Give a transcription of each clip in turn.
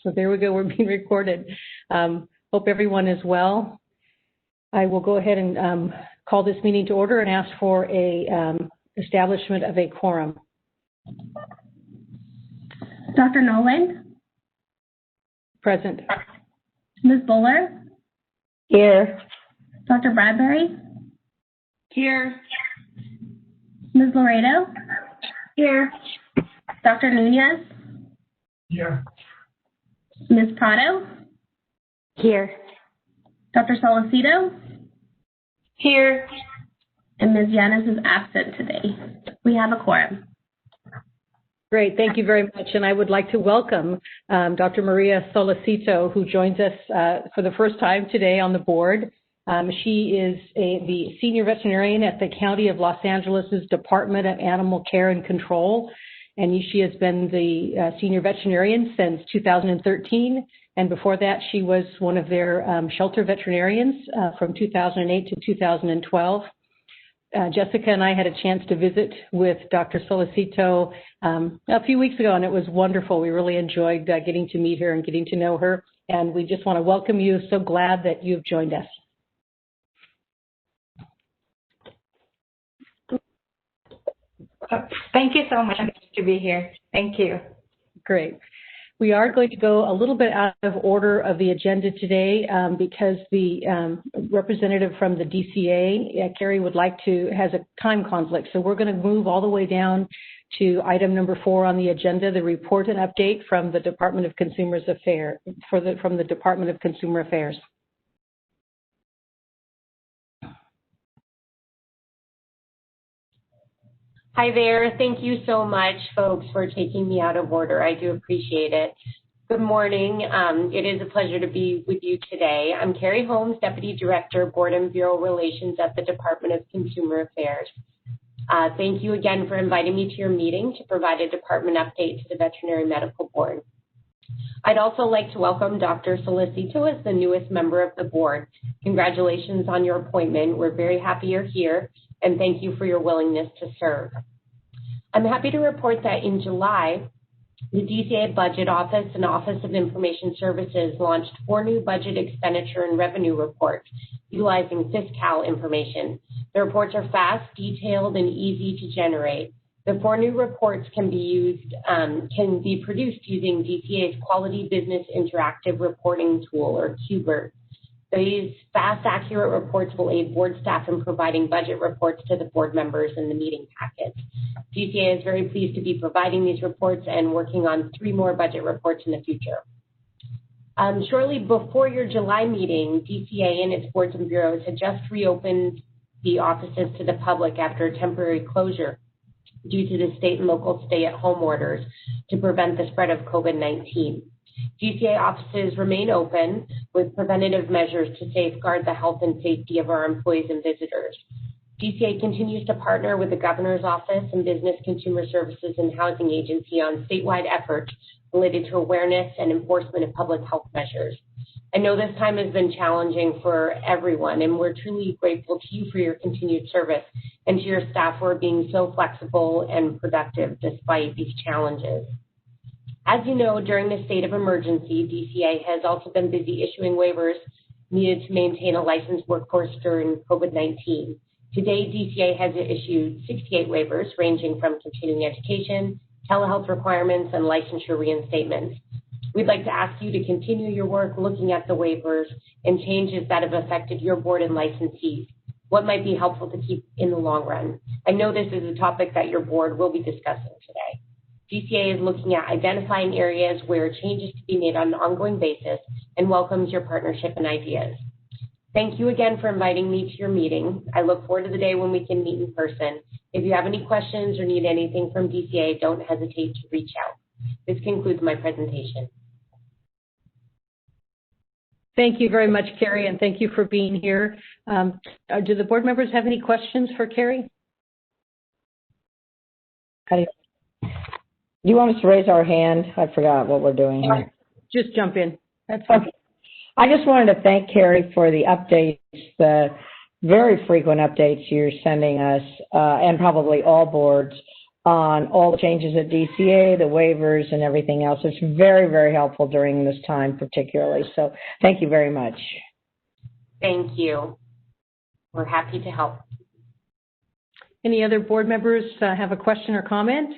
So there we go, we're being recorded. Hope everyone is well. I will go ahead and call this meeting to order and ask for a establishment of a quorum. Dr. Nolan? Present. Ms. Buller? Here. Dr. Bradbury? Here. Ms. Laredo? Here. Dr. Nunez? Here. Ms. Prado? Here. Dr. Solicito? Here. And Ms. Yanis is absent today. We have a quorum. Great, thank you very much. And I would like to welcome Dr. Maria Solicito, who joins us for the first time today on the board. She is the senior veterinarian at the County of Los Angeles' Department of Animal Care and Control. And she has been the senior veterinarian since 2013. And before that, she was one of their shelter veterinarians from 2008 to 2012. Jessica and I had a chance to visit with Dr. Solicito a few weeks ago, and it was wonderful. We really enjoyed getting to meet her and getting to know her. And we just want to welcome you. So glad that you've joined us. Thank you so much. I'm happy to be here. Thank you. Great. We are going to go a little bit out of order of the agenda today because the representative from the DCA, Carrie, has a time conflict. So we're going to move all the way down to item number 4 on the agenda, the report and update from the Department of Consumer Affairs, from the Department of Consumer Affairs. Hi there. Thank you so much, folks, for taking me out of order. I do appreciate it. Good morning. It is a pleasure to be with you today. I'm Carrie Holmes, Deputy Director, Board and Bureau Relations at the Department of Consumer Affairs. Thank you again for inviting me to your meeting to provide a department update to the Veterinary Medical Board. I'd also like to welcome Dr. Solicito as the newest member of the board. Congratulations on your appointment. We're very happy you're here, and thank you for your willingness to serve. I'm happy to report that in July, the DCA Budget Office and Office of Information Services launched 4 new budget expenditure and revenue reports utilizing fiscal information. The reports are fast, detailed, and easy to generate. The 4 new reports can be produced using DCA's Quality Business Interactive Reporting Tool, or QBIRT. These fast, accurate reports will aid board staff in providing budget reports to the board members in the meeting packets. DCA is very pleased to be providing these reports and working on 3 more budget reports in the future. Shortly before your July meeting, DCA and its boards and bureaus had just reopened the offices to the public after a temporary closure due to the state and local stay-at-home orders to prevent the spread of COVID-19. DCA offices remain open with preventative measures to safeguard the health and safety of our employees and visitors. DCA continues to partner with the Governor's Office and Business Consumer Services and Housing Agency on statewide efforts related to awareness and enforcement of public health measures. I know this time has been challenging for everyone, and we're truly grateful to you for your continued service and to your staff for being so flexible and productive despite these challenges. As you know, during the state of emergency, DCA has also been busy issuing waivers needed to maintain a licensed workforce during COVID-19. Today, DCA has issued 68 waivers ranging from continuing education, telehealth requirements, and licensure reinstatements. We'd like to ask you to continue your work looking at the waivers and changes that have affected your board and licensees. What might be helpful to keep in the long run? I know this is a topic that your board will be discussing today. DCA is looking at identifying areas where changes to be made on an ongoing basis and welcomes your partnership and ideas. Thank you again for inviting me to your meeting. I look forward to the day when we can meet in person. If you have any questions or need anything from DCA, don't hesitate to reach out. This concludes my presentation. Thank you very much, Carrie, and thank you for being here. Do the board members have any questions for Carrie? Heidi, do you want us to raise our hand? I forgot what we're doing here. Just jump in. That's fine. Okay. I just wanted to thank Carrie for the updates, the very frequent updates you're sending us, and probably all boards on all the changes at DCA, the waivers, and everything else. It's very, very helpful during this time particularly. So thank you very much. Thank you. We're happy to help. Any other board members have a question or comment?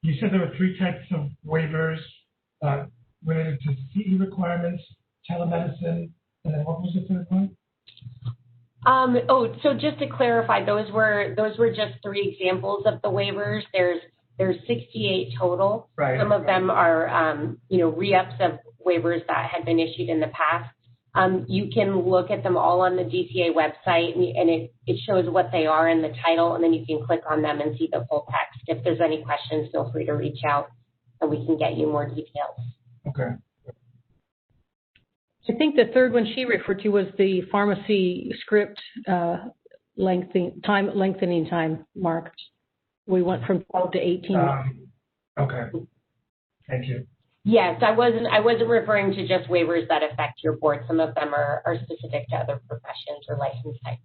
You said there were 3 types of waivers related to CE requirements, telemedicine, and then what was the third one? So just to clarify, those were just 3 examples of the waivers. There's 68 total. Right. Some of them are re-ups of waivers that had been issued in the past. You can look at them all on the DCA website, and it shows what they are in the title, and then you can click on them and see the full text. If there's any questions, feel free to reach out, and we can get you more details. Okay. I think the third one she referred to was the pharmacy script lengthening time, Mark. We went from 12 to 18 months. Okay. Thank you. Yes, I wasn't referring to just waivers that affect your board. Some of them are specific to other professions or license types.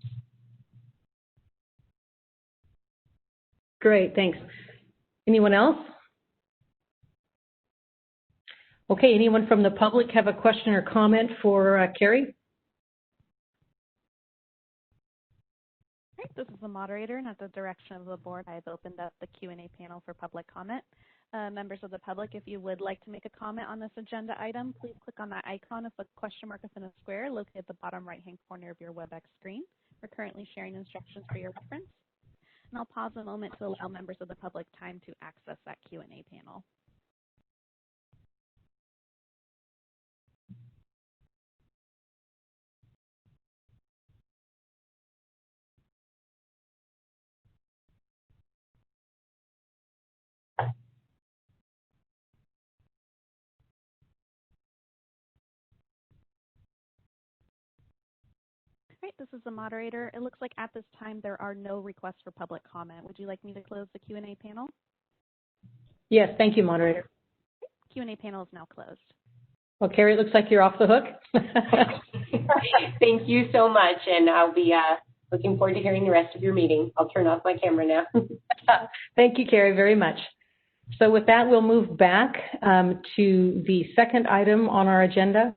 Great, thanks. Anyone else? Okay, anyone from the public have a question or comment for Carrie? Great, this is the moderator, and at the direction of the board, I've opened up the Q&A panel for public comment. Members of the public, if you would like to make a comment on this agenda item, please click on that icon with a question mark within a square located at the bottom right-hand corner of your WebEx screen. We're currently sharing instructions for your reference. And I'll pause a moment to allow members of the public time to access that Q&A panel. Great, this is the moderator. It looks like at this time there are no requests for public comment. Would you like me to close the Q&A panel? Yes, thank you, moderator. Q&A panel is now closed. Well, Carrie, it looks like you're off the hook. Thank you so much, and I'll be looking forward to hearing the rest of your meeting. I'll turn off my camera now. Thank you, Carrie, very much. So with that, we'll move back to the second item on our agenda,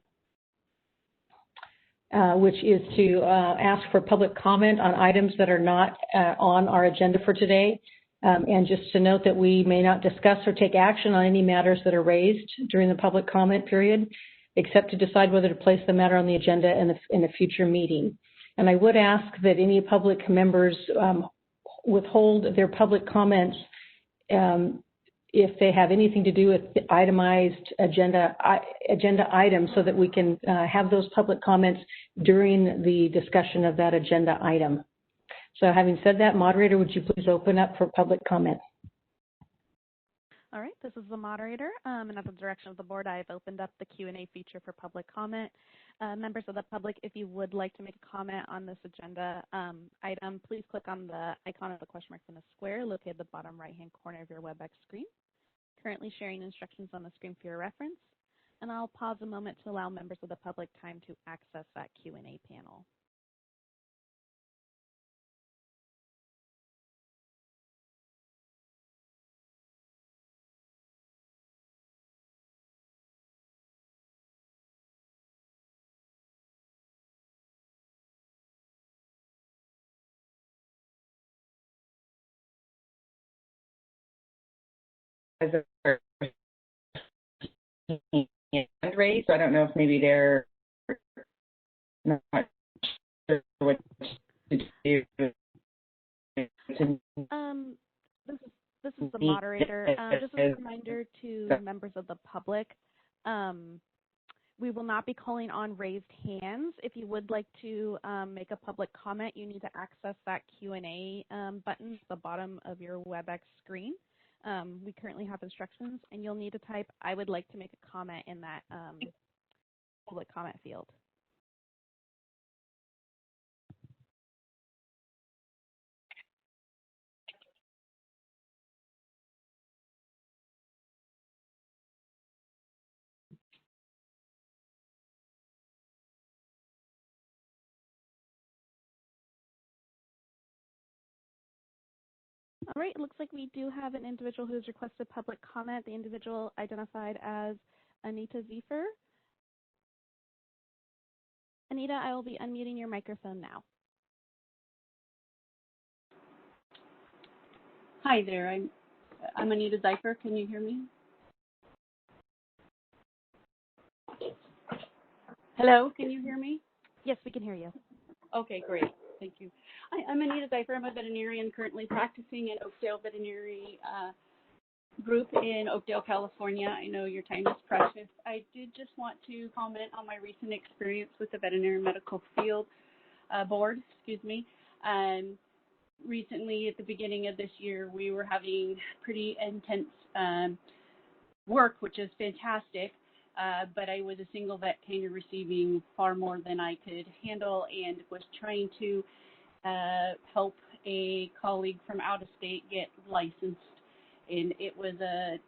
which is to ask for public comment on items that are not on our agenda for today. And just to note that we may not discuss or take action on any matters that are raised during the public comment period, except to decide whether to place the matter on the agenda in a future meeting. And I would ask that any public members withhold their public comments if they have anything to do with the itemized agenda items, so that we can have those public comments during the discussion of that agenda item. So having said that, moderator, would you please open up for public comment? All right, this is the moderator, and at the direction of the board, I have opened up the Q&A feature for public comment. Members of the public, if you would like to make a comment on this agenda item, please click on the icon of the question mark in the square located at the bottom right-hand corner of your WebEx screen. Currently sharing instructions on the screen for your reference, and I'll pause a moment to allow members of the public time to access that Q&A panel. Raised, so I don't know if maybe they're not sure what to do. This is the moderator. Just as a reminder to members of the public, we will not be calling on raised hands. If you would like to make a public comment, you need to access that Q&A button at the bottom of your WebEx screen. We currently have instructions, and you'll need to type, "I would like to make a comment" in that public comment field. All right, it looks like we do have an individual who's requested public comment. The individual identified as Anita Ziefer. Anita, I will be unmuting your microphone now. Hi there, I'm Anita Ziefer. Can you hear me? Hello, can you hear me? Yes, we can hear you. Okay, great. Thank you. I'm Anita Ziefer. I'm a veterinarian currently practicing in Oakdale Veterinary Group in Oakdale, California. I know your time is precious. I did just want to comment on my recent experience with the Veterinary Medical Field Board, recently, at the beginning of this year, we were having pretty intense work, which is fantastic, but I was a single vet kind of receiving far more than I could handle and was trying to help a colleague from out of state get licensed. And it was a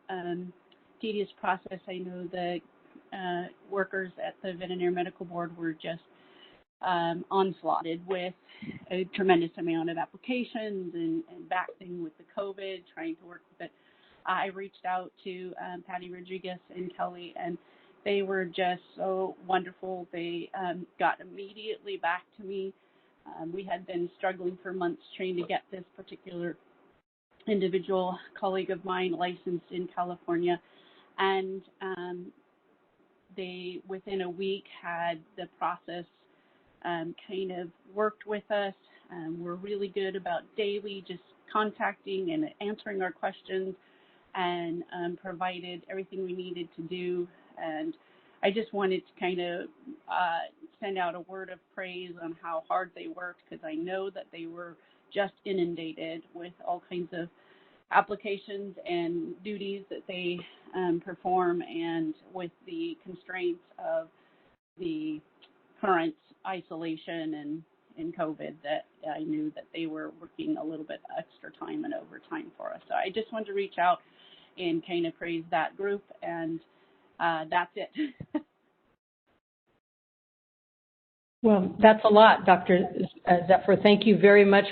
tedious process. I know the workers at the Veterinary Medical Board were just onslaughted with a tremendous amount of applications and backthing with the COVID, trying to work with it. I reached out to Patty Rodriguez and Kelly, and they were just so wonderful. They got immediately back to me. We had been struggling for months trying to get this particular individual colleague of mine licensed in California, and they, within a week, had the process kind of worked with us. We're really good about daily just contacting and answering our questions, and provided everything we needed to do. And I just wanted to kind of send out a word of praise on how hard they worked, because I know that they were just inundated with all kinds of applications and duties that they perform, and with the constraints of the current isolation and COVID, that I knew that they were working a little bit extra time and overtime for us. So I just wanted to reach out and kind of praise that group, and that's it. Well, that's a lot, Dr. Ziefer. Thank you very much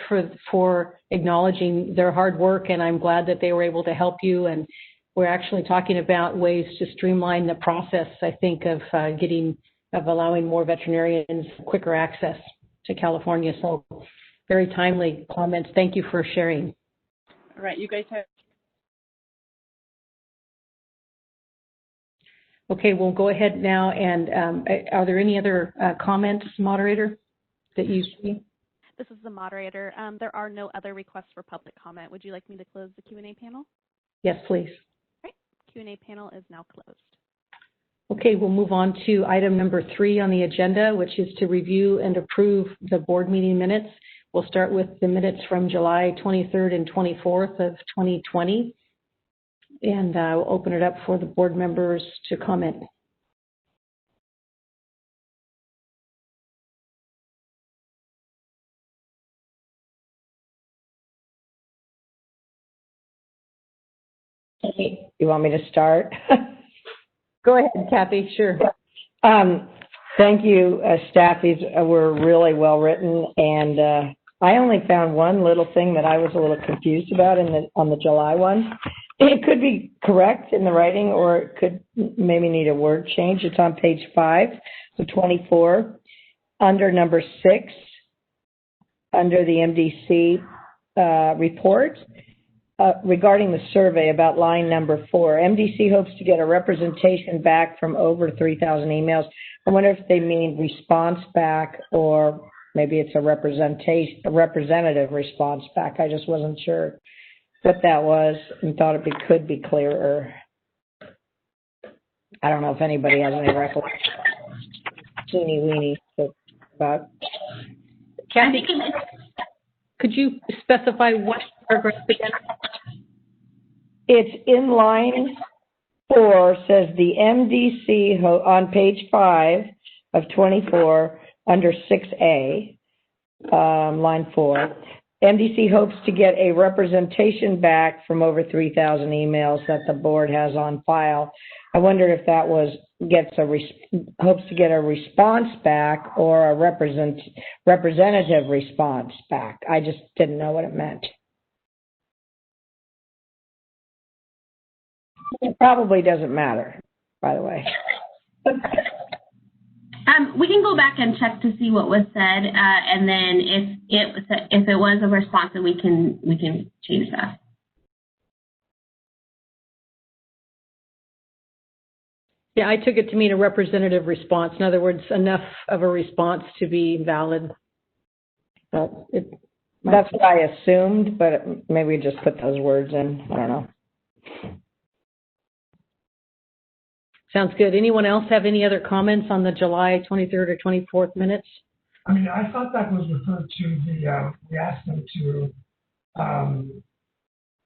for acknowledging their hard work, and I'm glad that they were able to help you. And we're actually talking about ways to streamline the process, I think, of allowing more veterinarians quicker access to California. So very timely comments. Thank you for sharing. All right, you guys have. Okay, we'll go ahead now. And are there any other comments, moderator, that you see? This is the moderator. There are no other requests for public comment. Would you like me to close the Q&A panel? Yes, please. All right, Q&A panel is now closed. Okay, we'll move on to item number 3 on the agenda, which is to review and approve the board meeting minutes. We'll start with the minutes from July 23rd and 24th of 2020. And we'll open it up for the board members to comment. You want me to start? Go ahead, Kathy. Sure. Thank you, staff. These were really well written, and I only found one little thing that I was a little confused about on the July one. It could be correct in the writing, or it could maybe need a word change. It's on page 5, so 24, under number 6, under the MDC report. Regarding the survey, about line number 4, MDC hopes to get a representation back from over 3,000 emails. I wonder if they mean response back, or maybe it's a representative response back. I just wasn't sure what that was and thought it could be clearer. I don't know if anybody has any recollection. Teeny weeny about. Kathy, could you specify what paragraph again? It's in line 4, says the MDC on page 5 of 24 under 6A, line 4. MDC hopes to get a representation back from over 3,000 emails that the board has on file. I wondered if that was hopes to get a response back or a representative response back. I just didn't know what it meant. It probably doesn't matter, by the way. We can go back and check to see what was said, and then if it was a response, then we can change that. Yeah, I took it to mean a representative response. In other words, enough of a response to be valid. But that's what I assumed, but maybe just put those words in. I don't know. Sounds good. Anyone else have any other comments on the July 23rd or 24th minutes? I mean, I thought that was referred to the, we asked them to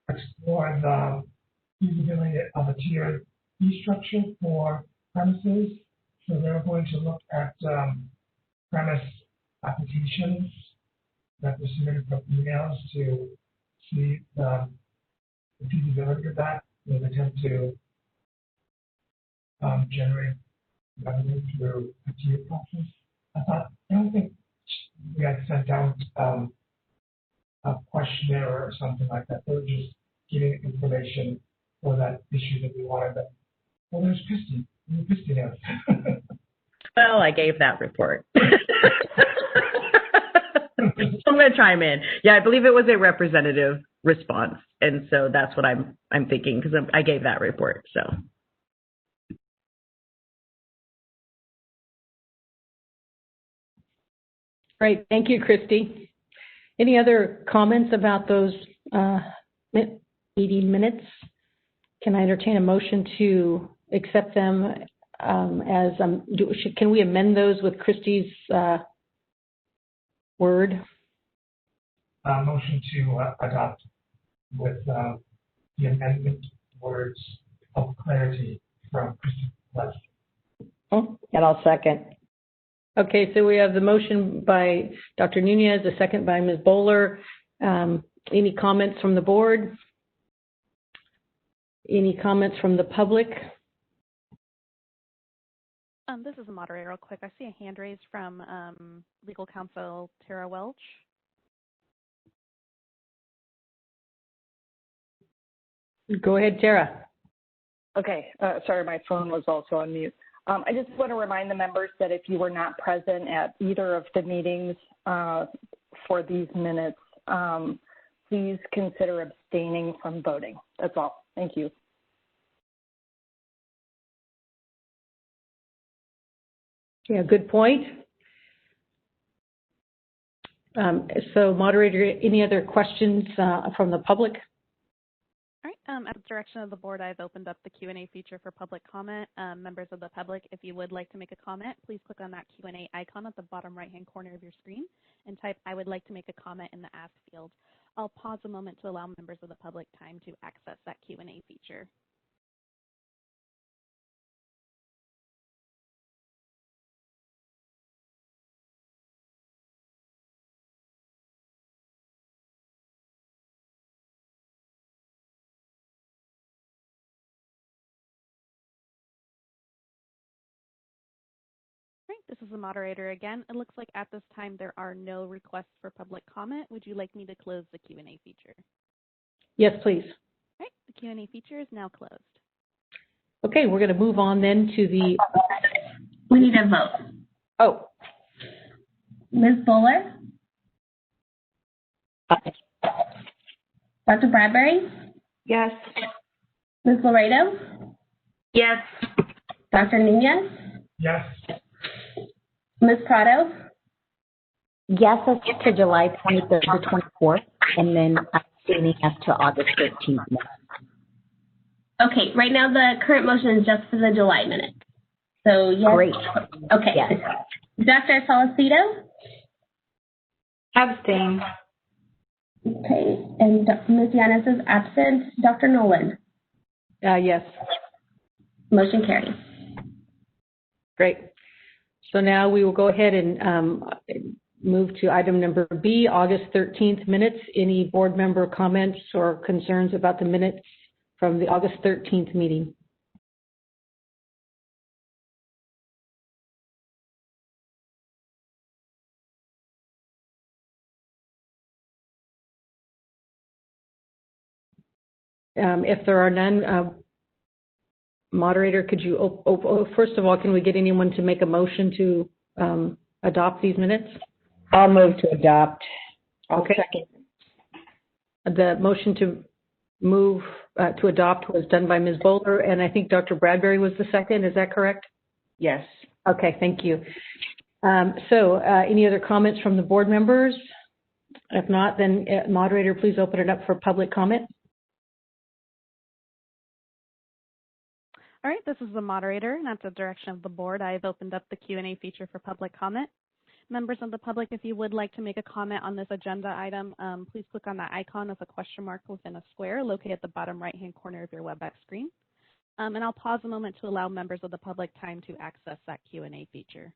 explore the feasibility of a tiered fee structure for premises. So they're going to look at premise applications that were submitted from emails to see the feasibility of that with attempt to generate revenue through a tier process. I don't think we had sent out a questionnaire or something like that. They were just giving information for that issue that we wanted. But, well, there's Kristi. Kristi knows. Well, I gave that report. I'm going to chime in. Yeah, I believe it was a representative response, and so that's what I'm thinking because I gave that report. So. Great, thank you, Kristi. Any other comments about those meeting minutes? Can I entertain a motion to accept them as, can we amend those with Kristi's word? Motion to adopt with the amendment words of clarity from Kristi. And I'll second. Okay, so we have the motion by Dr. Nunez, a second by Ms. Bowler. Any comments from the board? Any comments from the public? This is the moderator real quick. I see a hand raised from legal counsel Tara Welch. Go ahead, Tara. Okay, sorry, my phone was also on mute. I just want to remind the members that if you were not present at either of the meetings for these minutes, please consider abstaining from voting. That's all. Thank you. Yeah, good point. So, moderator, any other questions from the public? All right, at the direction of the board, I've opened up the Q&A feature for public comment. Members of the public, if you would like to make a comment, please click on that Q&A icon at the bottom right-hand corner of your screen and type, "I would like to make a comment" in the Ask field. I'll pause a moment to allow members of the public time to access that Q&A feature. This is the moderator again. It looks like at this time there are no requests for public comment. Would you like me to close the Q&A feature? Yes, please. All right, the Q&A feature is now closed. Okay, we're going to move on then to the... We need a vote. Oh. Ms. Bowler? Aye. Dr. Bradbury? Yes. Ms. Laredo? Yes. Dr. Nunez? Yes. Ms. Prado? Yes, as to July 23rd to 24th, and then abstaining as to August 13th. Okay, right now the current motion is just for the July minute. So, yes. Great. Okay. Yes. Dr. Solicito? Abstain. Okay, and Ms. Yanis is absent. Dr. Nolan? Yes. Motion carries. Great. So now we will go ahead and move to item number B, August 13th minutes. Any board member comments or concerns about the minutes from the August 13th meeting? If there are none, moderator, could you, first of all, can we get anyone to make a motion to adopt these minutes? I'll move to adopt. I'll Okay. second. The motion to move to adopt was done by Ms. Bowler, and I think Dr. Bradbury was the second. Is that correct? Yes. Okay, thank you. Any other comments from the board members? If not, then moderator, please open it up for public comment. All right, this is the moderator, and at the direction of the board, I have opened up the Q&A feature for public comment. Members of the public, if you would like to make a comment on this agenda item, please click on that icon with a question mark within a square located at the bottom right-hand corner of your WebEx screen. And I'll pause a moment to allow members of the public time to access that Q&A feature.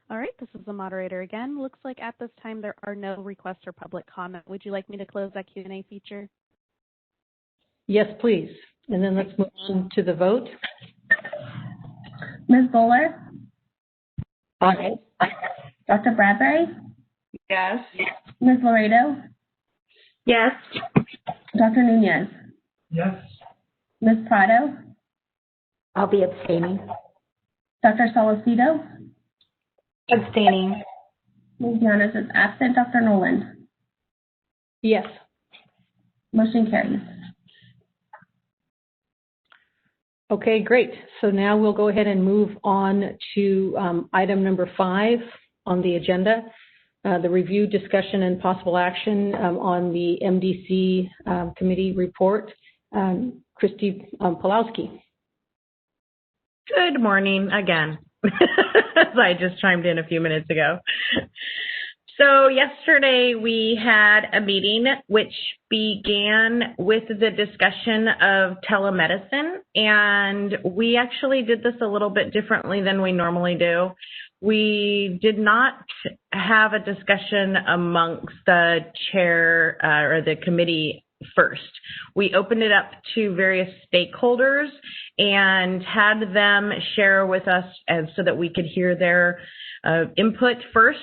All right, this is the moderator again. Looks like at this time there are no requests for public comment. Would you like me to close that Q&A feature? Yes, please. And then let's move on to the vote. Ms. Bowler? Aye. Dr. Bradbury? Yes. Ms. Laredo? Yes. Dr. Nunez? Yes. Ms. Prado? I'll be abstaining. Dr. Solicito? Abstaining. Ms. Llanos is absent. Dr. Noland? Yes. Motion carries. Okay, great. So now we'll go ahead and move on to item number 5 on the agenda, the review, discussion, and possible action on the MDC committee report. Kristi Pawlowski. Good morning again. I just chimed in a few minutes ago. So yesterday we had a meeting which began with the discussion of telemedicine, and we actually did this a little bit differently than we normally do. We did not have a discussion amongst the chair or the committee first. We opened it up to various stakeholders and had them share with us, and so that we could hear their input first.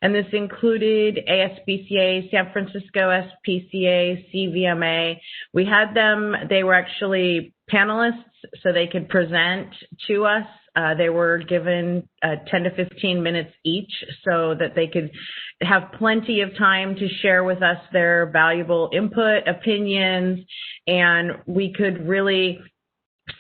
And this included ASBCA, San Francisco SPCA, CVMA. We had them, they were actually panelists, so they could present to us. They were given 10 to 15 minutes each so that they could have plenty of time to share with us their valuable input, opinions, and we could really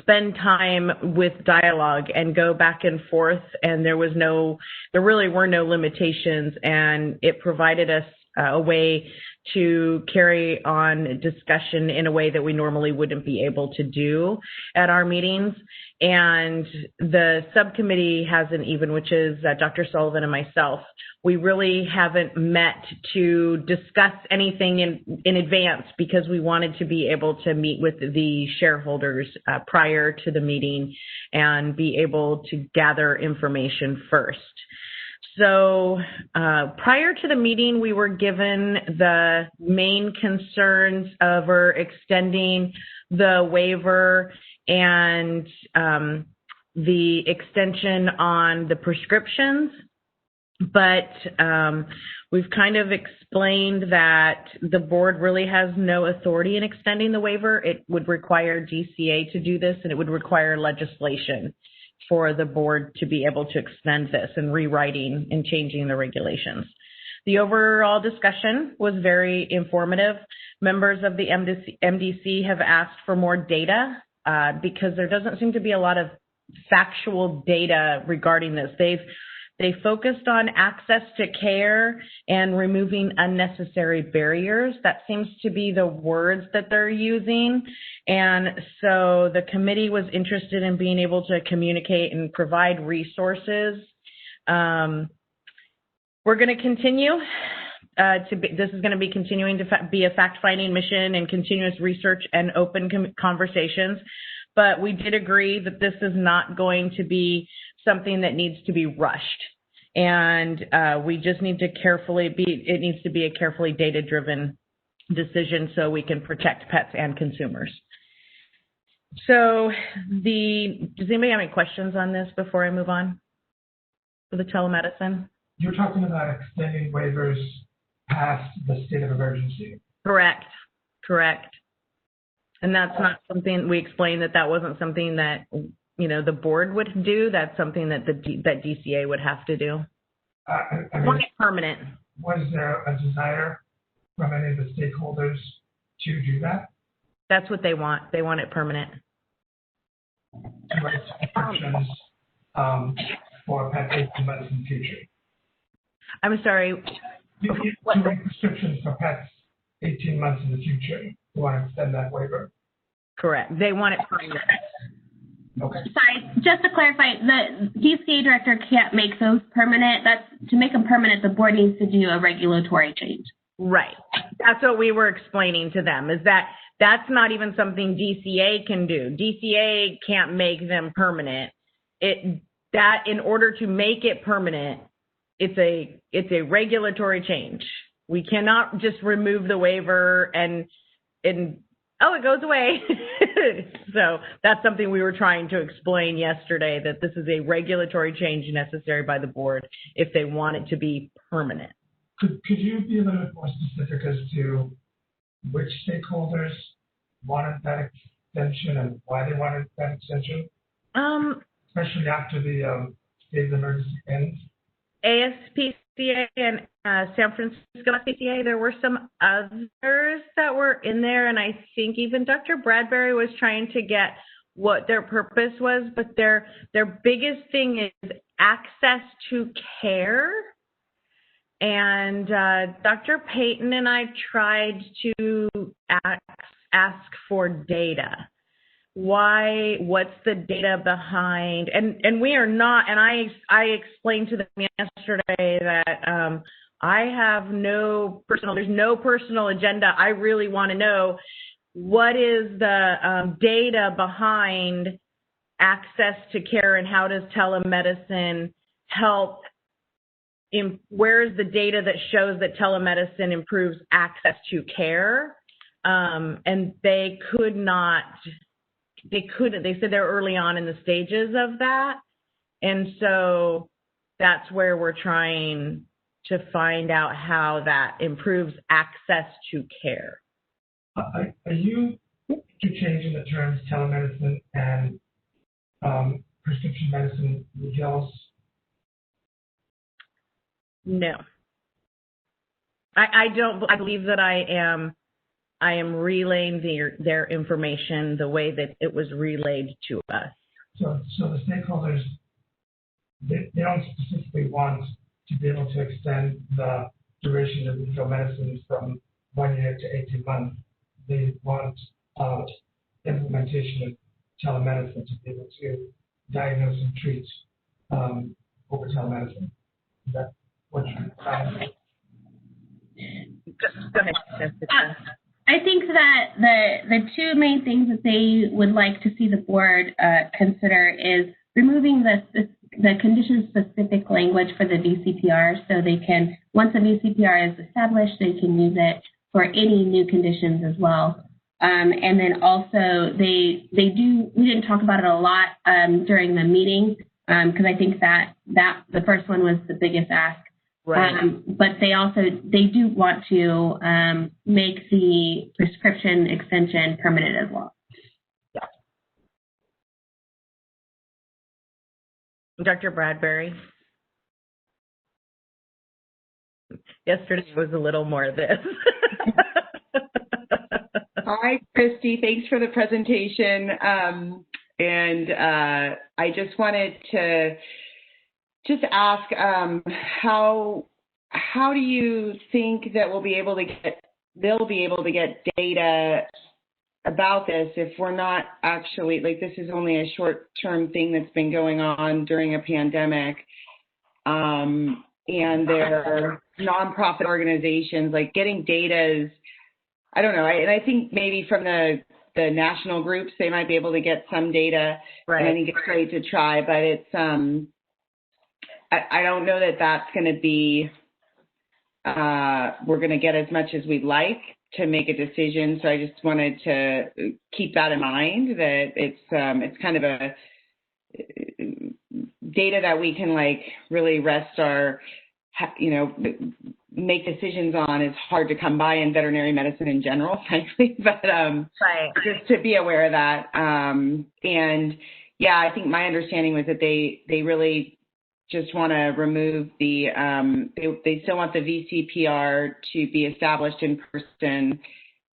spend time with dialogue and go back and forth, and there really were no limitations, and it provided us a way to carry on discussion in a way that we normally wouldn't be able to do at our meetings. And the subcommittee hasn't even, which is Dr. Sullivan and myself, we really haven't met to discuss anything in advance because we wanted to be able to meet with the shareholders prior to the meeting and be able to gather information first. So prior to the meeting, we were given the main concerns of extending the waiver and the extension on the prescriptions. But we've kind of explained that the board really has no authority in extending the waiver. It would require DCA to do this, and it would require legislation for the board to be able to extend this and rewriting and changing the regulations. The overall discussion was very informative. Members of the MDC have asked for more data because there doesn't seem to be a lot of factual data regarding this. They focused on access to care and removing unnecessary barriers. That seems to be the words that they're using. And so the committee was interested in being able to communicate and provide resources. We're going to continue this is going to be continuing to be a fact-finding mission and continuous research and open conversations. But we did agree that this is not going to be something that needs to be rushed. And we just need to it needs to be a carefully data-driven decision so we can protect pets and consumers. So does anybody have any questions on this before I move on for the telemedicine? You're talking about extending waivers past the state of emergency. Correct. And that's not something, we explained that wasn't something that, the board would do. That's something that that DCA would have to do. Want it permanent. Was there a desire from any of the stakeholders to do that? That's what they want. They want it permanent. To write prescriptions for pet 18 months in the future. I'm sorry. To write prescriptions for pets 18 months in the future. You want to extend that waiver? Correct. They want it permanent. Okay. Sorry, just to clarify, the DCA director can't make those permanent. To make them permanent, the board needs to do a regulatory change. Right. That's what we were explaining to them, is that that's not even something DCA can do. DCA can't make them permanent. That in order to make it permanent, it's a regulatory change. We cannot just remove the waiver and it goes away. So that's something we were trying to explain yesterday, that this is a regulatory change necessary by the board if they want it to be permanent. Could you be a little bit more specific as to which stakeholders wanted that extension and why they wanted that extension? Especially after the state of emergency ends. ASPCA and San Francisco SPCA, there were some others that were in there, and I think even Dr. Bradbury was trying to get what their purpose was, but their biggest thing is access to care. And Dr. Payton and I tried to ask for data. What's the data behind, and we are not, and I explained to them yesterday that I have there's no personal agenda. I really want to know what is the data behind access to care and how does telemedicine help, where's the data that shows that telemedicine improves access to care? And they said they're early on in the stages of that. And so that's where we're trying to find out how that improves access to care. Are you changing the terms telemedicine and prescription medicine refills? No. I don't. I believe that I am relaying their information the way that it was relayed to us. So the stakeholders, they don't specifically want to be able to extend the duration of refill medicines from 1 year to 18 months. They want implementation of telemedicine to be able to diagnose and treat over telemedicine. Is that what you're saying? Go ahead, Jessica. I think that the two main things that they would like to see the board consider is removing the condition-specific language for the VCPR, so they can, once a VCPR is established, they can use it for any new conditions as well. And then also we didn't talk about it a lot during the meeting because I think that the first one was the biggest ask. Right. But they do want to make the prescription extension permanent as well. Yeah. Dr. Bradbury. Yesterday was a little more of this. Hi, Kristi. Thanks for the presentation. And I just wanted to ask, how do you think that they'll be able to get data about this if we're not actually, like, this is only a short-term thing that's been going on during a pandemic, and they're nonprofit organizations, like getting data is, I don't know, and I think maybe from the national groups, they might be able to get some data, right. And I think it's great to try, but it's, I don't know that that's going to be, we're going to get as much as we'd like to make a decision. So I just wanted to keep that in mind, that it's kind of a data that we can like really rest our, make decisions on. Is hard to come by in veterinary medicine in general, frankly, but right. Just to be aware of that. And yeah, I think my understanding was that they really just want to remove the, they still want the VCPR to be established in person,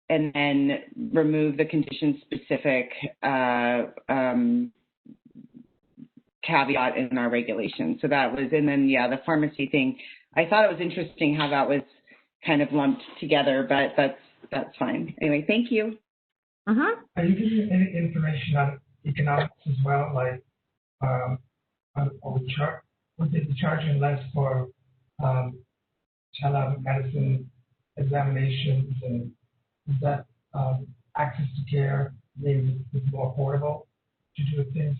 and then remove the condition-specific caveat in our regulation. So that was, and then, yeah, the pharmacy thing, I thought it was interesting how that was kind of lumped together, but that's fine. Anyway, thank you. Are you giving any information on economics as well? Like, would they be charging less for telemedicine examinations, and is that access to care maybe more affordable to do things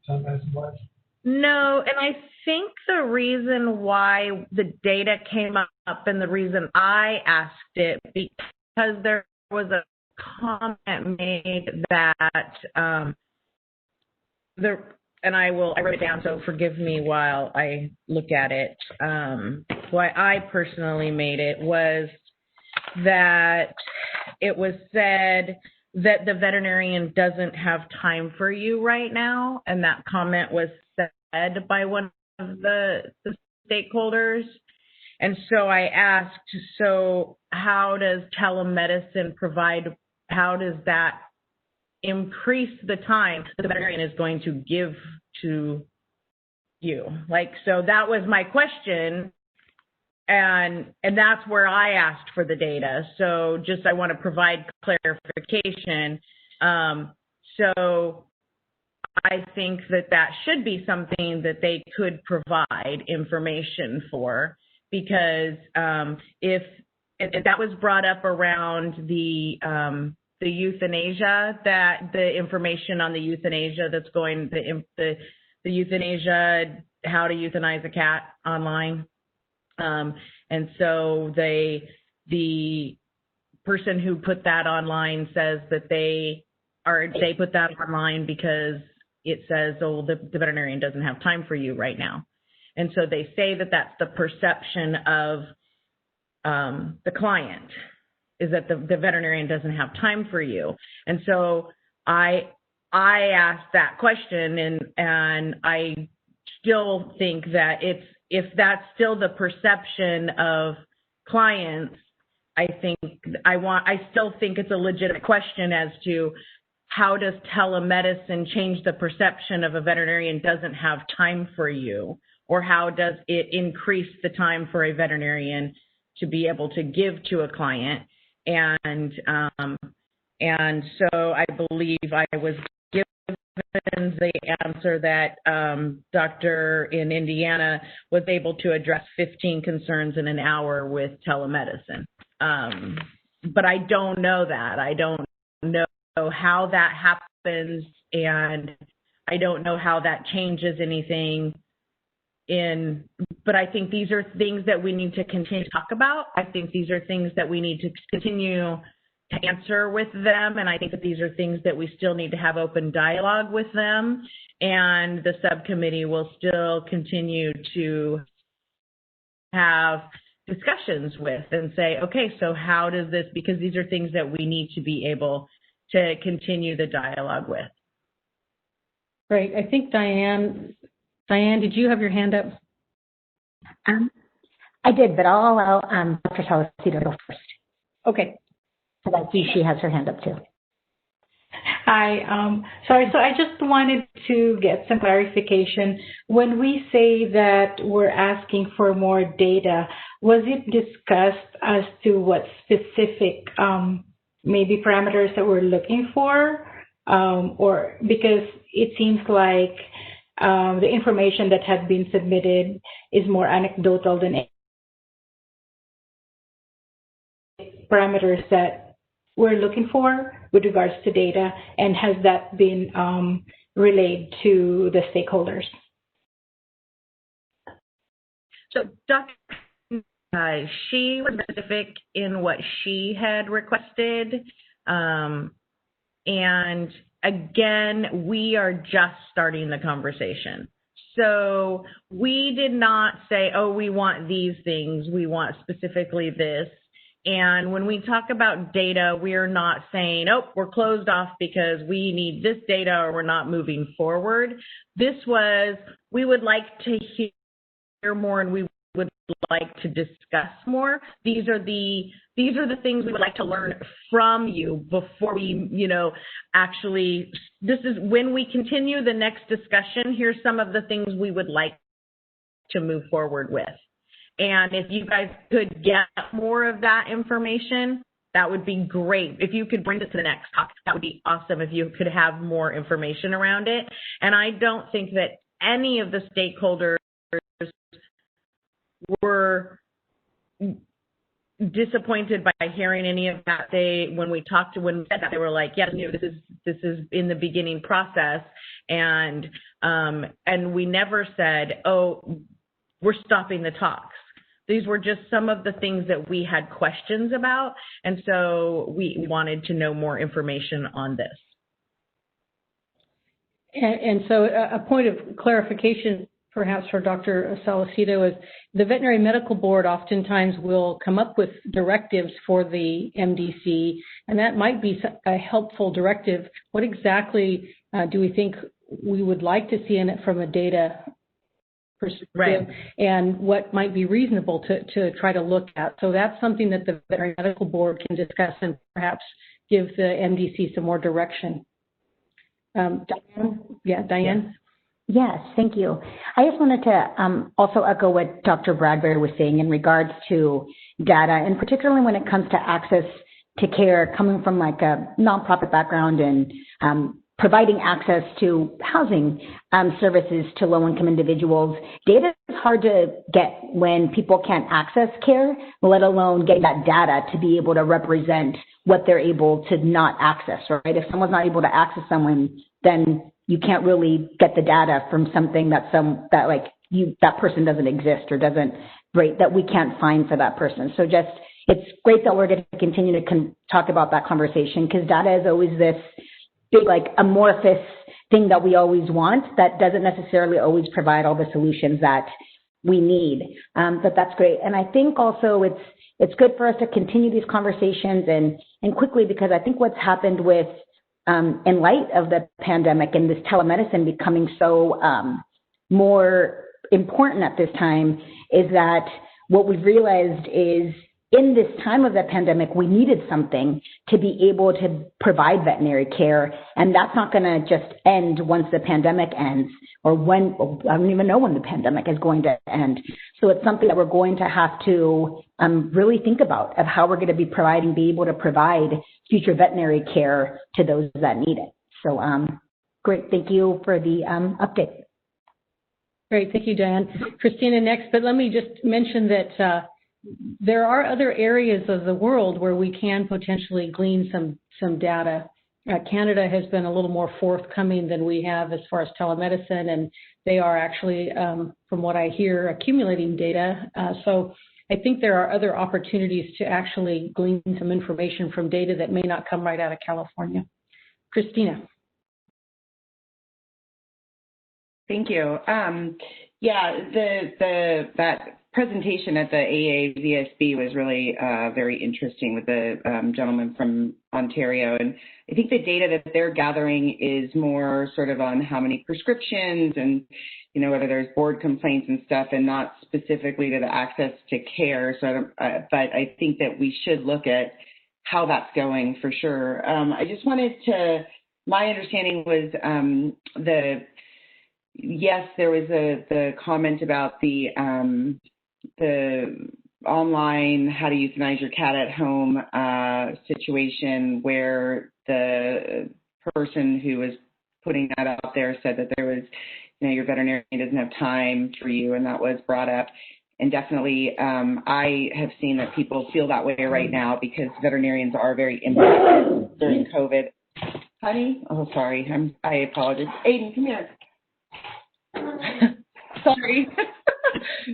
telemedicine-wise? No, and I think the reason why the data came up and the reason I asked it, because there was a comment made that I wrote it down, so forgive me while I look at it. Why I personally made it was that it was said that the veterinarian doesn't have time for you right now, and that comment was said by one of the stakeholders. And so I asked, so how does telemedicine how does that increase the time that the veterinarian is going to give to you? Like, so that was my question. And that's where I asked for the data. So just, I want to provide clarification. So I think that should be something that they could provide information for, because if that was brought up around the euthanasia, that the information on the euthanasia that's going, the euthanasia, how to euthanize a cat online. And so the person who put that online says that they put that online because it says, oh, the veterinarian doesn't have time for you right now. And so they say that that's the perception of the client, is that the veterinarian doesn't have time for you. And so I asked that question, and I still think that if that's still the perception of clients, I still think it's a legitimate question as to how does telemedicine change the perception of a veterinarian doesn't have time for you, or how does it increase the time for a veterinarian to be able to give to a client? And so I believe I was given the answer that doctor in Indiana was able to address 15 concerns in an hour with telemedicine. But I don't know that. I don't know how that happens, and I don't know how that changes anything but I think these are things that we need to continue to talk about. I think these are things that we need to continue to answer with them, and I think that these are things that we still need to have open dialogue with them, and the subcommittee will still continue to have discussions with and say, okay, so how does this, because these are things that we need to be able to continue the dialogue with. Great. I think Diane, did you have your hand up? I did, but I'll allow Dr. Pawlowski to go first. Okay. Because I see she has her hand up too. Hi. Sorry, so I just wanted to get some clarification. When we say that we're asking for more data, was it discussed as to what specific maybe parameters that we're looking for? Or because it seems like the information that had been submitted is more anecdotal than parameters that we're looking for with regards to data, and has that been relayed to the stakeholders? So Dr. she was specific in what she had requested. And again, we are just starting the conversation. So we did not say, oh, we want these things, we want specifically this. And when we talk about data, we're not saying, oh, we're closed off because we need this data or we're not moving forward. This was, we would like to hear more and we would like to discuss more. These are the things we would like to learn from you before we, actually, this is when we continue the next discussion, here's some of the things we would like to move forward with. And if you guys could get more of that information, that would be great. If you could bring it to the next talk, that would be awesome if you could have more information around it. And I don't think that any of the stakeholders were disappointed by hearing any of that. When we said that, they were like, yes, this is in the beginning process. And we never said, oh, we're stopping the talks. These were just some of the things that we had questions about, and so we wanted to know more information on this. And so a point of clarification, perhaps for Dr. Solicito, is the Veterinary Medical Board oftentimes will come up with directives for the MDC, and that might be a helpful directive. What exactly do we think we would like to see in it from a data perspective, right, and what might be reasonable to try to look at? So that's something that the Veterinary Medical Board can discuss and perhaps give the MDC some more direction. Diane? Yeah, Diane? Yes, thank you. I just wanted to also echo what Dr. Bradbury was saying in regards to data, and particularly when it comes to access to care, coming from like a nonprofit background and providing access to housing services to low-income individuals. Data is hard to get when people can't access care, let alone getting that data to be able to represent what they're able to not access, right? If someone's not able to access someone, then you can't really get the data from something that person doesn't exist or doesn't, right, that we can't find for that person. So just, it's great that we're going to continue to talk about that conversation, because data is always this big, like, amorphous thing that we always want that doesn't necessarily always provide all the solutions that we need. But that's great. And I think also it's good for us to continue these conversations and quickly, because I think what's happened with, in light of the pandemic and this telemedicine becoming so more important at this time, is that what we've realized is in this time of the pandemic, we needed something to be able to provide veterinary care, and that's not going to just end once the pandemic ends, or when, I don't even know when the pandemic is going to end. So it's something that we're going to have to really think about, of how we're going to be able to provide future veterinary care to those that need it. So great, thank you for the update. Great, thank you, Diane. Christina next, but let me just mention that there are other areas of the world where we can potentially glean some data. Canada has been a little more forthcoming than we have as far as telemedicine, and they are actually, from what I hear, accumulating data. So I think there are other opportunities to actually glean some information from data that may not come right out of California. Christina. Thank you. Yeah, that presentation at the AAVSB was really very interesting with the gentleman from Ontario. And I think the data that they're gathering is more sort of on how many prescriptions and, whether there's board complaints and stuff, and not specifically to the access to care. So, but I think that we should look at how that's going for sure. I just wanted to, my understanding was yes, there was the comment about the online how to euthanize your cat at home situation, where the person who was putting that out there said that there was, your veterinarian doesn't have time for you, and that was brought up. And definitely, I have seen that people feel that way right now because veterinarians are very impacted during COVID. Honey? Oh, sorry. I apologize. Aiden, come here. Sorry.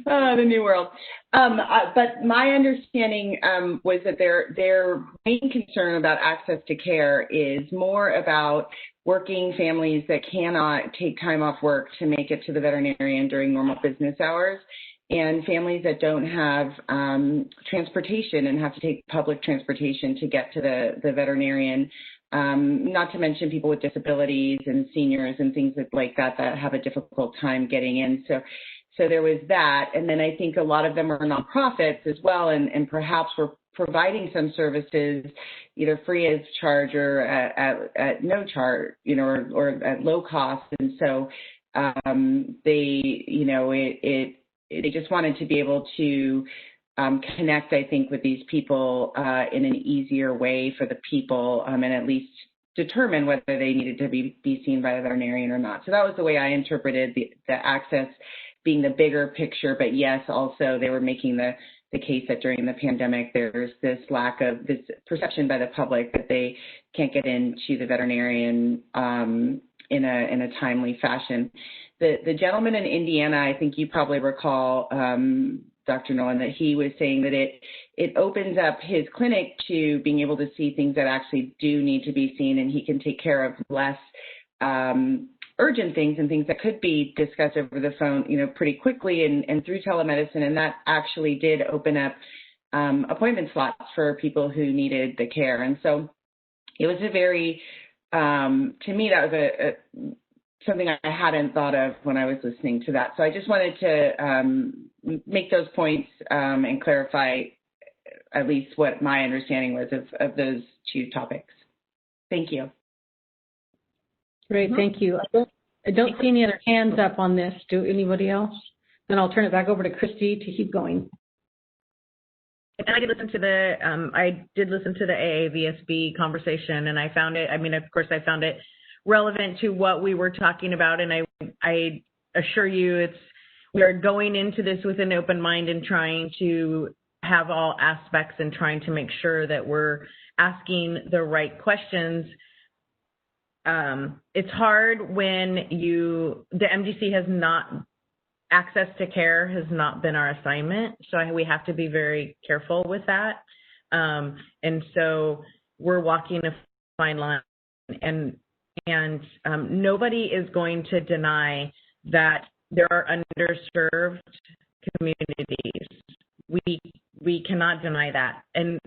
The new world. But my understanding was that their main concern about access to care is more about working families that cannot take time off work to make it to the veterinarian during normal business hours, and families that don't have transportation and have to take public transportation to get to the veterinarian. Not to mention people with disabilities and seniors and things like that have a difficult time getting in. So there was that. And then I think a lot of them are nonprofits as well, and perhaps we're providing some services either free of charge or at no charge, or at low cost. And so they just wanted to be able to connect, I think, with these people in an easier way for the people, and at least determine whether they needed to be seen by a veterinarian or not. So that was the way I interpreted the access being the bigger picture. But yes, also they were making the case that during the pandemic, there's this lack of this perception by the public that they can't get into the veterinarian in a timely fashion. The gentleman in Indiana, I think you probably recall, Dr. Nolan, that he was saying that it opens up his clinic to being able to see things that actually do need to be seen, and he can take care of less urgent things and things that could be discussed over the phone, pretty quickly and through telemedicine. And that actually did open up appointment slots for people who needed the care. And so it was a very, to me, that was something I hadn't thought of when I was listening to that. So I just wanted to make those points and clarify at least what my understanding was of those two topics. Thank you. Great, thank you. I don't see any other hands up on this. Do anybody else? Then I'll turn it back over to Kristi to keep going. And I did listen to the AAVSB conversation, and I found it. Of course, I found it relevant to what we were talking about, and I assure you, we are going into this with an open mind and trying to have all aspects and trying to make sure that we're asking the right questions. It's hard when the MDC has not, access to care has not been our assignment, so we have to be very careful with that. And so we're walking a fine line, and nobody is going to deny that there are underserved communities. We cannot deny that. And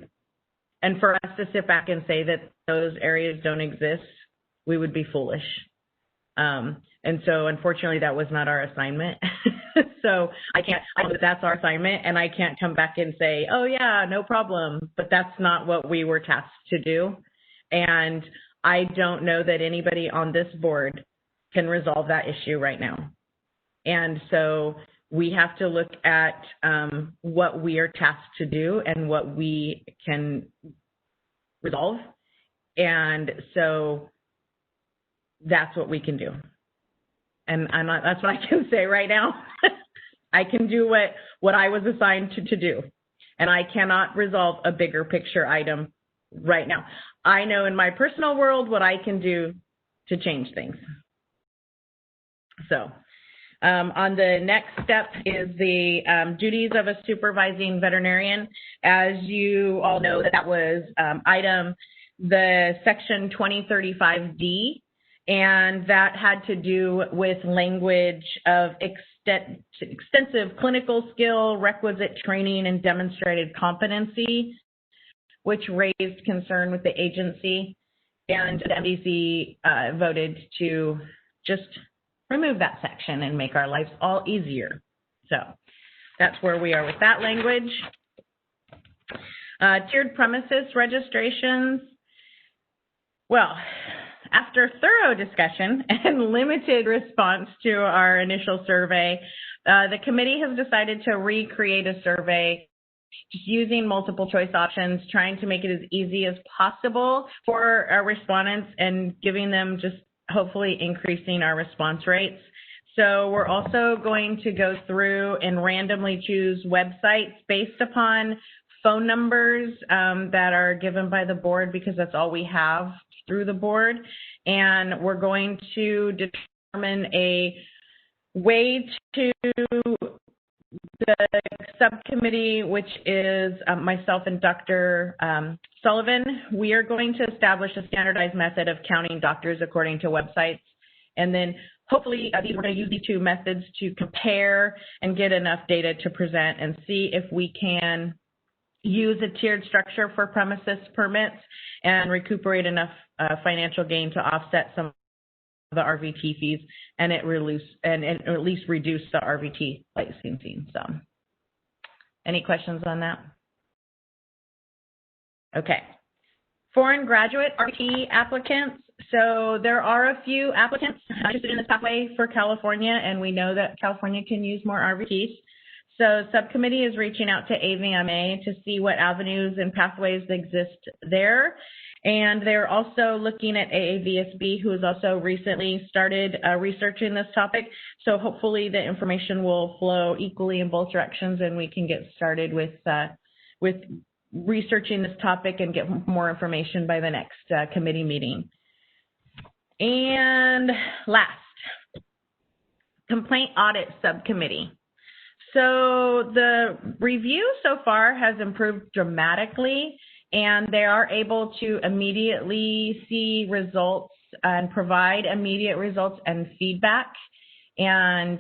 for us to sit back and say that those areas don't exist, we would be foolish. And so unfortunately that was not our assignment. So I know that that's our assignment, and I can't come back and say, oh yeah, no problem, but that's not what we were tasked to do. And I don't know that anybody on this board can resolve that issue right now. And so we have to look at what we are tasked to do and what we can resolve. And so that's what we can do. And that's what I can say right now. I can do what I was assigned to do. And I cannot resolve a bigger picture item right now. I know in my personal world what I can do to change things. So on the next step is the duties of a supervising veterinarian. As you all know, that was the section 2035D, and that had to do with language of extensive clinical skill, requisite training, and demonstrated competency, which raised concern with the agency, and the MDC voted to just remove that section and make our lives all easier. So that's where we are with that language. Tiered premises registrations. Well, after thorough discussion and limited response to our initial survey, the committee has decided to recreate a survey just using multiple choice options, trying to make it as easy as possible for our respondents and giving them just hopefully increasing our response rates. So we're also going to go through and randomly choose websites based upon phone numbers that are given by the board, because that's all we have through the board. And we're going to determine a way to the subcommittee, which is myself and Dr. Sullivan, we are going to establish a standardized method of counting doctors according to websites. And then hopefully we're going to use these two methods to compare and get enough data to present and see if we can use a tiered structure for premises permits and recuperate enough financial gain to offset some of the RVT fees and at least reduce the RVT licensing. So, any questions on that? Okay. Foreign graduate RVT applicants. So there are a few applicants interested in this pathway for California, and we know that California can use more RVTs. So subcommittee is reaching out to AVMA to see what avenues and pathways exist there. And they're also looking at AAVSB, who has also recently started researching this topic. So hopefully the information will flow equally in both directions, and we can get started with researching this topic and get more information by the next committee meeting. And last, complaint audit subcommittee. So the review so far has improved dramatically, and they are able to immediately see results and provide immediate results and feedback. And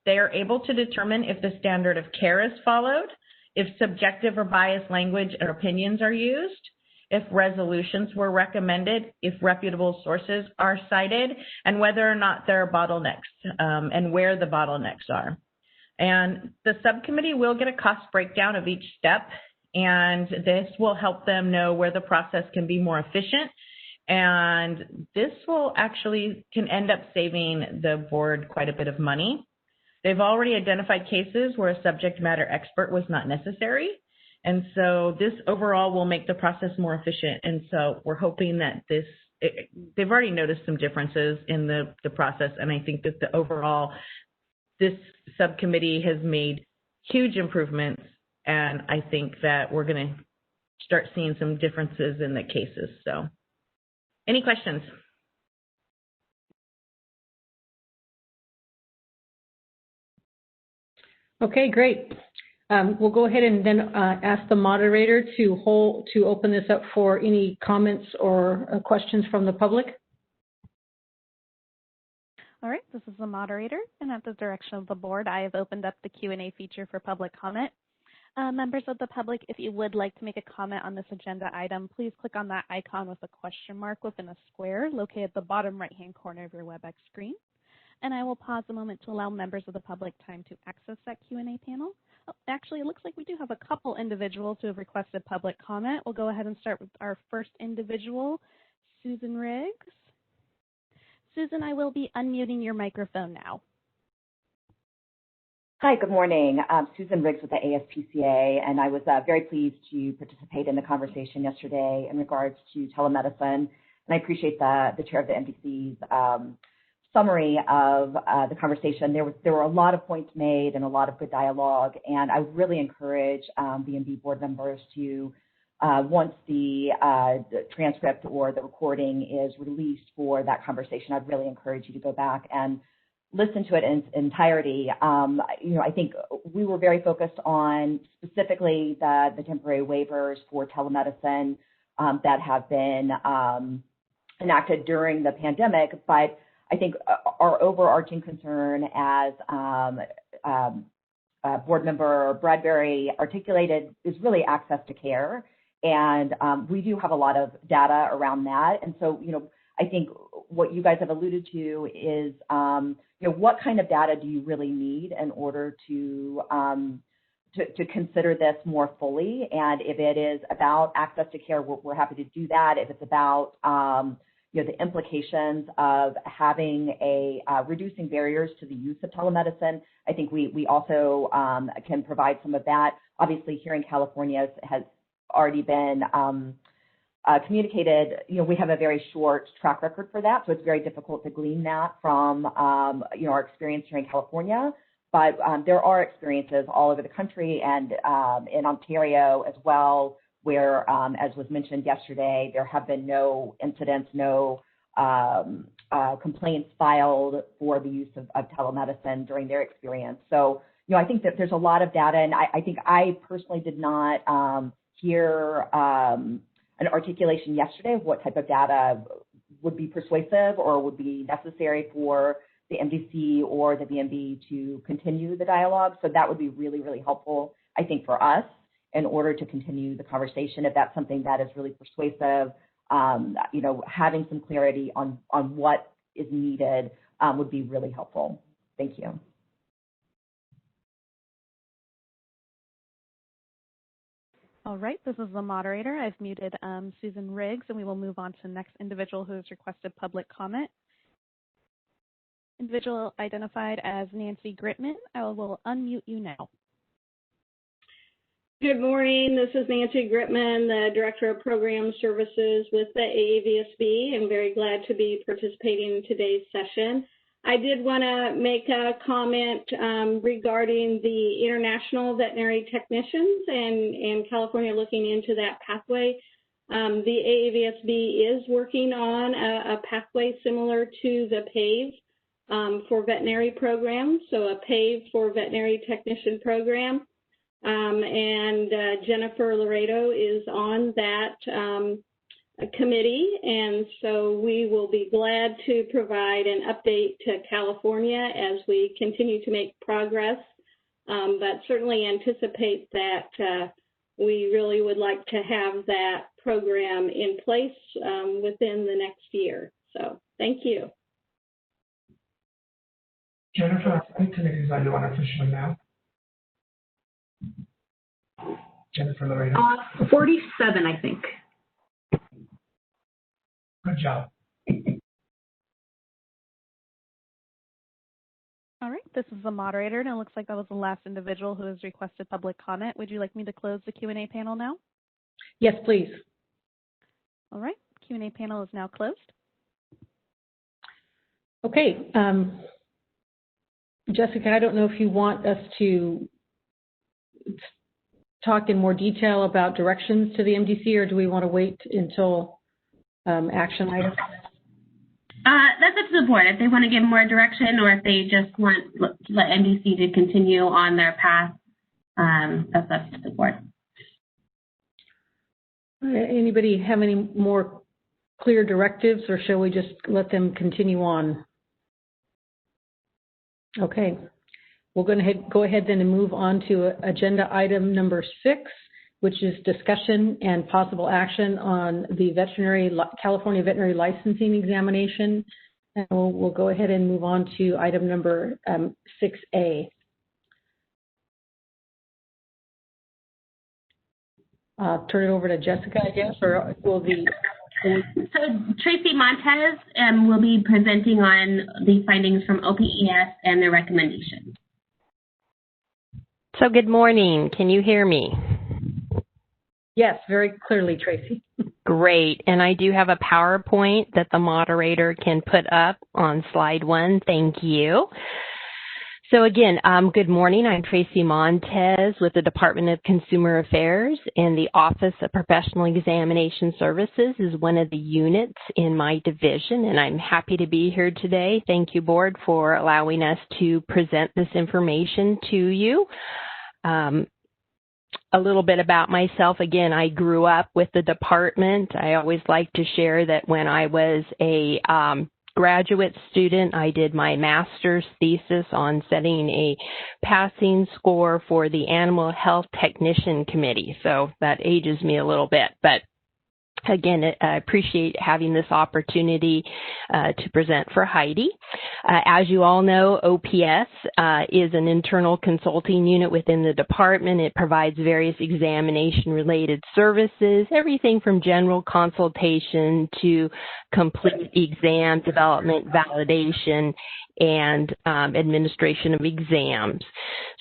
they are able to determine if the standard of care is followed, if subjective or biased language or opinions are used, if resolutions were recommended, if reputable sources are cited, and whether or not there are bottlenecks and where the bottlenecks are. And the subcommittee will get a cost breakdown of each step, and this will help them know where the process can be more efficient. And this will actually can end up saving the board quite a bit of money. They've already identified cases where a subject matter expert was not necessary. And so this overall will make the process more efficient. And so we're hoping that they've already noticed some differences in the process. And I think that the overall, this subcommittee has made huge improvements, and I think that we're going to start seeing some differences in the cases. So, any questions? Okay, great. We'll go ahead and then ask the moderator to open this up for any comments or questions from the public. All right, this is the moderator, and at the direction of the board, I have opened up the Q&A feature for public comment. Members of the public, if you would like to make a comment on this agenda item, please click on that icon with a question mark within a square located at the bottom right-hand corner of your WebEx screen. And I will pause a moment to allow members of the public time to access that Q&A panel. Oh, actually, it looks like we do have a couple individuals who have requested public comment. We'll go ahead and start with our first individual, Susan Riggs. Susan, I will be unmuting your microphone now. Hi, good morning. Susan Riggs with the ASPCA, and I was very pleased to participate in the conversation yesterday in regards to telemedicine. And I appreciate the chair of the MDC's summary of the conversation. There were a lot of points made and a lot of good dialogue, and I would really encourage BMB board members to, once the transcript or the recording is released for that conversation, I'd really encourage you to go back and listen to it in entirety. I think we were very focused on specifically the temporary waivers for telemedicine that have been enacted during the pandemic, but I think our overarching concern, as board member Bradbury articulated, is really access to care. And we do have a lot of data around that. And so, I think what you guys have alluded to is, what kind of data do you really need in order to consider this more fully? And if it is about access to care, we're happy to do that. If it's about the implications of having reducing barriers to the use of telemedicine, I think we also can provide some of that. Obviously, here in California has already been communicated. We have a very short track record for that, so it's very difficult to glean that from our experience here in California. But there are experiences all over the country and in Ontario as well, where, as was mentioned yesterday, there have been no incidents, no complaints filed for the use of telemedicine during their experience. So, I think that there's a lot of data, and I think I personally did not hear an articulation yesterday of what type of data would be persuasive or would be necessary for the MDC or the VMB to continue the dialogue. So that would be really, really helpful, I think, for us in order to continue the conversation. If that's something that is really persuasive, having some clarity on what is needed would be really helpful. Thank you. All right, this is the moderator. I've muted Susan Riggs, and we will move on to the next individual who has requested public comment. Individual identified as Nancy Gritman. I will unmute you now. Good morning. This is Nancy Gritman, the Director of Program Services with the AAVSB. I'm very glad to be participating in today's session. I did want to make a comment regarding the international veterinary technicians and California looking into that pathway. The AAVSB is working on a pathway similar to the PAVE for veterinary programs, so a PAVE for veterinary technician program. And Jennifer Laredo is on that committee, and so we will be glad to provide an update to California as we continue to make progress, but certainly anticipate that we really would like to have that program in place within the next year. So thank you. Jennifer, how many committees are you on officially now? Jennifer Laredo? 47, I think. Good job. All right, this is the moderator, and it looks like that was the last individual who has requested public comment. Would you like me to close the Q&A panel now? Yes, please. All right, Q&A panel is now closed. Okay. Jessica, I don't know if you want us to talk in more detail about directions to the MDC, or do we want to wait until action items? That's up to the board. If they want to give more direction, or if they just want to let MDC to continue on their path, that's up to the board. Anybody have any more clear directives, or shall we just let them continue on? Okay. We're going to go ahead then and move on to agenda item number 6, which is discussion and possible action on the California veterinary licensing examination. And we'll go ahead and move on to item number 6A. I'll turn it over to Jessica, I guess, or will the... So Tracy Montez will be presenting on the findings from OPES and their recommendations. So good morning. Can you hear me? Yes, very clearly, Tracy. Great. And I do have a PowerPoint that the moderator can put up on slide 1. Thank you. So again, good morning. I'm Tracy Montez with the Department of Consumer Affairs, and the Office of Professional Examination Services is one of the units in my division, and I'm happy to be here today. Thank you, Board, for allowing us to present this information to you. A little bit about myself. Again, I grew up with the department. I always like to share that when I was a graduate student, I did my master's thesis on setting a passing score for the Animal Health Technician Committee. So that ages me a little bit, but again, I appreciate having this opportunity to present for Heidi. As you all know, OPS is an internal consulting unit within the department. It provides various examination-related services, everything from general consultation to complete exam development, validation, and administration of exams.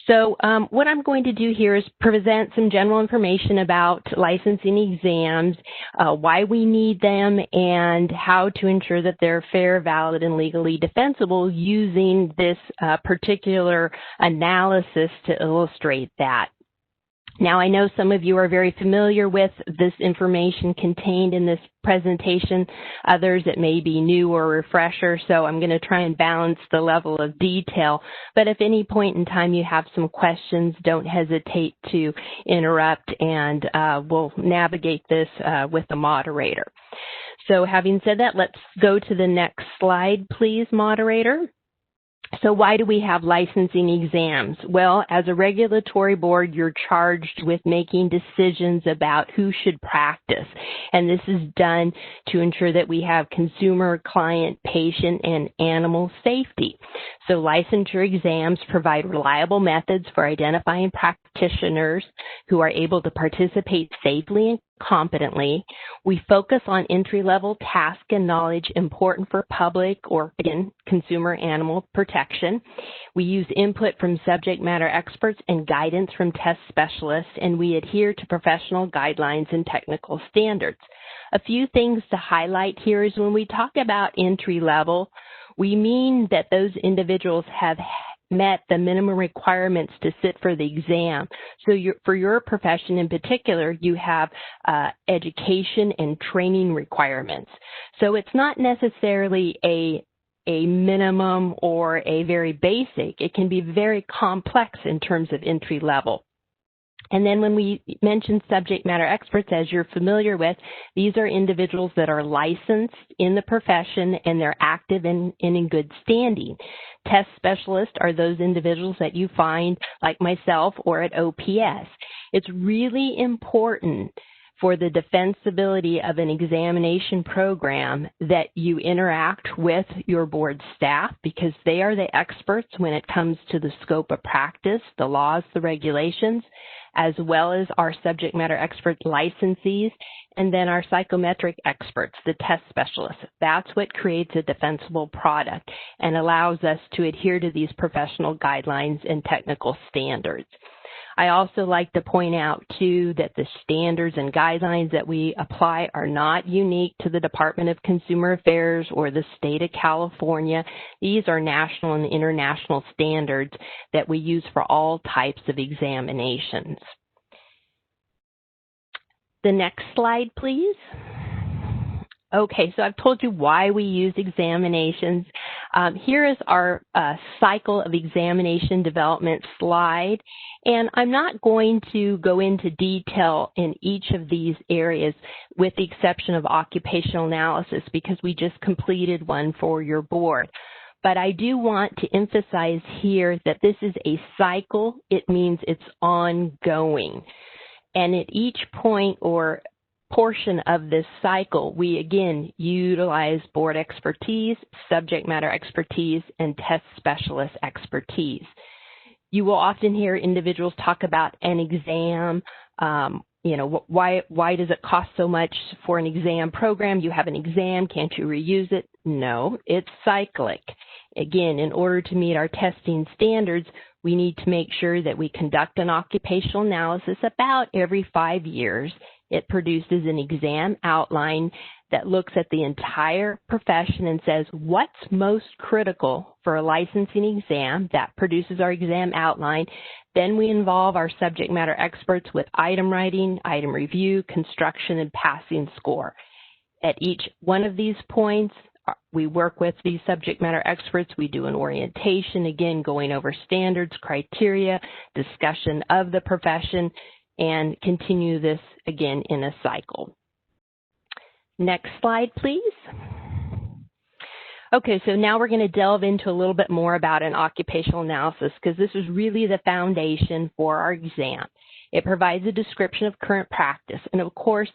So what I'm going to do here is present some general information about licensing exams, why we need them, and how to ensure that they're fair, valid, and legally defensible using this particular analysis to illustrate that. Now, I know some of you are very familiar with this information contained in this presentation. Others, it may be new or refresher, so I'm going to try and balance the level of detail. But if any point in time you have some questions, don't hesitate to interrupt, and we'll navigate this with the moderator. So having said that, let's go to the next slide, please, moderator. So why do we have licensing exams? Well, as a regulatory board, you're charged with making decisions about who should practice. And this is done to ensure that we have consumer, client, patient, and animal safety. So licensure exams provide reliable methods for identifying practitioners who are able to participate safely and competently. We focus on entry-level task and knowledge important for public or, again, consumer animal protection. We use input from subject matter experts and guidance from test specialists, and we adhere to professional guidelines and technical standards. A few things to highlight here is when we talk about entry-level, we mean that those individuals have met the minimum requirements to sit for the exam. So for your profession in particular, you have education and training requirements. So it's not necessarily a minimum or a very basic. It can be very complex in terms of entry level. And then when we mention subject matter experts, as you're familiar with, these are individuals that are licensed in the profession and they're active and in good standing. Test specialists are those individuals that you find, like myself, or at OPS. It's really important for the defensibility of an examination program that you interact with your board staff, because they are the experts when it comes to the scope of practice, the laws, the regulations, as well as our subject matter expert licensees, and then our psychometric experts, the test specialists. That's what creates a defensible product and allows us to adhere to these professional guidelines and technical standards. I also like to point out, too, that the standards and guidelines that we apply are not unique to the Department of Consumer Affairs or the state of California. These are national and international standards that we use for all types of examinations. The next slide, please. Okay, so I've told you why we use examinations. Here is our cycle of examination development slide, and I'm not going to go into detail in each of these areas with the exception of occupational analysis because we just completed one for your board. But I do want to emphasize here that this is a cycle. It means it's ongoing. And at each point or portion of this cycle, we again utilize board expertise, subject matter expertise, and test specialist expertise. You will often hear individuals talk about an exam. Why does it cost so much for an exam program? You have an exam, can't you reuse it? No, it's cyclic. Again, in order to meet our testing standards, we need to make sure that we conduct an occupational analysis about every 5 years. It produces an exam outline that looks at the entire profession and says what's most critical for a licensing exam. That produces our exam outline. Then we involve our subject matter experts with item writing, item review, construction, and passing score. At each one of these points, we work with these subject matter experts. We do an orientation, again, going over standards, criteria, discussion of the profession, and continue this again in a cycle. Next slide, please. Okay, so now we're going to delve into a little bit more about an occupational analysis because this is really the foundation for our exam. It provides a description of current practice, and of course,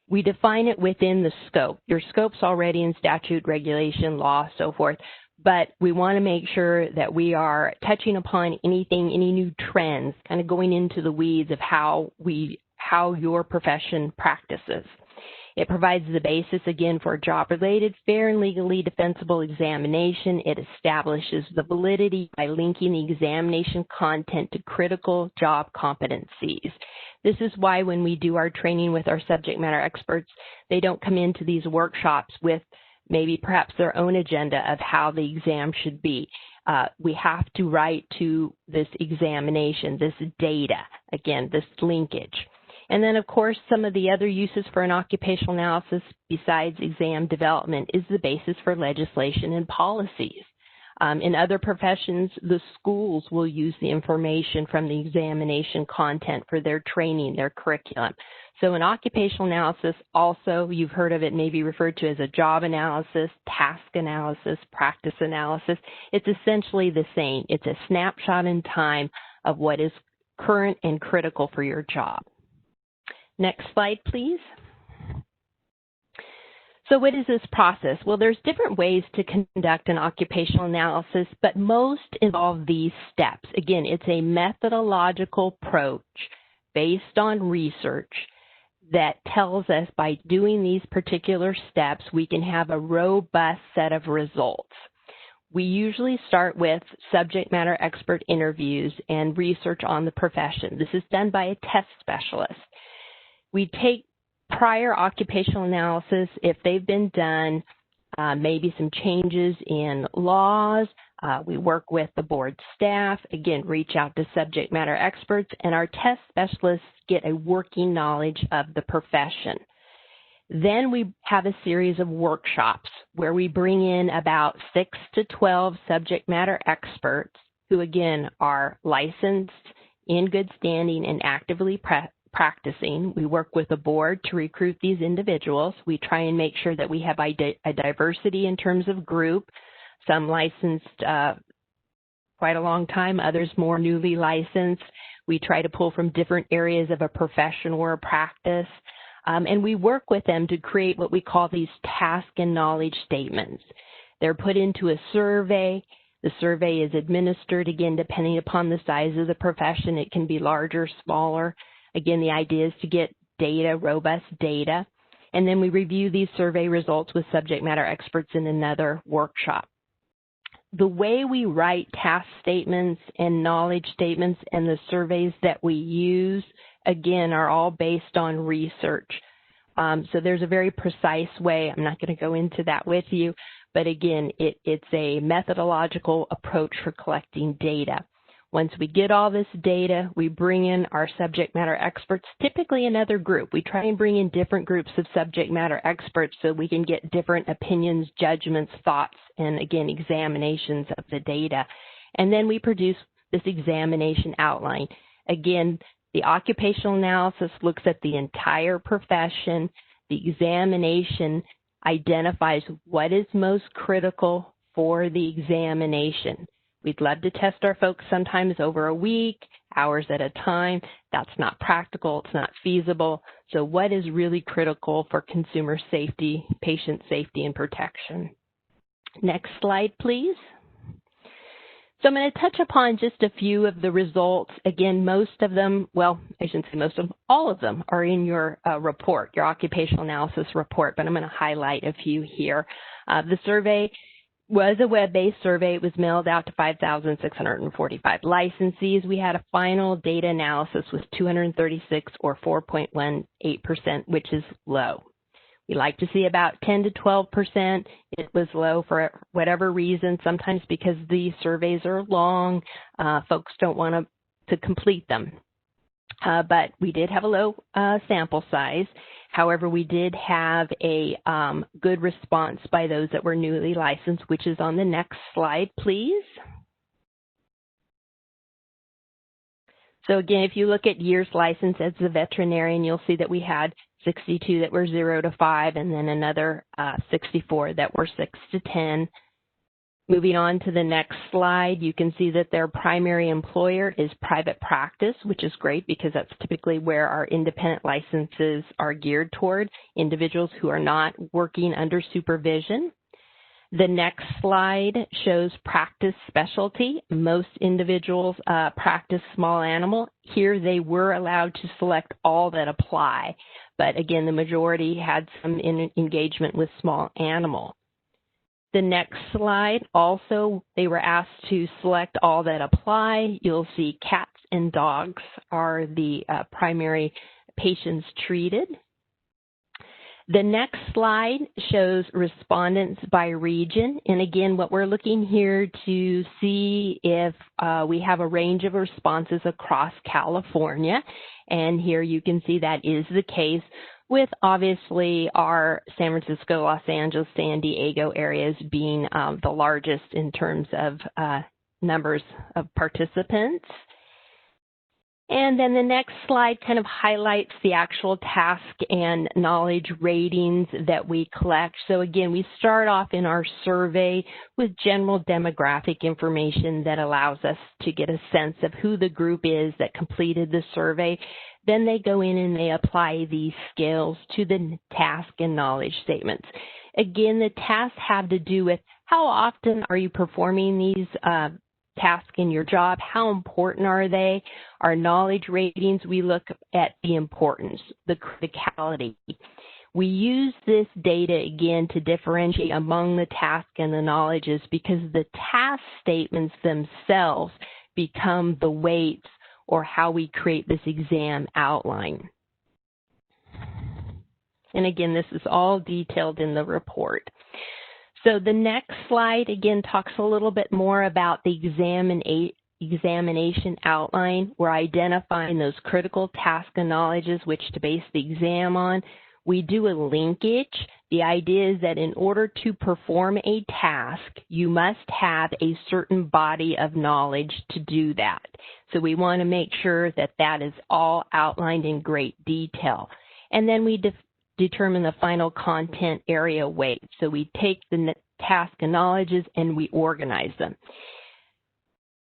we define it within the scope. Your scope's already in statute, regulation, law, so forth, but we want to make sure that we are touching upon anything, any new trends, kind of going into the weeds of how your profession practices. It provides the basis, again, for a job-related, fair and legally defensible examination. It establishes the validity by linking the examination content to critical job competencies. This is why when we do our training with our subject matter experts, they don't come into these workshops with maybe perhaps their own agenda of how the exam should be. we have to write to this examination, this data, again, this linkage. And then, of course, some of the other uses for an occupational analysis besides exam development is the basis for legislation and policies. In other professions, the schools will use the information from the examination content for their training, their curriculum. So an occupational analysis also, you've heard of it maybe referred to as a job analysis, task analysis, practice analysis. It's essentially the same. It's a snapshot in time of what is current and critical for your job. Next slide, please. So what is this process? Well, there's different ways to conduct an occupational analysis, but most involve these steps. Again, it's a methodological approach based on research that tells us by doing these particular steps, we can have a robust set of results. We usually start with subject matter expert interviews and research on the profession. This is done by a test specialist. We take prior occupational analysis, if they've been done, maybe some changes in laws. We work with the board staff, again, reach out to subject matter experts, and our test specialists get a working knowledge of the profession. Then we have a series of workshops where we bring in about 6 to 12 subject matter experts who, again, are licensed, in good standing, and actively practicing. We work with the board to recruit these individuals. We try and make sure that we have a diversity in terms of group. Some licensed quite a long time, others more newly licensed. We try to pull from different areas of a profession or a practice. And we work with them to create what we call these task and knowledge statements. They're put into a survey. The survey is administered, again, depending upon the size of the profession. It can be larger, smaller. Again, the idea is to get data, robust data, and then we review these survey results with subject matter experts in another workshop. The way we write task statements and knowledge statements and the surveys that we use, again, are all based on research. So there's a very precise way. I'm not going to go into that with you, but again, it's a methodological approach for collecting data. Once we get all this data, we bring in our subject matter experts, typically another group. We try and bring in different groups of subject matter experts so we can get different opinions, judgments, thoughts, and again, examinations of the data. And then we produce this examination outline. Again, the occupational analysis looks at the entire profession. The examination identifies what is most critical for the examination. We'd love to test our folks sometimes over a week, hours at a time. That's not practical. It's not feasible. So what is really critical for consumer safety, patient safety, and protection? Next slide, please. So I'm going to touch upon just a few of the results. Again, most of them, well, I shouldn't say most of them, all of them are in your report, your occupational analysis report, but I'm going to highlight a few here. The survey was a web-based survey. It was mailed out to 5,645 licensees. We had a final data analysis with 236 or 4.18%, which is low. We like to see about 10 to 12%. It was low for whatever reason, sometimes because the surveys are long. Folks don't want to complete them. But we did have a low sample size. However, we did have a good response by those that were newly licensed, which is on the next slide, please. So again, if you look at years licensed as a veterinarian, you'll see that we had 62 that were 0 to 5, and then another 64 that were 6 to 10. Moving on to the next slide, you can see that their primary employer is private practice, which is great because that's typically where our independent licenses are geared toward, individuals who are not working under supervision. The next slide shows practice specialty. Most individuals practice small animal. Here they were allowed to select all that apply, but again, the majority had some engagement with small animal. The next slide, also, they were asked to select all that apply. You'll see cats and dogs are the primary patients treated. The next slide shows respondents by region. And again, what we're looking here to see if we have a range of responses across California. And here you can see that is the case, with obviously our San Francisco, Los Angeles, San Diego areas being the largest in terms of numbers of participants. And then the next slide kind of highlights the actual task and knowledge ratings that we collect. So again, we start off in our survey with general demographic information that allows us to get a sense of who the group is that completed the survey. Then they go in and they apply these skills to the task and knowledge statements. Again, the tasks have to do with how often are you performing these tasks in your job, how important are they? Our knowledge ratings, we look at the importance, the criticality. We use this data again to differentiate among the task and the knowledges because the task statements themselves become the weights or how we create this exam outline. And again, this is all detailed in the report. So the next slide, again, talks a little bit more about the examination outline. We're identifying those critical tasks and knowledges which to base the exam on. We do a linkage. The idea is that in order to perform a task, you must have a certain body of knowledge to do that. So we want to make sure that that is all outlined in great detail. And then we determine the final content area weight. So we take the task and knowledges and we organize them.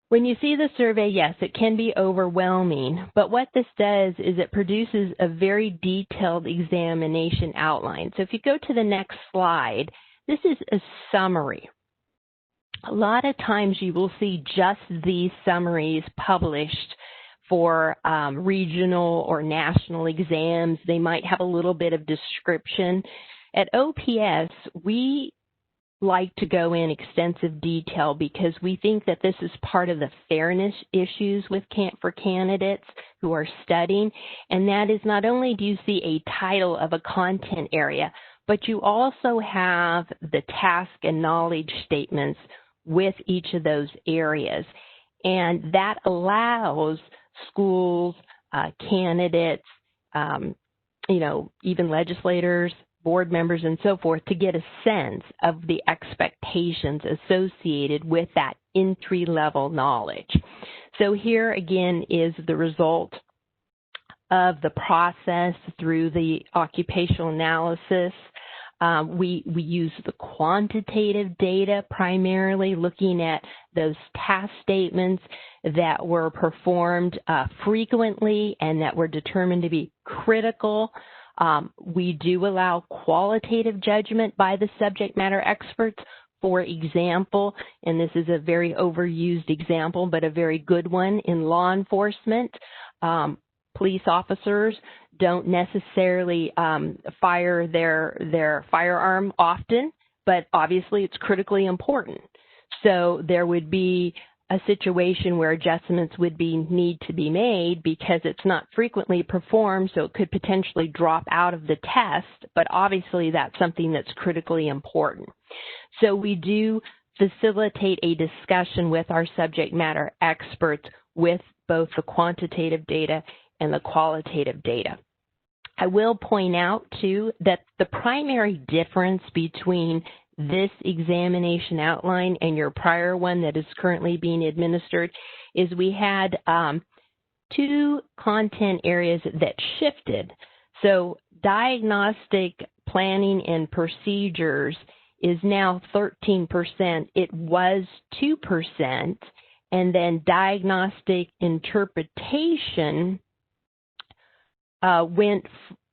When you see the survey, yes, it can be overwhelming, but what this does is it produces a very detailed examination outline. So if you go to the next slide, this is a summary. A lot of times you will see just these summaries published for regional or national exams. They might have a little bit of description. At OPS, we like to go in extensive detail because we think that this is part of the fairness issues with for candidates who are studying, and that is not only do you see a title of a content area, but you also have the task and knowledge statements with each of those areas, and that allows schools, candidates, even legislators, board members, and so forth to get a sense of the expectations associated with that entry-level knowledge. So here again is the result of the process through the occupational analysis. We use the quantitative data primarily, looking at those task statements that were performed frequently and that were determined to be critical. We do allow qualitative judgment by the subject matter experts. For example, and this is a very overused example, but a very good one in law enforcement, police officers don't necessarily fire their firearm often, but obviously it's critically important. So there would be a situation where adjustments would need to be made because it's not frequently performed, so it could potentially drop out of the test, but obviously that's something that's critically important. So we do facilitate a discussion with our subject matter experts with both the quantitative data and the qualitative data. I will point out, too, that the primary difference between this examination outline and your prior one that is currently being administered is we had two content areas that shifted. So diagnostic planning and procedures is now 13%. It was 2%. And then diagnostic interpretation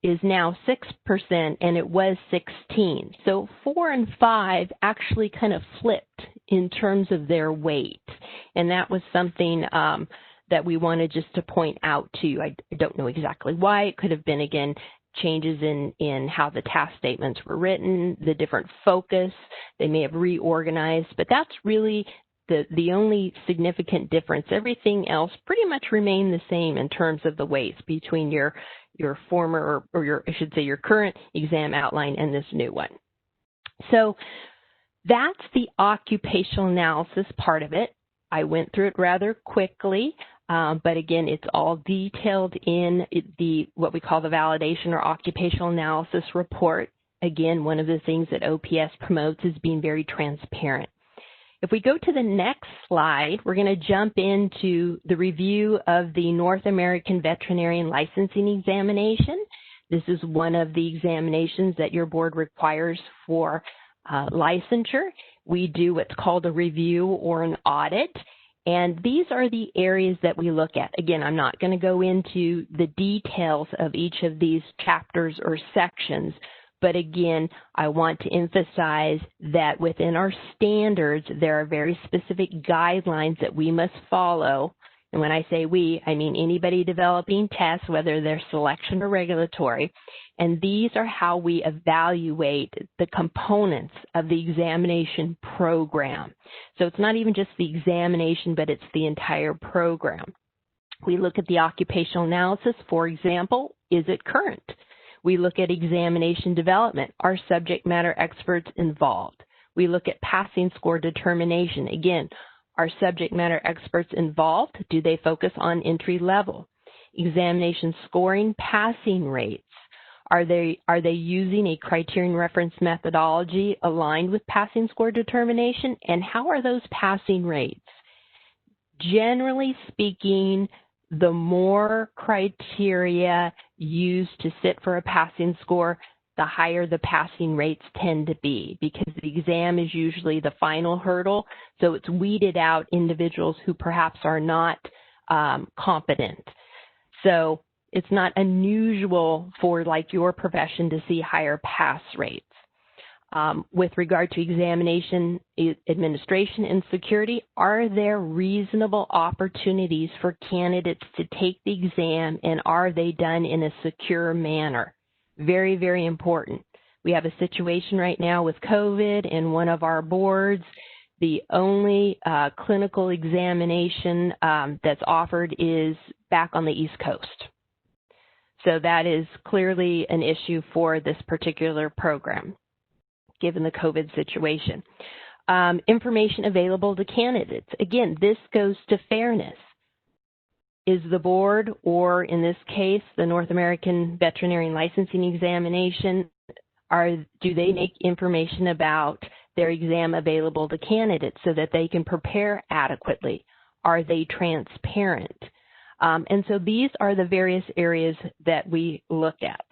is now 6%, and it was 16%. So 4 and 5 actually kind of flipped in terms of their weight, and that was something that we wanted just to point out to you. I don't know exactly why. It could have been, again, changes in how the task statements were written, the different focus. They may have reorganized, but that's really the only significant difference. Everything else pretty much remained the same in terms of the weights between your your former, or your, I should say, your current exam outline and this new one. So that's the occupational analysis part of it. I went through it rather quickly, but again, it's all detailed in what we call the validation or occupational analysis report. Again, one of the things that OPS promotes is being very transparent. If we go to the next slide, we're going to jump into the review of the North American Veterinarian Licensing Examination. This is one of the examinations that your board requires for licensure. We do what's called a review or an audit, and these are the areas that we look at. Again, I'm not going to go into the details of each of these chapters or sections, but again, I want to emphasize that within our standards, there are very specific guidelines that we must follow. And when I say we, I mean anybody developing tests, whether they're selection or regulatory. And these are how we evaluate the components of the examination program. So it's not even just the examination, but it's the entire program. We look at the occupational analysis, for example, is it current? We look at examination development. Are subject matter experts involved? We look at passing score determination. Again, are subject matter experts involved? Do they focus on entry level? Examination scoring, passing rates. Are they using a criterion reference methodology aligned with passing score determination? And how are those passing rates? Generally speaking, the more criteria used to sit for a passing score, the higher the passing rates tend to be, because the exam is usually the final hurdle. So it's weeded out individuals who perhaps are not competent. So it's not unusual for like your profession to see higher pass rates. With regard to examination, administration, and security, are there reasonable opportunities for candidates to take the exam, and are they done in a secure manner? Very, very important. We have a situation right now with COVID in one of our boards. The only clinical examination that's offered is back on the East Coast. So that is clearly an issue for this particular program, given the COVID situation. Information available to candidates. Again, this goes to fairness. Is the board, or in this case, the North American Veterinarian Licensing Examination, do they make information about their exam available to candidates so that they can prepare adequately? Are they transparent? And so these are the various areas that we look at.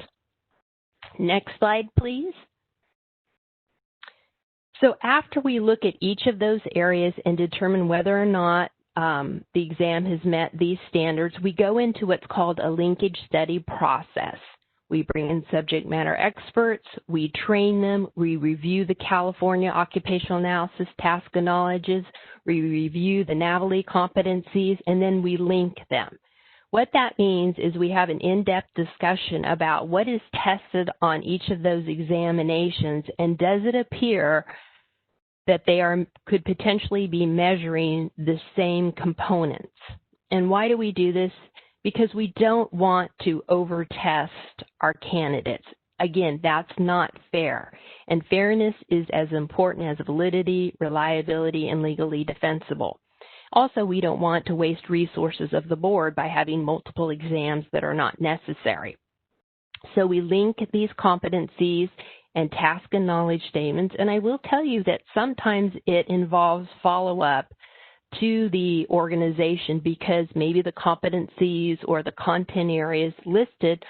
Next slide, please. So after we look at each of those areas and determine whether or not the exam has met these standards, we go into what's called a linkage study process. We bring in subject matter experts, we train them, we review the California Occupational Analysis Task of Knowledges, we review the NAVLE competencies, and then we link them. What that means is we have an in-depth discussion about what is tested on each of those examinations, and does it appear that they could potentially be measuring the same components. And why do we do this? Because we don't want to over-test our candidates. Again, that's not fair. And fairness is as important as validity, reliability, and legally defensible. Also, we don't want to waste resources of the board by having multiple exams that are not necessary. So we link these competencies and task and knowledge statements, and I will tell you that sometimes it involves follow-up to the organization because maybe the competencies or the content areas listed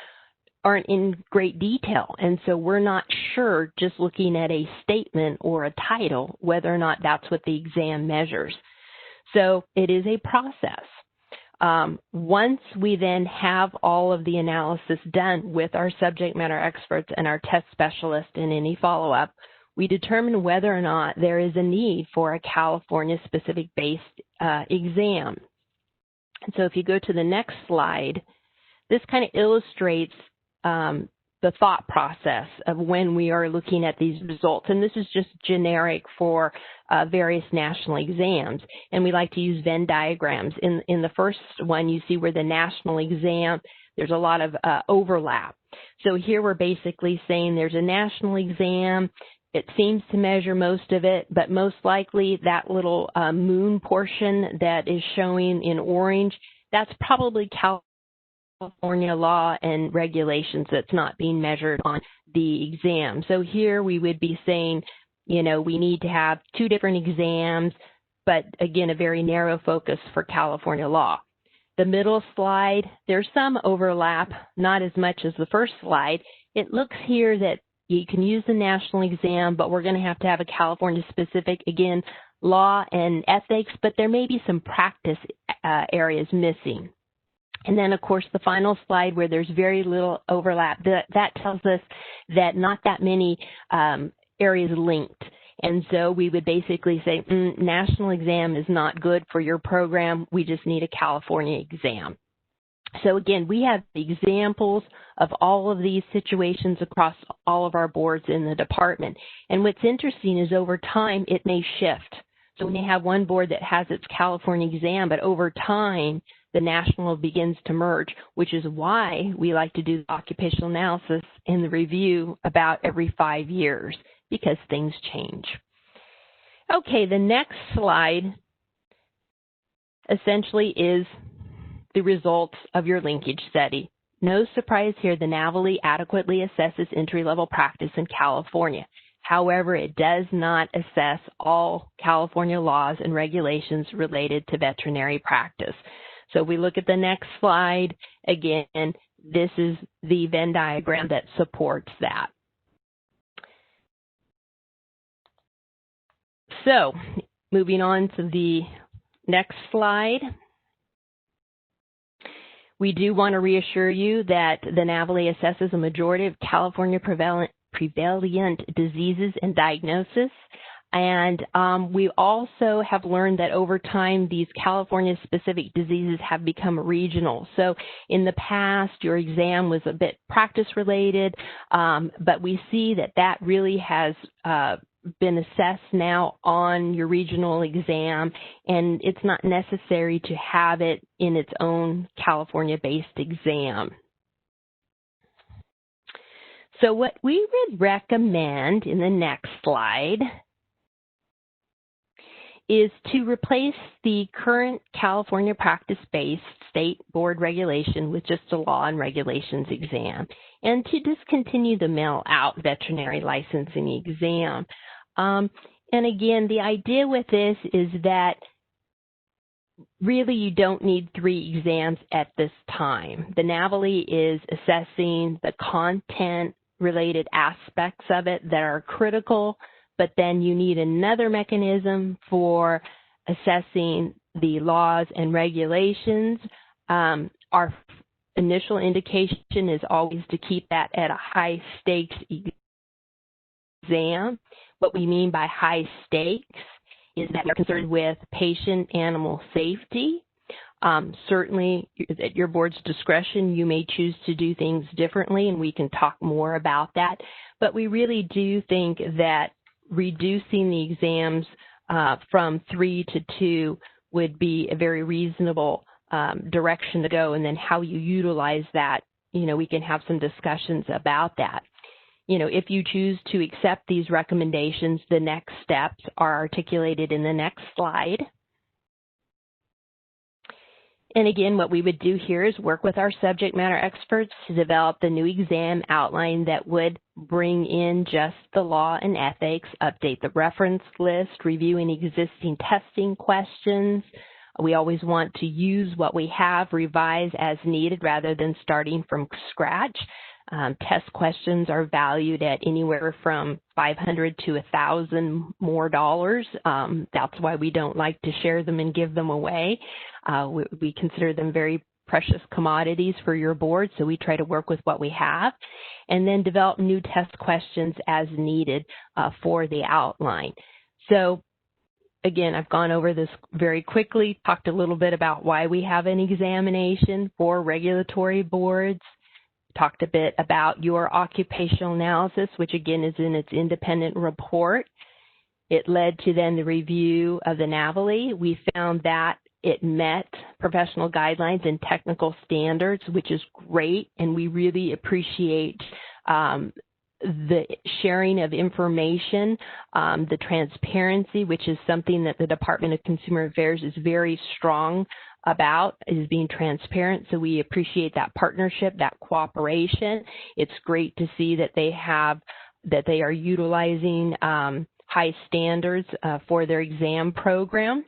aren't in great detail, and so we're not sure just looking at a statement or a title whether or not that's what the exam measures. So it is a process. Once we then have all of the analysis done with our subject matter experts and our test specialist in any follow-up, we determine whether or not there is a need for a California-specific based exam. And so if you go to the next slide, this kind of illustrates the thought process of when we are looking at these results. And this is just generic for various national exams. And we like to use Venn diagrams. In the first one, you see where the national exam, there's a lot of overlap. So here we're basically saying there's a national exam. It seems to measure most of it, but most likely that little moon portion that is showing in orange, that's probably California law and regulations that's not being measured on the exam. So here we would be saying, you know, we need to have 2 different exams, but again, a very narrow focus for California law. The middle slide, there's some overlap, not as much as the first slide. It looks here that you can use the national exam, but we're going to have a California-specific, again, law and ethics, but there may be some practice areas missing. And then, of course, the final slide where there's very little overlap, that tells us that not that many areas linked. And so we would basically say, national exam is not good for your program. We just need a California exam. So again, we have examples of all of these situations across all of our boards in the department. And what's interesting is over time, it may shift. So we may have one board that has its California exam, but over time, the national begins to merge, which is why we like to do the occupational analysis and the review about every 5 years, because things change. Okay, the next slide essentially is the results of your linkage study. No surprise here, the NAVLE adequately assesses entry-level practice in California. However, it does not assess all California laws and regulations related to veterinary practice. So we look at the next slide. Again, this is the Venn diagram that supports that. So moving on to the next slide. We do want to reassure you that the NAVLE assesses a majority of California prevalent diseases and diagnosis. And we also have learned that over time, these California-specific diseases have become regional. So in the past, your exam was a bit practice-related, but we see that that really has been assessed now on your regional exam, and it's not necessary to have it in its own California-based exam. So what we would recommend in the next slide is to replace the current California practice-based state board regulation with just a law and regulations exam, and to discontinue the mail-out veterinary licensing exam. And again, the idea with this is that really you don't need 3 exams at this time. The NAVLE is assessing the content-related aspects of it that are critical, but then you need another mechanism for assessing the laws and regulations. Our initial indication is always to keep that at a high stakes exam. What we mean by high stakes is that you're concerned with patient animal safety. Certainly, at your board's discretion, you may choose to do things differently, and we can talk more about that. But we really do think that reducing the exams from 3 to 2 would be a very reasonable direction to go. And then how you utilize that, you know, we can have some discussions about that. You know, if you choose to accept these recommendations, the next steps are articulated in the next slide. And again, what we would do here is work with our subject matter experts to develop the new exam outline that would bring in just the law and ethics, update the reference list, review any existing testing questions. We always want to use what we have, revise as needed rather than starting from scratch. Test questions are valued at anywhere from $500 to $1,000 more dollars. That's why we don't like to share them and give them away. We consider them very precious commodities for your board, so we try to work with what we have, and then develop new test questions as needed for the outline. So again, I've gone over this very quickly, talked a little bit about why we have an examination for regulatory boards, talked a bit about your occupational analysis, which again is in its independent report. It led to then the review of the NAVLE. We found that it met professional guidelines and technical standards, which is great, and we really appreciate the sharing of information, the transparency, which is something that the Department of Consumer Affairs is very strong about, is being transparent. So we appreciate that partnership, that cooperation. It's great to see that they are utilizing high standards for their exam program.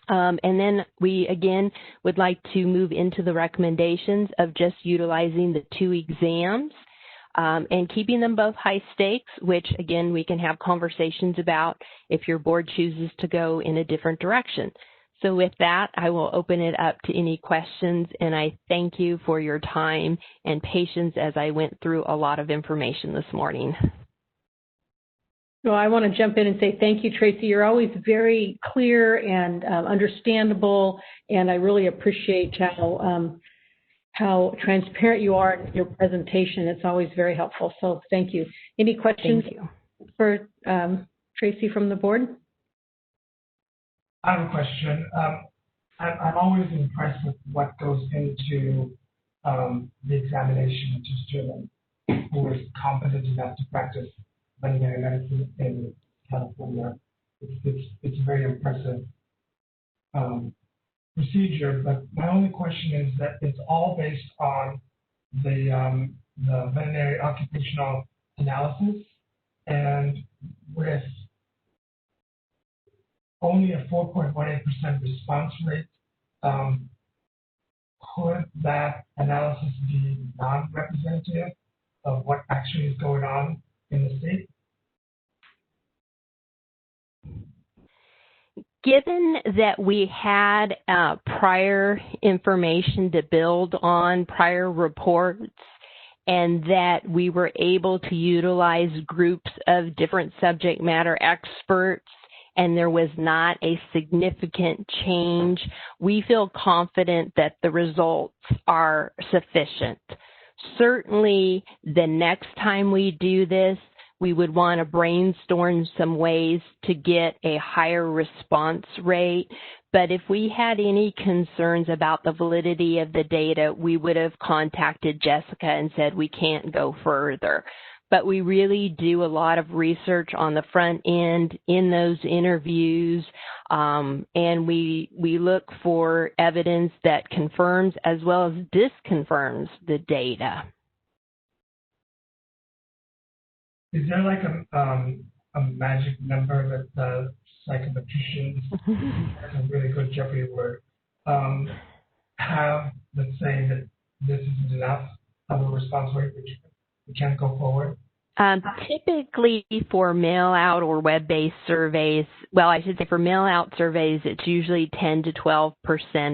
And then we, again, would like to move into the recommendations of just utilizing the 2 exams and keeping them both high stakes, which, again, we can have conversations about if your board chooses to go in a different direction. So with that, I will open it up to any questions, and I thank you for your time and patience as I went through a lot of information this morning. Well, I want to jump in and say thank you, Tracy. You're always very clear and understandable, and I really appreciate how transparent you are in your presentation. It's always very helpful, so thank you. Any questions for Tracy from the board? I have a question. I'm always impressed with what goes into the examination of a student who is competent enough to practice veterinary medicine in California. It's a very impressive procedure, but my only question is that it's all based on the veterinary occupational analysis, and with only a 4.18% response rate, could that analysis be non-representative of what actually is going on in the state? Given that we had prior information to build on, prior reports, and that we were able to utilize groups of different subject matter experts, and there was not a significant change, we feel confident that the results are sufficient. Certainly, the next time we do this, we would want to brainstorm some ways to get a higher response rate. But if we had any concerns about the validity of the data, we would have contacted Jessica and said we can't go further. But we really do a lot of research on the front end in those interviews, and we look for evidence that confirms as well as disconfirms the data. Is there like a magic number that the psychometricians, that's a really good Jeopardy word, have that say that this isn't enough of a response rate, which we can't go forward? Typically for mail-out or web-based surveys, well, I should say for mail-out surveys, it's usually 10 to 12%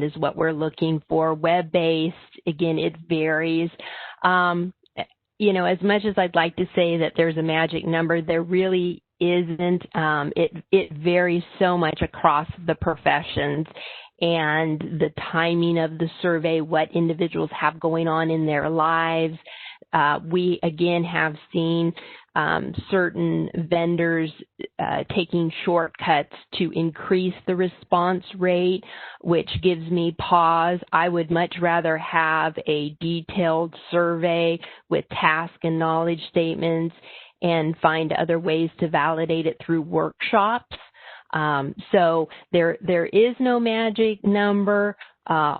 is what we're looking for. Web-based, again, it varies. You know, as much as I'd like to say that there's a magic number, there really isn't. It varies so much across the professions and the timing of the survey, what individuals have going on in their lives. We, again, have seen certain vendors taking shortcuts to increase the response rate, which gives me pause. I would much rather have a detailed survey with task and knowledge statements and find other ways to validate it through workshops. So there is no magic number.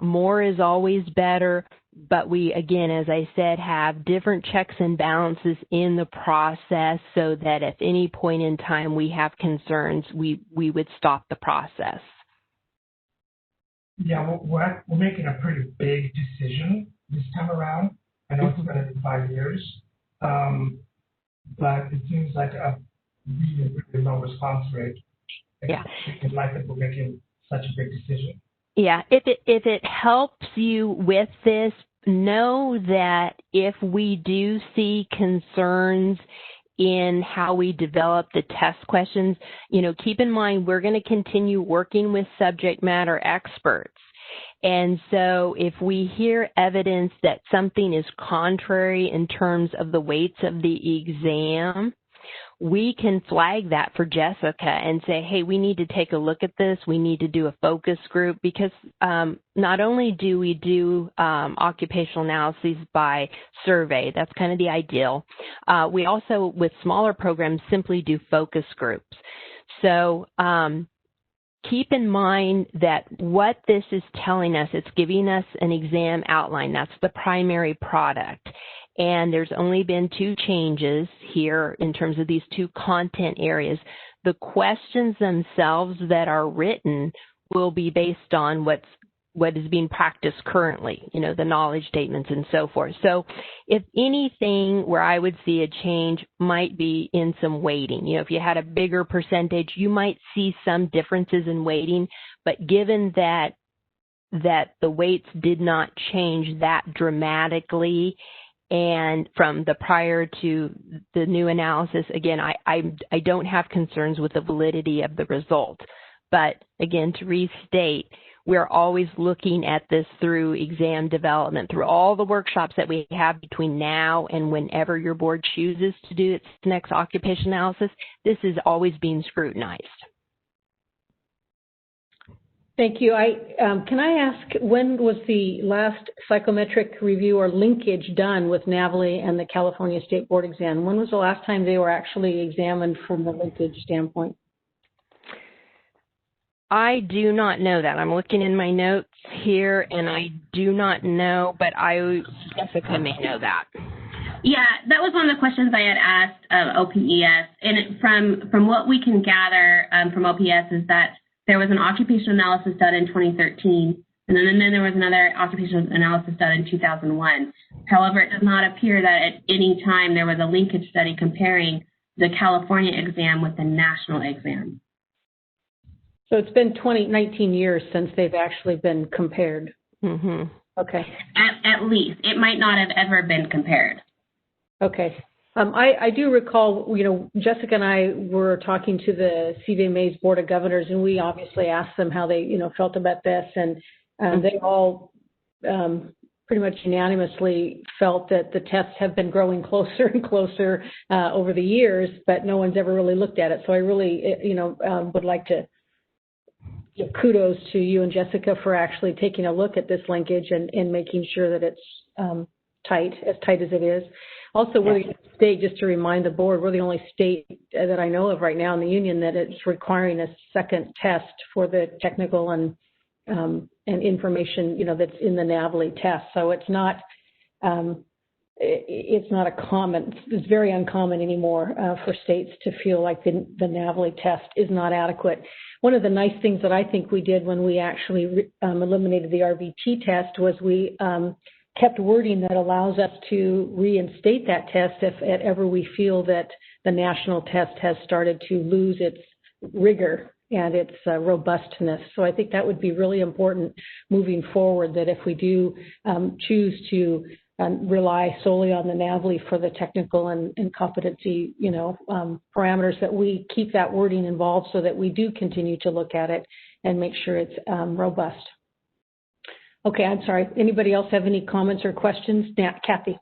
More is always better. But we, again, as I said, have different checks and balances in the process so that at any point in time we have concerns, we would stop the process. Yeah, we're making a pretty big decision this time around. I know it's going to be 5 years, but it seems like a really, really low response rate. Yeah. It's like that we're making such a big decision. Yeah, if it helps you with this, know that if we do see concerns in how we develop the test questions, you know, keep in mind we're going to continue working with subject matter experts. And so if we hear evidence that something is contrary in terms of the weights of the exam, we can flag that for Jessica and say, hey, we need to take a look at this. We need to do a focus group, because not only do we do occupational analyses by survey, that's kind of the ideal, we also, with smaller programs, simply do focus groups. So keep in mind that what this is telling us, it's giving us an exam outline. That's the primary product. And there's only been 2 changes here in terms of these 2 content areas. The questions themselves that are written will be based on what is being practiced currently, the knowledge statements and so forth. So if anything where I would see a change might be in some weighting. If you had a bigger percentage, you might see some differences in weighting, but given that the weights did not change that dramatically, and from the prior to the new analysis, again, I don't have concerns with the validity of the result. But again, to restate, we're always looking at this through exam development, through all the workshops that we have between now and whenever your board chooses to do its next occupational analysis. This is always being scrutinized. Thank you. Can I ask, when was the last psychometric review or linkage done with NAVLE and the California State Board exam? When was the last time they were actually examined from the linkage standpoint? I do not know that. I'm looking in my notes here, and I do not know, but Jessica may know that. Yeah, that was one of the questions I had asked OPES. And from what we can gather from OPES is that there was an occupational analysis done in 2013, and then there was another occupational analysis done in 2001. However, it does not appear that at any time there was a linkage study comparing the California exam with the national exam. So it's been 19 years since they've actually been compared. Mm-hmm. Okay. At least. It might not have ever been compared. Okay. I do recall, Jessica and I were talking to the CVMA's Board of Governors, and we obviously asked them how they, felt about this, and they all pretty much unanimously felt that the tests have been growing closer and closer over the years, but no one's ever really looked at it. So I really, would like to give kudos to you and Jessica for actually taking a look at this linkage and making sure that it's as tight as it is. Also, we're the state, just to remind the board, we're the only state that I know of right now in the union that it's requiring a second test for the technical and information, that's in the NAVLE test. So it's not it's very uncommon anymore for states to feel like the NAVLE test is not adequate. One of the nice things that I think we did when we actually eliminated the RVT test was we kept wording that allows us to reinstate that test if ever we feel that the national test has started to lose its rigor and its robustness. So I think that would be really important moving forward, that if we do choose to rely solely on the NAVLE for the technical and competency, parameters, that we keep that wording involved so that we do continue to look at it and make sure it's robust. Okay, I'm sorry. Anybody else have any comments or questions? Kathy.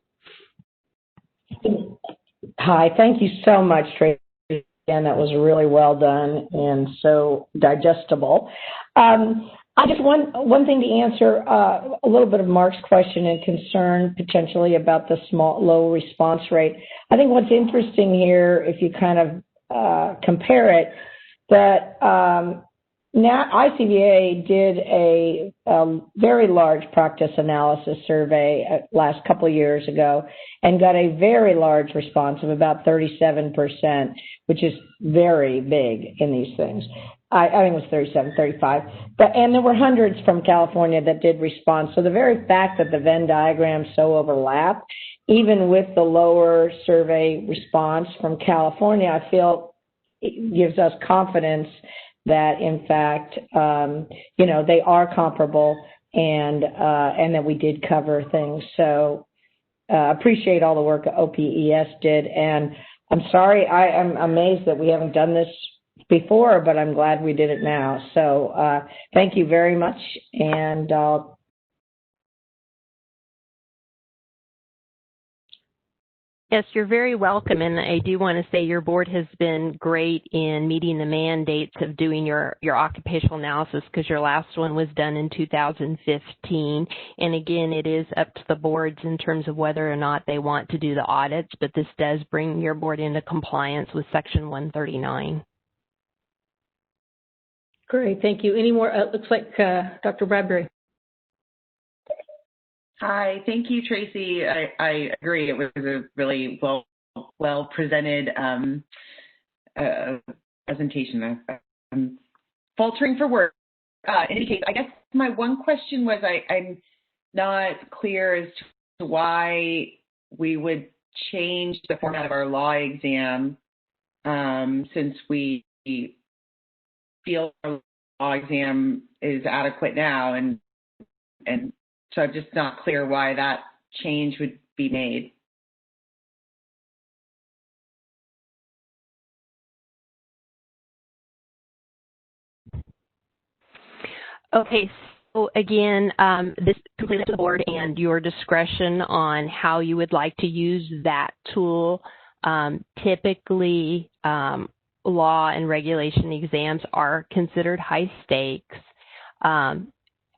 Hi, thank you so much, Tracy. Again, that was really well done and so digestible. I just one thing to answer a little bit of Mark's question and concern potentially about the low response rate. I think what's interesting here, if you kind of compare it, that now ICVA did a very large practice analysis survey last couple of years ago and got a very large response of about 37%, which is very big in these things. I think it was 37, 35. And there were hundreds from California that did respond. So the very fact that the Venn diagrams so overlap, even with the lower survey response from California, I feel it gives us confidence that in fact, they are comparable and that we did cover things. So appreciate all the work OPES did. And I'm sorry, I'm amazed that we haven't done this before, but I'm glad we did it now. So thank you very much. And Yes, you're very welcome, and I do want to say your board has been great in meeting the mandates of doing your occupational analysis, because your last one was done in 2015. And again, it is up to the boards in terms of whether or not they want to do the audits, but this does bring your board into compliance with Section 139. Great, thank you. Any more? Looks like Dr. Bradbury. Hi, thank you, Tracy. I agree. It was a really well presented presentation. I'm faltering for words. In any case, I guess my one question was I'm not clear as to why we would change the format of our law exam since we feel our law exam is adequate now, and so I'm just not clear why that change would be made. Okay, so again, this is completely up to the board and your discretion on how you would like to use that tool. Typically, law and regulation exams are considered high stakes.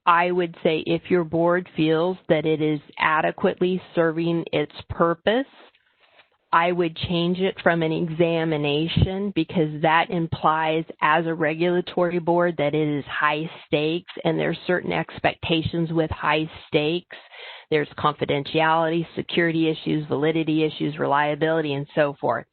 I would say if your board feels that it is adequately serving its purpose, I would change it from an examination, because that implies as a regulatory board that it is high stakes, and there's certain expectations with high stakes. There's confidentiality, security issues, validity issues, reliability, and so forth.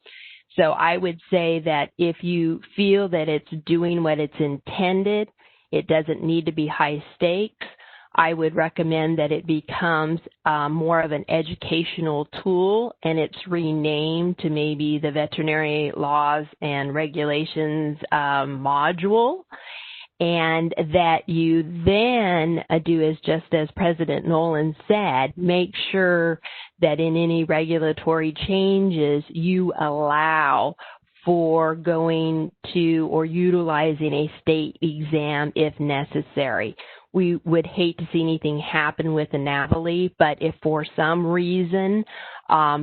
So I would say that if you feel that it's doing what it's intended, it doesn't need to be high stakes, I would recommend that it becomes more of an educational tool, and it's renamed to maybe the Veterinary Laws and Regulations module, and that you then do just as President Nolan said, make sure that in any regulatory changes you allow for going to or utilizing a state exam if necessary. We would hate to see anything happen with the NAVLE, but if for some reason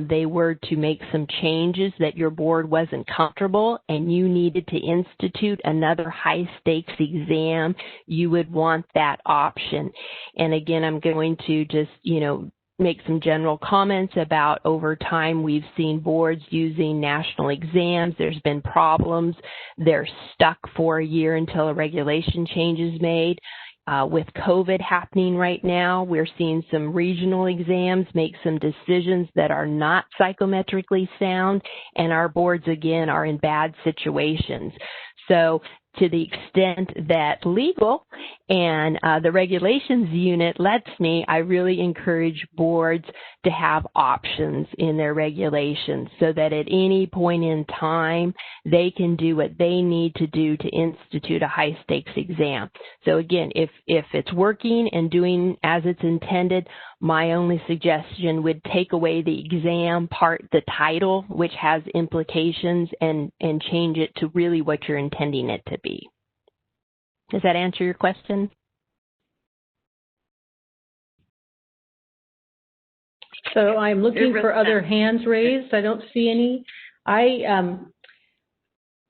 they were to make some changes that your board wasn't comfortable and you needed to institute another high stakes exam, you would want that option. And again, I'm going to just, make some general comments about over time we've seen boards using national exams. There's been problems. They're stuck for a year until a regulation change is made. With COVID happening right now, we're seeing some regional exams make some decisions that are not psychometrically sound, and our boards, again, are in bad situations. So to the extent that legal and the regulations unit lets me, I really encourage boards to have options in their regulations so that at any point in time, they can do what they need to do to institute a high stakes exam. So again, if it's working and doing as it's intended, my only suggestion would take away the exam part, the title, which has implications, and change it to really what you're intending it to be. Does that answer your question? So I'm looking for other hands raised. I don't see any.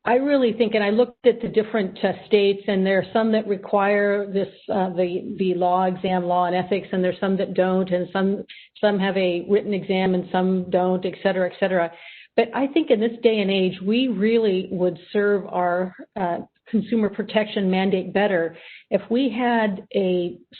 I really think, and I looked at the different states, and there are some that require this, the law exam, law and ethics, and there's some that don't, and some have a written exam and some don't, et cetera, et cetera. But I think in this day and age, we really would serve our consumer protection mandate better if we had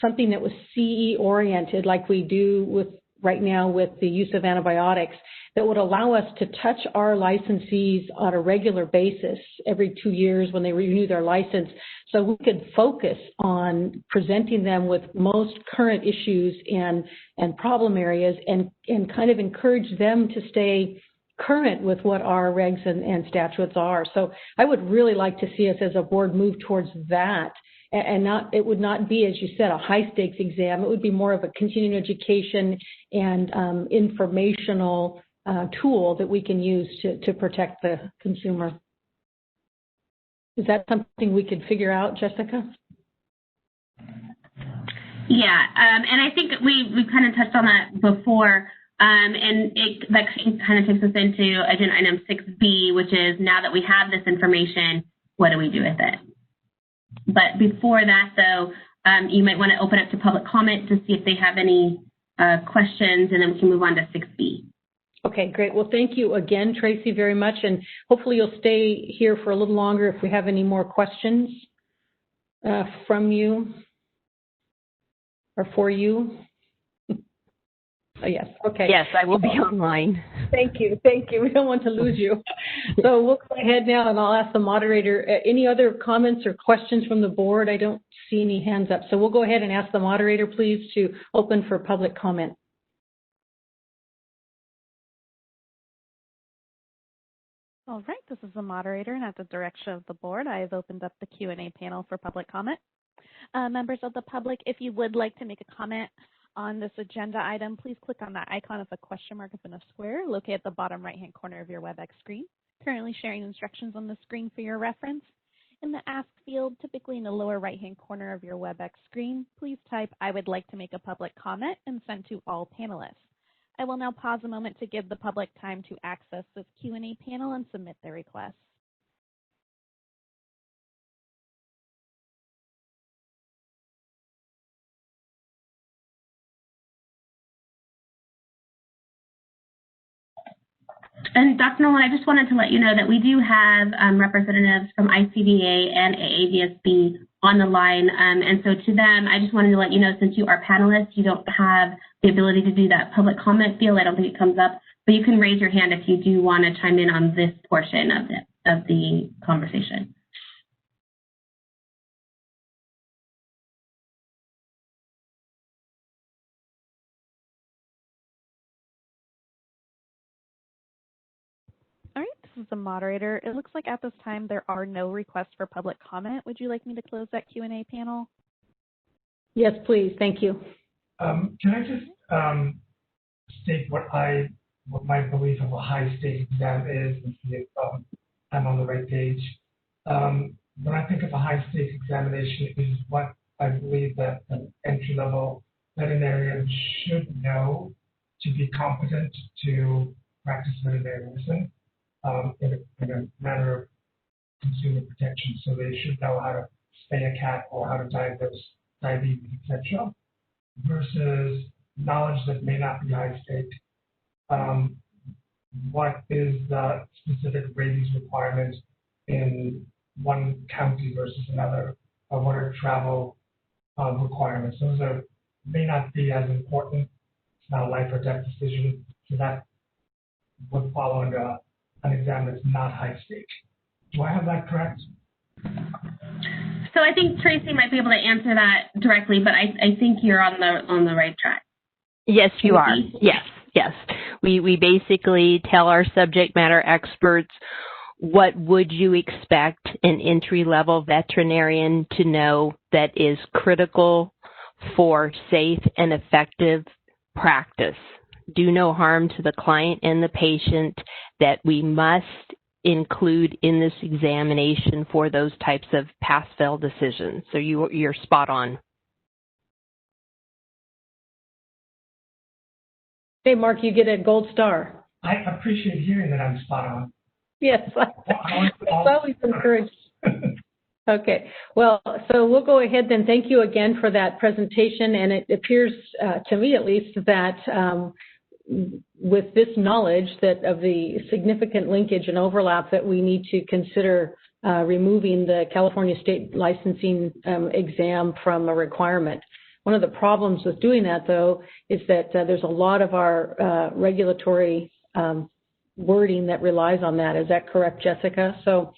something that was CE oriented, like we do right now with the use of antibiotics, that would allow us to touch our licensees on a regular basis every 2 years when they renew their license, so we could focus on presenting them with most current issues and problem areas, and kind of encourage them to stay current with what our regs and statutes are. So I would really like to see us as a board move towards that. And it would not be, as you said, a high stakes exam. It would be more of a continuing education and informational tool that we can use to protect the consumer. Is that something we could figure out, Jessica? Yeah, and I think we kind of touched on that before. And that kind of takes us into agenda item 6B, which is now that we have this information, what do we do with it? But before that, though, you might want to open up to public comment to see if they have any questions, and then we can move on to 6B. Okay, great. Well, thank you again, Tracy, very much. And hopefully you'll stay here for a little longer if we have any more questions from you or for you. Oh, yes, okay. Yes, I will be online. Thank you. We don't want to lose you. So we'll go ahead now, and I'll ask the moderator, any other comments or questions from the board? I don't see any hands up. So we'll go ahead and ask the moderator, please, to open for public comment. All right, this is the moderator, and at the direction of the board, I have opened up the Q&A panel for public comment. Members of the public, if you would like to make a comment on this agenda item, please click on that icon of a question mark within a square located at the bottom right-hand corner of your WebEx screen. Currently sharing instructions on the screen for your reference. In the Ask field, typically in the lower right-hand corner of your WebEx screen, please type, "I would like to make a public comment," and send to all panelists. I will now pause a moment to give the public time to access this Q&A panel and submit their requests. And Dr. Nolan, I just wanted to let you know that we do have representatives from ICVA and AAVSB on the line. And so to them, I just wanted to let you know, since you are panelists, you don't have the ability to do that public comment field. I don't think it comes up, but you can raise your hand if you do want to chime in on this portion of the conversation. All right, this is the moderator. It looks like at this time there are no requests for public comment. Would you like me to close that Q&A panel? Yes, please. Thank you. Can I just state what my belief of a high-stake exam is and see if I'm on the right page? When I think of a high-stake examination, it is what I believe that an entry-level veterinarian should know to be competent to practice veterinary medicine in a manner of consumer protection. So they should know how to spay a cat or how to diagnose diabetes, etc. Versus knowledge that may not be high stake. What is the specific rabies requirement in one county versus another? What are travel requirements? Those may not be as important. It's not a life or death decision, so that would follow into an exam that's not high stake. Do I have that correct? So I think Tracy might be able to answer that directly, but I think you're on the right track. Yes, you are. Yes. We basically tell our subject matter experts, what would you expect an entry-level veterinarian to know that is critical for safe and effective practice? Do no harm to the client and the patient that we must include in this examination for those types of pass-fail decisions. So you're spot on. Hey, Mark, you get a gold star. I appreciate hearing that I'm spot on. Yes, it's always encouraged. Okay, well, so we'll go ahead then. Thank you again for that presentation, and it appears to me at least that with this knowledge that of the significant linkage and overlap that we need to consider removing the California state licensing exam from a requirement. One of the problems with doing that, though, is that there's a lot of our regulatory wording that relies on that. Is that correct, Jessica? So,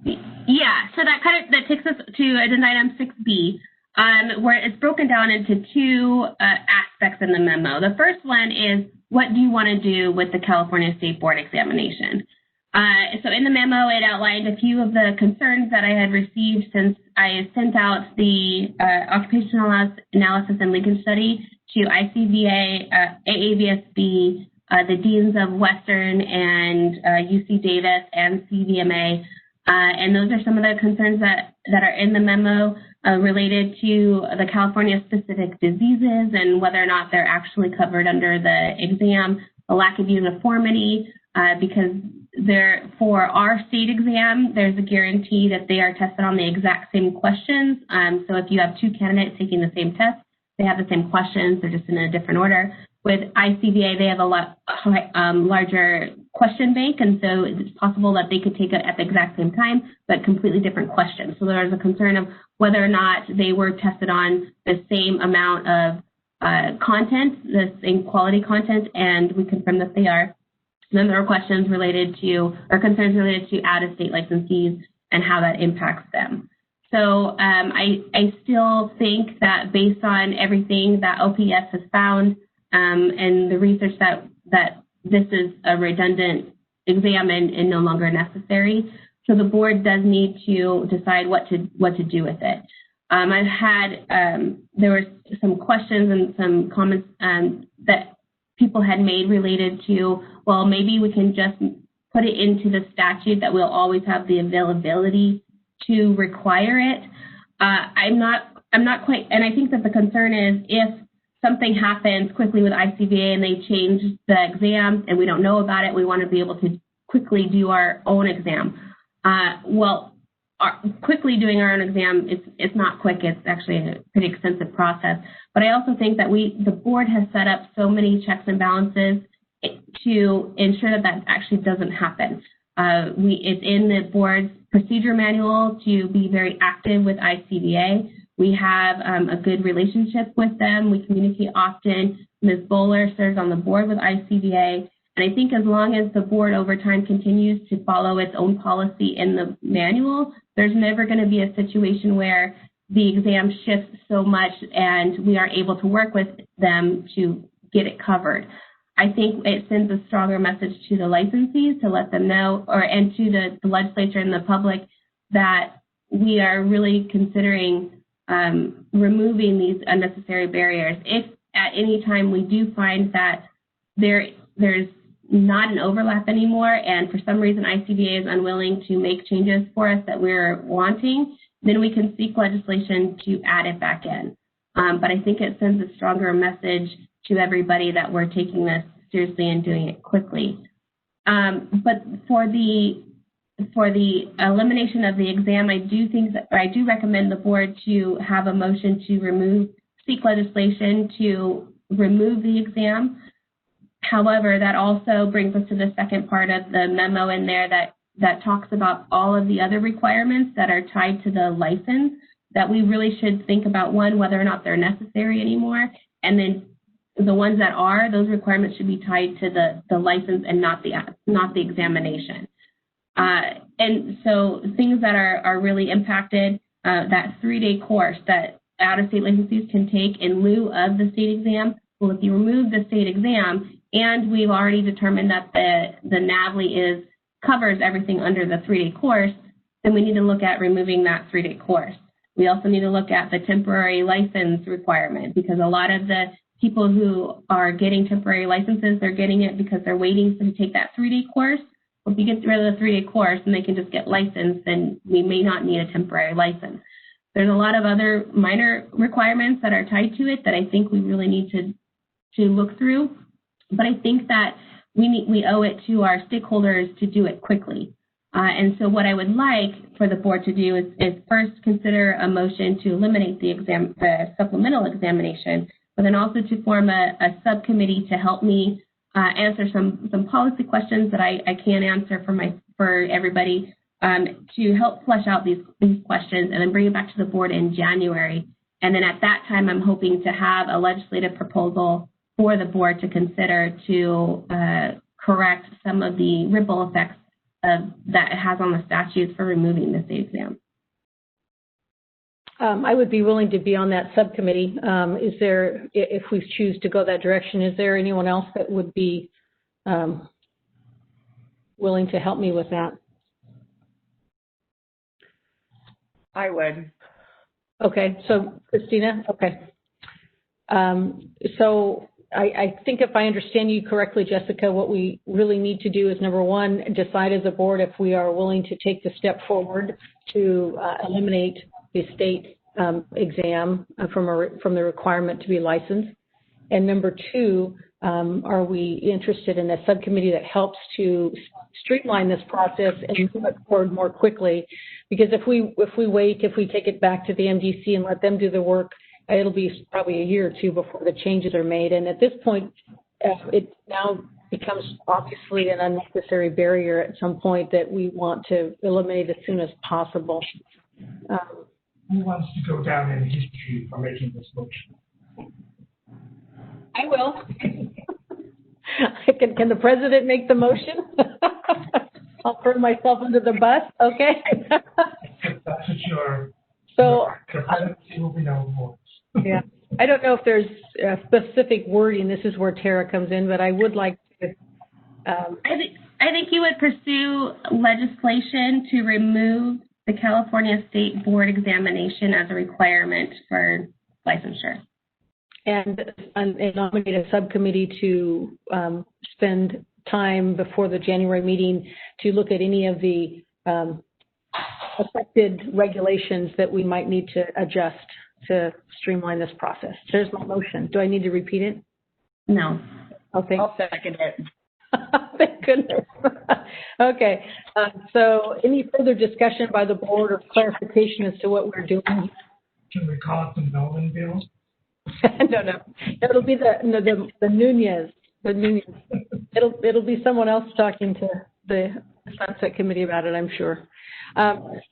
yeah. So that takes us to agenda item 6B, where it's broken down into two aspects in the memo. The first one is, what do you want to do with the California State Board examination? So in the memo, it outlined a few of the concerns that I had received since I sent out the Occupational Analysis and Linkage Study to ICVA, AAVSB, the deans of Western and UC Davis and CVMA. And those are some of the concerns that are in the memo. related to the California-specific diseases and whether or not they're actually covered under the exam, a lack of uniformity, because for our state exam, there's a guarantee that they are tested on the exact same questions. So if you have two candidates taking the same test, they have the same questions, they're just in a different order. With ICVA, they have a lot larger question bank, and so it's possible that they could take it at the exact same time, but completely different questions. So there's a concern of whether or not they were tested on the same amount of content, the same quality content, and we confirm that they are. And then there are questions related to, or concerns related to out-of-state licensees and how that impacts them. So I still think that based on everything that OPES has found and the research that this is a redundant exam and no longer necessary. So the board does need to decide what to do with it. I've had, there were some questions and some comments that people had made related to, well, maybe we can just put it into the statute that we'll always have the availability to require it. I'm not quite, and I think that the concern is if something happens quickly with ICVA and they change the exam and we don't know about it, we want to be able to quickly do our own exam. Quickly doing our own exam, it's not quick. It's actually a pretty extensive process. But I also think that the board has set up so many checks and balances to ensure that actually doesn't happen. It's in the board's procedure manual to be very active with ICVA. We have a good relationship with them. We communicate often. Ms. Bowler serves on the board with ICVA. And I think as long as the board over time continues to follow its own policy in the manual, there's never going to be a situation where the exam shifts so much and we aren't able to work with them to get it covered. I think it sends a stronger message to the licensees to let them know, and to the legislature and the public, that we are really considering removing these unnecessary barriers. If at any time we do find that there's not an overlap anymore, and for some reason ICVA is unwilling to make changes for us that we're wanting, then we can seek legislation to add it back in. But I think it sends a stronger message to everybody that we're taking this seriously and doing it quickly. But for the elimination of the exam, I do recommend the board to have a motion to seek legislation to remove the exam. However, that also brings us to the second part of the memo in there that talks about all of the other requirements that are tied to the license, that we really should think about, one, whether or not they're necessary anymore, and then the ones that are, those requirements should be tied to the license and not the examination. And so things that are really impacted, that 3-day course that out-of-state licensees can take in lieu of the state exam. Well, if you remove the state exam, and we've already determined that the NAVLE covers everything under the 3-day course, then we need to look at removing that 3-day course. We also need to look at the temporary license requirement, because a lot of the people who are getting temporary licenses, they're getting it because they're waiting to take that 3-day course. Well, if you get rid of the 3-day course and they can just get licensed, then we may not need a temporary license. There's a lot of other minor requirements that are tied to it that I think we really need to look through. But I think that we owe it to our stakeholders to do it quickly. And so what I would like for the board to do is first consider a motion to eliminate the supplemental examination, but then also to form a subcommittee to help me answer some policy questions that I can't answer for everybody, to help flesh out these questions and then bring it back to the board in January. And then at that time, I'm hoping to have a legislative proposal for the board to consider to correct some of the ripple effects that it has on the statutes for removing the state exam. I would be willing to be on that subcommittee. Is there, if we choose to go that direction, is there anyone else that would be willing to help me with that? I would. Okay, so Christina, okay. So I think if I understand you correctly, Jessica, what we really need to do is, number one, decide as a board if we are willing to take the step forward to eliminate the state exam from the requirement to be licensed? And number two, are we interested in a subcommittee that helps to streamline this process and move it forward more quickly? Because if we take it back to the MDC and let them do the work, it'll be probably a year or two before the changes are made. And at this point, it now becomes obviously an unnecessary barrier at some point that we want to eliminate as soon as possible. Who wants to go down in history for making this motion? I will. Can the president make the motion? I'll throw myself under the bus, okay? That's what you're. So, the presidency will be no more. Yeah. I don't know if there's specific wording. This is where Tara comes in, but I would like to. I think you would pursue legislation to remove the California State Board examination as a requirement for licensure. And nominate a subcommittee to spend time before the January meeting to look at any of the affected regulations that we might need to adjust to streamline this process. There's my motion. Do I need to repeat it? No. Okay. I'll second it. Thank goodness. Okay. So any further discussion by the board or clarification as to what we're doing? Can we call it the Nolan bill? No. It'll be the Nunez. The Nunez. It'll be someone else talking to the Sunset Committee about it, I'm sure. I'm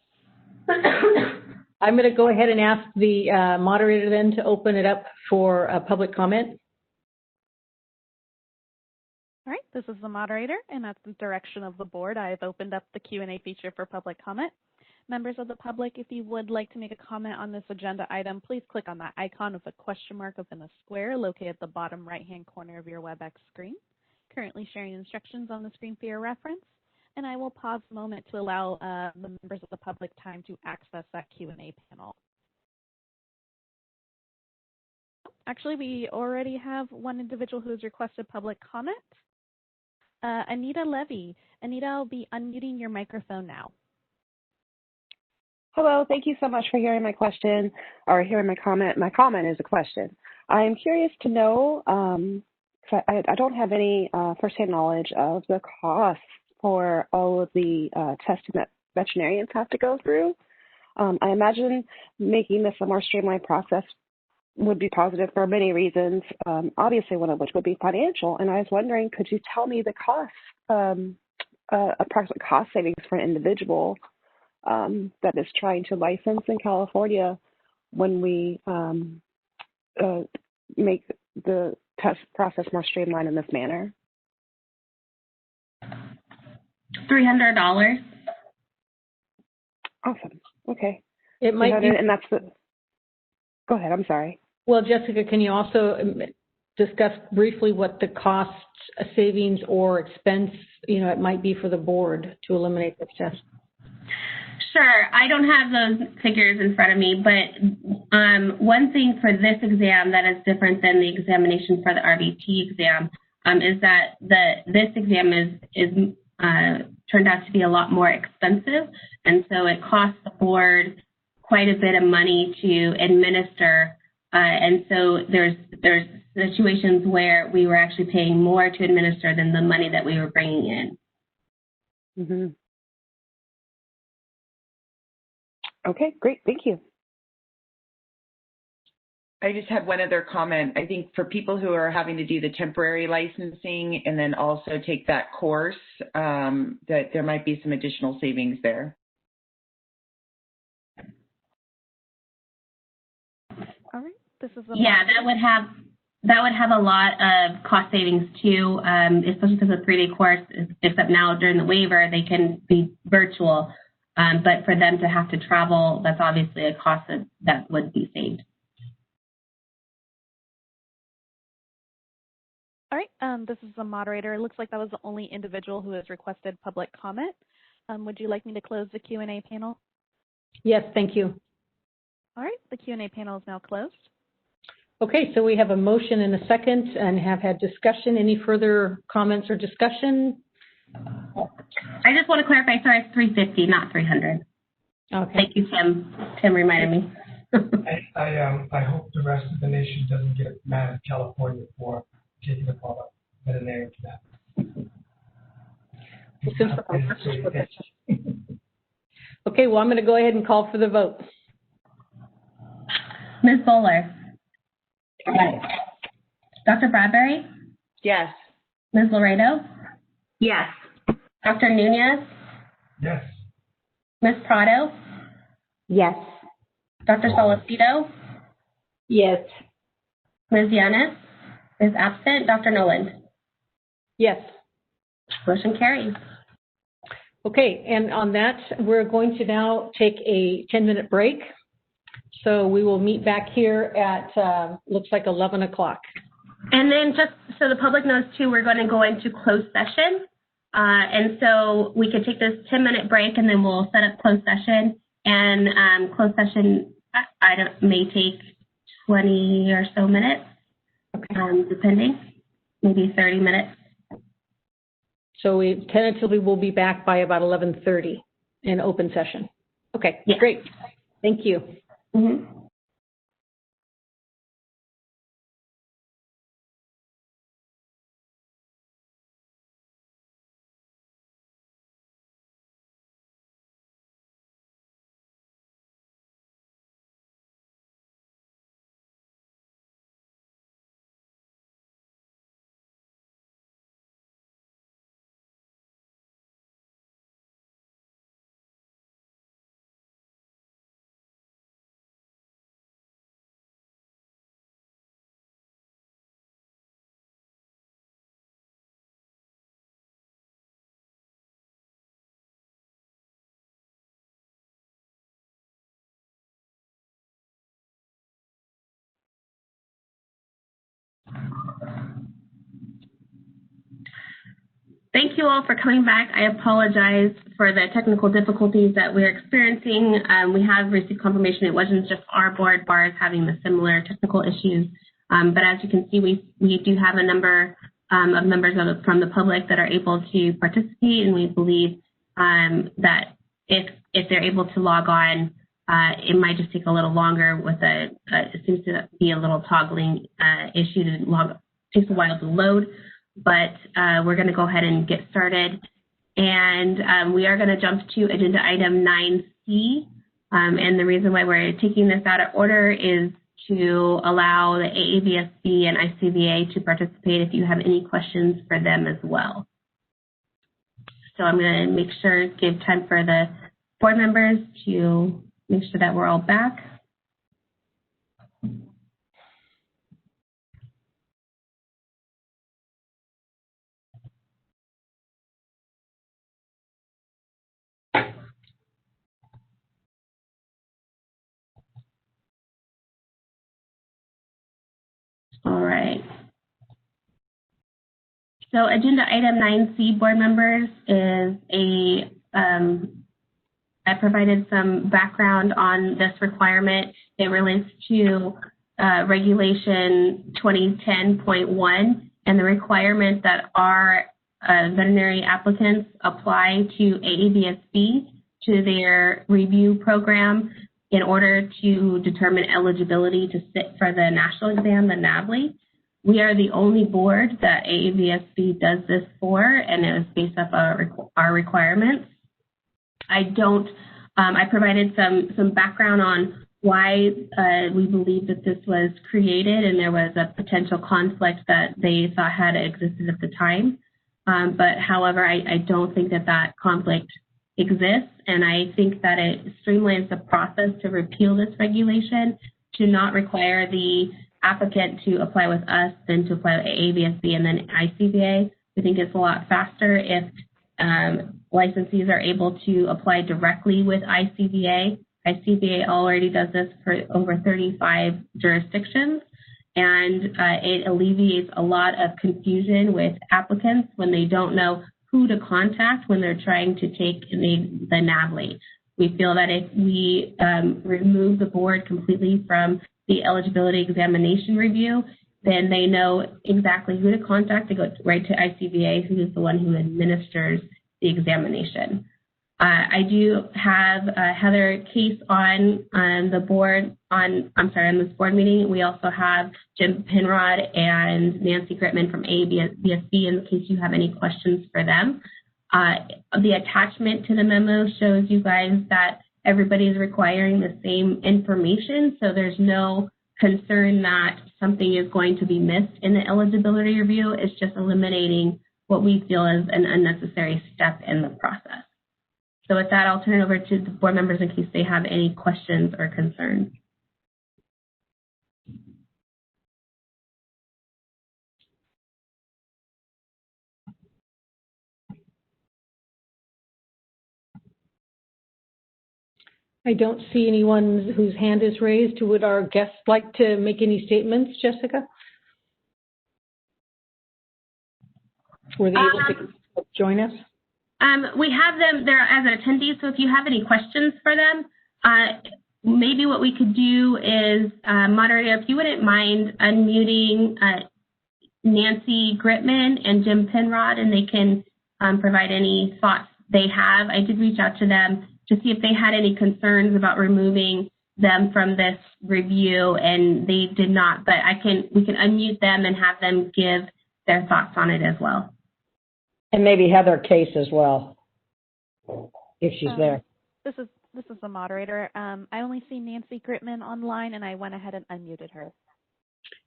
going to go ahead and ask the moderator then to open it up for public comment. All right, this is the moderator, and at the direction of the board, I have opened up the Q&A feature for public comment. Members of the public, if you would like to make a comment on this agenda item, please click on that icon with a question mark within a square located at the bottom right-hand corner of your WebEx screen. Currently sharing instructions on the screen for your reference, and I will pause a moment to allow the members of the public time to access that Q&A panel. Actually, we already have one individual who has requested public comment. Anita Levy. Anita, I'll be unmuting your microphone now. Hello, thank you so much for hearing my question, or hearing my comment. My comment is a question. I am curious to know, I don't have any firsthand knowledge of the costs for all of the testing that veterinarians have to go through. I imagine making this a more streamlined process would be positive for many reasons, obviously one of which would be financial. And I was wondering, could you tell me the cost, approximate cost savings for an individual that is trying to license in California when we make the test process more streamlined in this manner? $300. Awesome. Okay. It might be, and that's the. Go ahead. I'm sorry. Well, Jessica, can you also discuss briefly what the cost savings or expense, it might be for the board to eliminate this test? Sure. I don't have those figures in front of me, but one thing for this exam that is different than the examination for the RVT exam is that this exam is turned out to be a lot more expensive, and so it costs the board quite a bit of money to administer, and so there's situations where we were actually paying more to administer than the money that we were bringing in. Mm-hmm. Okay, great. Thank you. I just had one other comment. I think for people who are having to do the temporary licensing and then also take that course, that there might be some additional savings there. All right. This is that would have a lot of cost savings too, especially because the 3-day course, except now during the waiver, they can be virtual. But for them to have to travel, that's obviously a cost that would be saved. All right, this is the moderator. It looks like that was the only individual who has requested public comment. Would you like me to close the Q&A panel? Yes, thank you. All right, the Q&A panel is now closed. Okay, so we have a motion and a second and have had discussion. Any further comments or discussion? I just want to clarify, sorry, it's $350, not $300. Okay. Thank you, Tim. Tim reminded me. I hope the rest of the nation doesn't get mad at California for taking up all the veterinary staff. Okay, well, I'm going to go ahead and call for the vote. Ms. Bowler? Yes. Dr. Bradbury? Yes. Ms. Laredo? Yes. Dr. Nunez? Yes. Ms. Prado? Yes. Dr. Solicito? Yes. Ms. Yanis is absent. Dr. Noland? Yes. Motion carries. Okay, and on that, we're going to now take a 10-minute break. So we will meet back here at, looks like 11 o'clock. And then just so the public knows too, we're going to go into closed session. And so we could take this 10-minute break and then we'll set up closed session. And closed session may take 20 or so minutes, depending, maybe 30 minutes. So we tentatively will be back by about 11:30 in open session. Okay, yes. Great. Thank you. Mm-hmm. Thank you all for coming back. I apologize for the technical difficulties that we're experiencing. We have received confirmation it wasn't just our board, BAR is having the similar technical issues. But as you can see, we do have a number of members from the public that are able to participate, and we believe that if they're able to log on, it might just take a little longer with it seems to be a little toggling issue to log. It takes a while to load. But we're going to go ahead and get started. And we are going to jump to agenda item 9C. And the reason why we're taking this out of order is to allow the AAVSB and ICVA to participate if you have any questions for them as well. So I'm going to make sure, give time for the board members to make sure that we're all back. All right. So agenda item 9C, board members, is I provided some background on this requirement. It relates to regulation 2010.1 and the requirement that our veterinary applicants apply to AAVSB to their review program in order to determine eligibility to sit for the national exam, the NAVLE. We are the only board that AAVSB does this for, and it was based off our requirements. I provided some background on why we believe that this was created, and there was a potential conflict that they thought had existed at the time. But however, I don't think that conflict exists, and I think that it streamlines the process to repeal this regulation to not require the applicant to apply with us than to apply with AAVSB and then ICVA. We think it's a lot faster if licensees are able to apply directly with ICVA. ICVA already does this for over 35 jurisdictions, and it alleviates a lot of confusion with applicants when they don't know who to contact when they're trying to take the NAVLE. We feel that if we remove the board completely from the eligibility examination review, then they know exactly who to contact to go right to ICVA, who is the one who administers the examination. I do have Heather Case on the board on this board meeting. We also have Jim Penrod and Nancy Gritman from ABSB in case you have any questions for them. The attachment to the memo shows you guys that everybody is requiring the same information, so there's no concern that something is going to be missed in the eligibility review. It's just eliminating what we feel is an unnecessary step in the process. So with that, I'll turn it over to the board members in case they have any questions or concerns. I don't see anyone whose hand is raised. Would our guests like to make any statements, Jessica? Were they able to join us? We have them there as an attendee, so if you have any questions for them, maybe what we could do is, moderator, if you wouldn't mind unmuting Nancy Gritman and Jim Penrod, and they can provide any thoughts they have. I did reach out to them to see if they had any concerns about removing them from this review, and they did not, but we can unmute them and have them give their thoughts on it as well. And maybe Heather Case as well, if she's there. This is the moderator. I only see Nancy Gritman online, and I went ahead and unmuted her.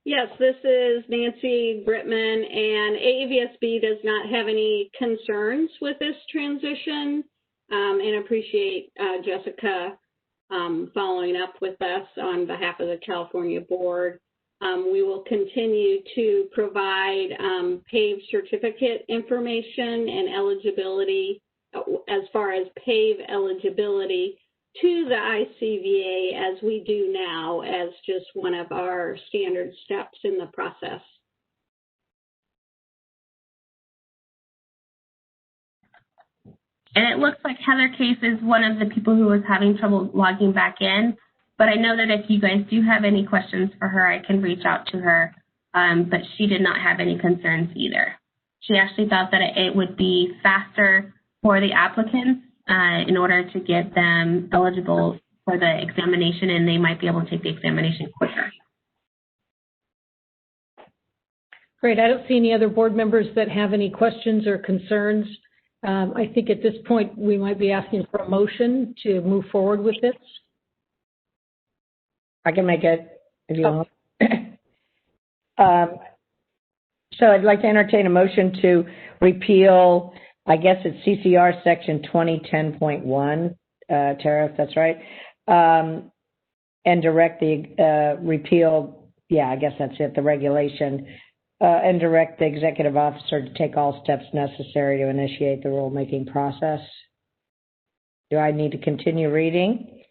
Yes, this is Nancy Gritman, and AAVSB does not have any concerns with this transition, and appreciate Jessica following up with us on behalf of the California board. We will continue to provide PAVE certificate information and eligibility as far as PAVE eligibility to the ICVA as we do now as just one of our standard steps in the process. And it looks like Heather Case is one of the people who was having trouble logging back in. But I know that if you guys do have any questions for her, I can reach out to her. But she did not have any concerns either. She actually thought that it would be faster for the applicants in order to get them eligible for the examination, and they might be able to take the examination quicker. Great. I don't see any other board members that have any questions or concerns. I think at this point we might be asking for a motion to move forward with this. I can make it if you want. So I'd like to entertain a motion to repeal, I guess it's CCR section 2010.1, Tara, if that's right, and direct the repeal, yeah, I guess that's it, the regulation, and direct the executive officer to take all steps necessary to initiate the rulemaking process. Do I need to continue reading?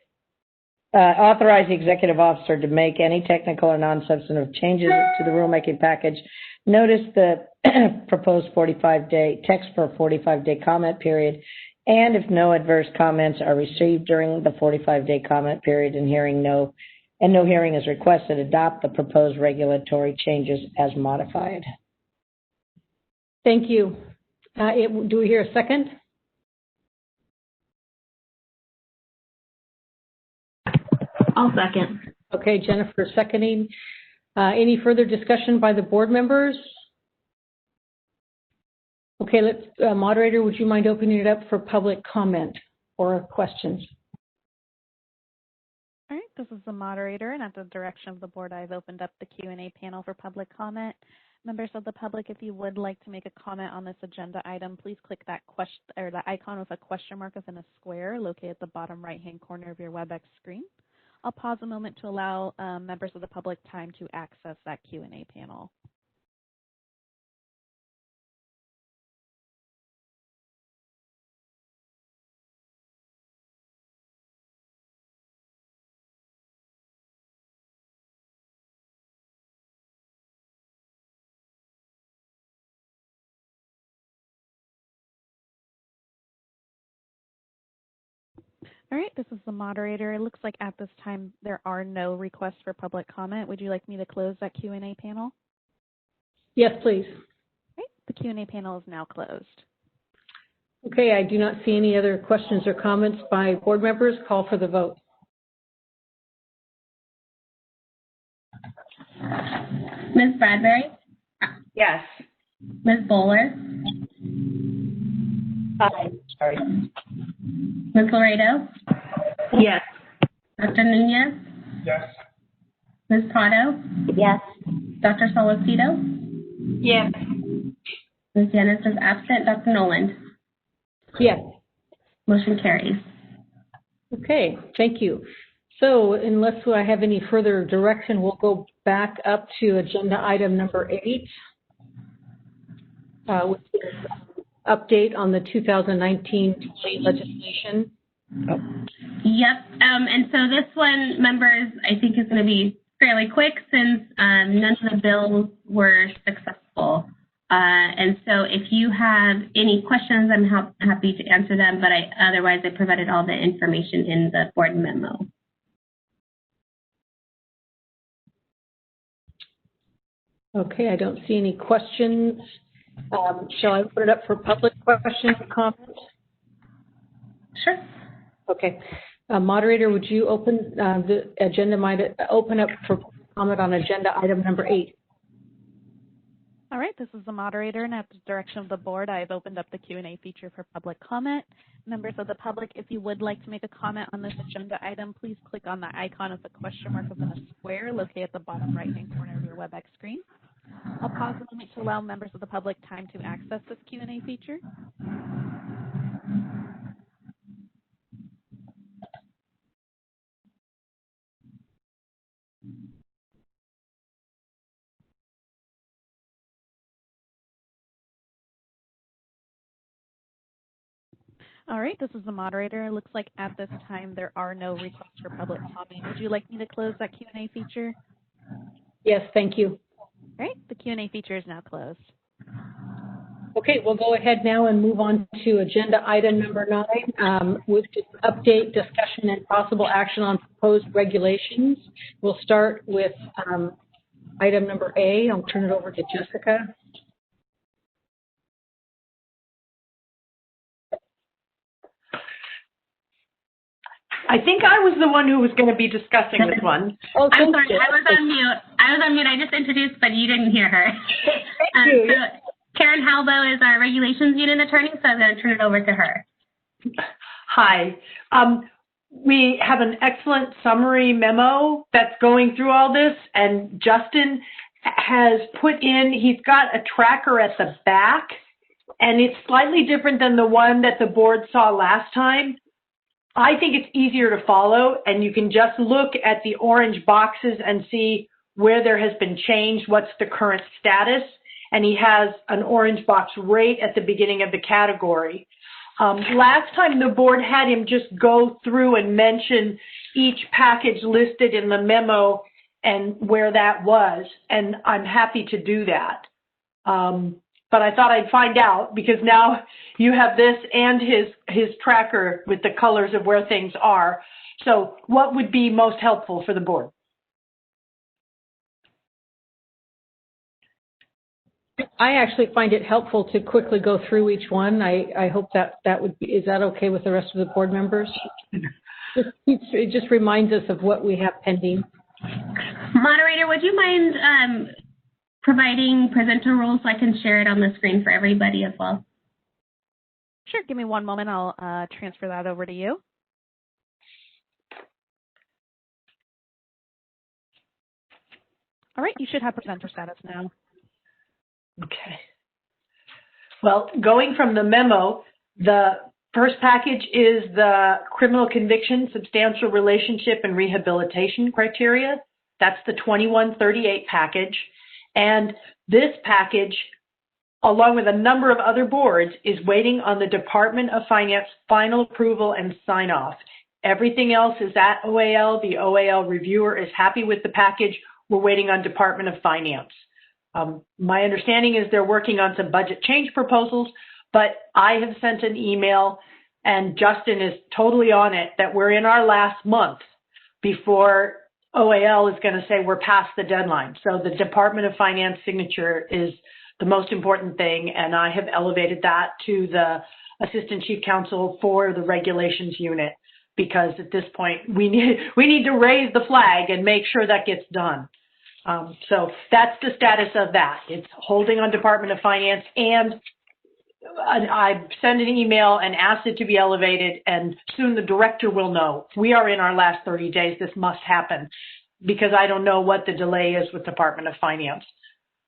Authorize the executive officer to make any technical or non-substantive changes to the rulemaking package. Notice the proposed 45-day text for a 45-day comment period, and if no adverse comments are received during the 45-day comment period and no hearing is requested, adopt the proposed regulatory changes as modified. Thank you. Do we hear a second? I'll second. Okay, Jennifer seconding. Any further discussion by the board members? Okay, moderator, would you mind opening it up for public comment or questions? All right, this is the moderator, and at the direction of the board, I've opened up the Q&A panel for public comment. Members of the public, if you would like to make a comment on this agenda item, please click that that icon with a question mark within a square located at the bottom right-hand corner of your WebEx screen. I'll pause a moment to allow members of the public time to access that Q&A panel. All right, this is the moderator. It looks like at this time there are no requests for public comment. Would you like me to close that Q&A panel? Yes, please. Okay, the Q&A panel is now closed. Okay, I do not see any other questions or comments by board members. Call for the vote. Ms. Bradbury? Yes. Ms. Bowler? Aye. Sorry. Ms. Laredo? Yes. Dr. Nunez? Yes. Ms. Prado? Yes. Dr. Solocito? Yes. Ms. Yanis is absent. Dr. Noland? Yes. Motion carries. Okay, thank you. So unless I have any further direction, we'll go back up to agenda item number 8, which is update on the 2019 legislation. Oh. Yep, and so this one, members, I think is going to be fairly quick since none of the bills were successful. And so if you have any questions, I'm happy to answer them, but otherwise I provided all the information in the board memo. Okay, I don't see any questions. Shall I open it up for public questions or comments? Sure. Okay. Moderator, would you open the agenda, open up for comment on agenda item number 8? All right, this is the moderator, and at the direction of the board, I've opened up the Q&A feature for public comment. Members of the public, if you would like to make a comment on this agenda item, please click on the icon of the question mark within a square located at the bottom right-hand corner of your WebEx screen. I'll pause a moment to allow members of the public time to access this Q&A feature. All right, this is the moderator. It looks like at this time there are no requests for public comment. Would you like me to close that Q&A feature? Yes, thank you. All right, the Q&A feature is now closed. Okay, we'll go ahead now and move on to agenda item number 9, which is update, discussion, and possible action on proposed regulations. We'll start with item number A. I'll turn it over to Jessica. I think I was the one who was going to be discussing this one. Oh, I'm sorry, I was on mute. I just introduced, but you didn't hear her. Thank you. So Karen Halbo is our regulations unit attorney, so I'm going to turn it over to her. Hi. We have an excellent summary memo that's going through all this, and Justin has put in, he's got a tracker at the back, and it's slightly different than the one that the board saw last time. I think it's easier to follow, and you can just look at the orange boxes and see where there has been change, what's the current status, and he has an orange box right at the beginning of the category. Last time the board had him just go through and mention each package listed in the memo and where that was, and I'm happy to do that. But I thought I'd find out because now you have this and his tracker with the colors of where things are. So what would be most helpful for the board? I actually find it helpful to quickly go through each one. I hope that would be, is that okay with the rest of the board members? It just reminds us of what we have pending. Moderator, would you mind providing presenter rules so I can share it on the screen for everybody as well? Sure, give me one moment. I'll transfer that over to you. All right, you should have presenter status now. Okay. Well, going from the memo, the first package is the criminal conviction, substantial relationship, and rehabilitation criteria. That's the 2138 package. And this package, along with a number of other boards, is waiting on the Department of Finance final approval and sign off. Everything else is at OAL. The OAL reviewer is happy with the package. We're waiting on Department of Finance. My understanding is they're working on some budget change proposals, but I have sent an email, and Justin is totally on it, that we're in our last month before OAL is going to say we're past the deadline. So the Department of Finance signature is the most important thing, and I have elevated that to the assistant chief counsel for the regulations unit, because at this point we need to raise the flag and make sure that gets done. So that's the status of that. It's holding on Department of Finance, and I sent an email and asked it to be elevated, and soon the director will know. We are in our last 30 days. This must happen, because I don't know what the delay is with Department of Finance.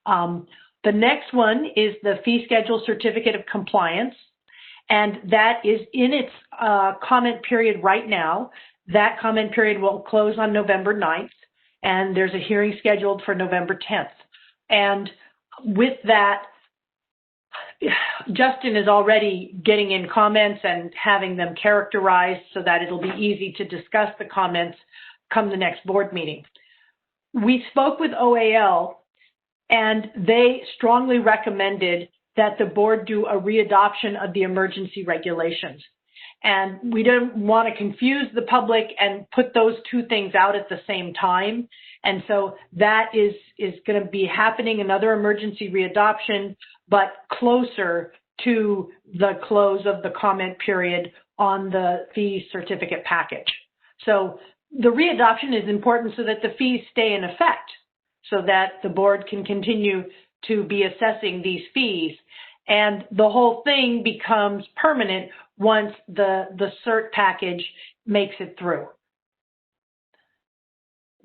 The next one is the fee schedule certificate of compliance, and that is in its comment period right now. That comment period will close on November 9th, and there's a hearing scheduled for November 10th. And with that, Justin is already getting in comments and having them characterized so that it'll be easy to discuss the comments come the next board meeting. We spoke with OAL, and they strongly recommended that the board do a readoption of the emergency regulations. And we don't want to confuse the public and put those two things out at the same time. And so that is going to be happening, another emergency readoption, but closer to the close of the comment period on the fee certificate package. So the readoption is important so that the fees stay in effect, so that the board can continue to be assessing these fees. And the whole thing becomes permanent once the cert package makes it through.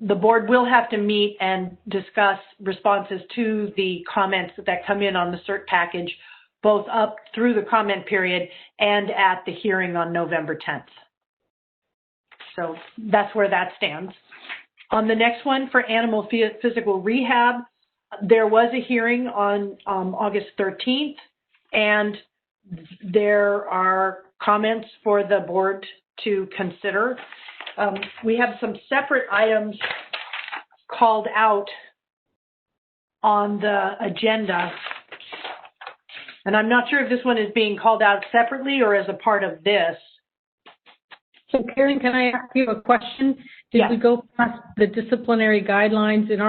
The board will have to meet and discuss responses to the comments that come in on the cert package, both up through the comment period and at the hearing on November 10th. So that's where that stands. On the next one, for animal physical rehab, there was a hearing on August 13th, and there are comments for the board to consider. We have some separate items called out on the agenda, and I'm not sure if this one is being called out separately or as a part of this. So Karen, can I ask you a question? Did we go past the disciplinary guidelines? In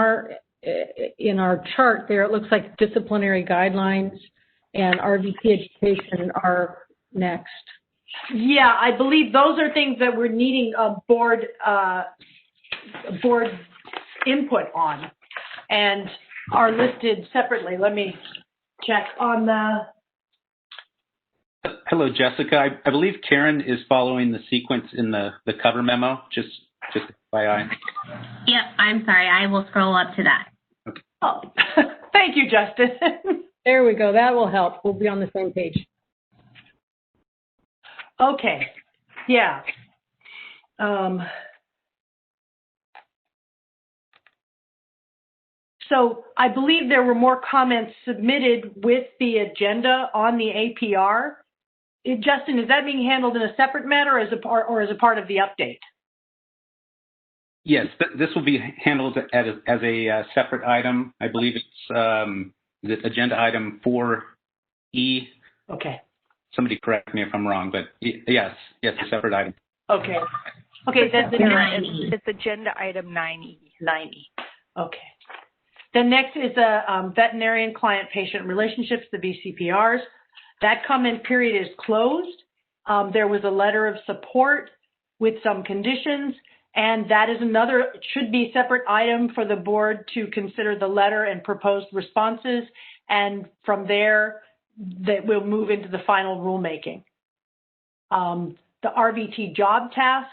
our chart there, it looks like disciplinary guidelines and RVT education are next. Yeah, I believe those are things that we're needing a board input on and are listed separately. Let me check on the... Hello, Jessica. I believe Karen is following the sequence in the cover memo, just FYI. Yep, I'm sorry. I will scroll up to that. Okay. Oh, thank you, Justin. There we go. That will help. We'll be on the same page. Okay. Yeah. So I believe there were more comments submitted with the agenda on the APR. Justin, is that being handled in a separate manner as a part of the update? Yes, this will be handled as a separate item. I believe it's agenda item 4E. Okay. Somebody correct me if I'm wrong, but yes, a separate item. Okay. Okay, it's agenda item 9E. 9E. Okay. Then next is veterinarian client-patient relationships, the VCPRs. That comment period is closed. There was a letter of support with some conditions, and that is another, it should be separate item for the board to consider the letter and proposed responses, and from there, that we'll move into the final rulemaking. The RVT job tasks,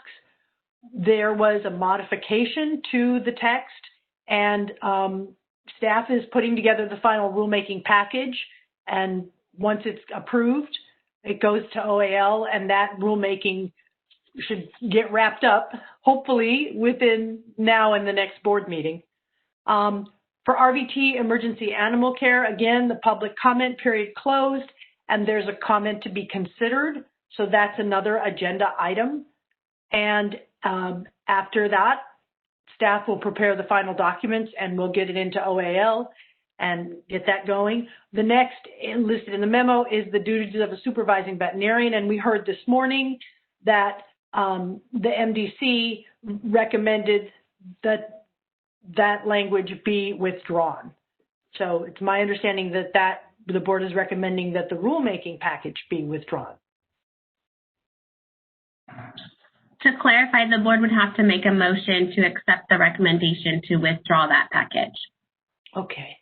there was a modification to the text, and staff is putting together the final rulemaking package, and once it's approved, it goes to OAL, and that rulemaking should get wrapped up, hopefully, within now and the next board meeting. For RVT emergency animal care, again, the public comment period closed, and there's a comment to be considered, so that's another agenda item. And after that, staff will prepare the final documents, and we'll get it into OAL and get that going. The next listed in the memo is the duties of a supervising veterinarian, and we heard this morning that the MDC recommended that that language be withdrawn. So it's my understanding that the board is recommending that the rulemaking package be withdrawn. To clarify, the board would have to make a motion to accept the recommendation to withdraw that package. Okay.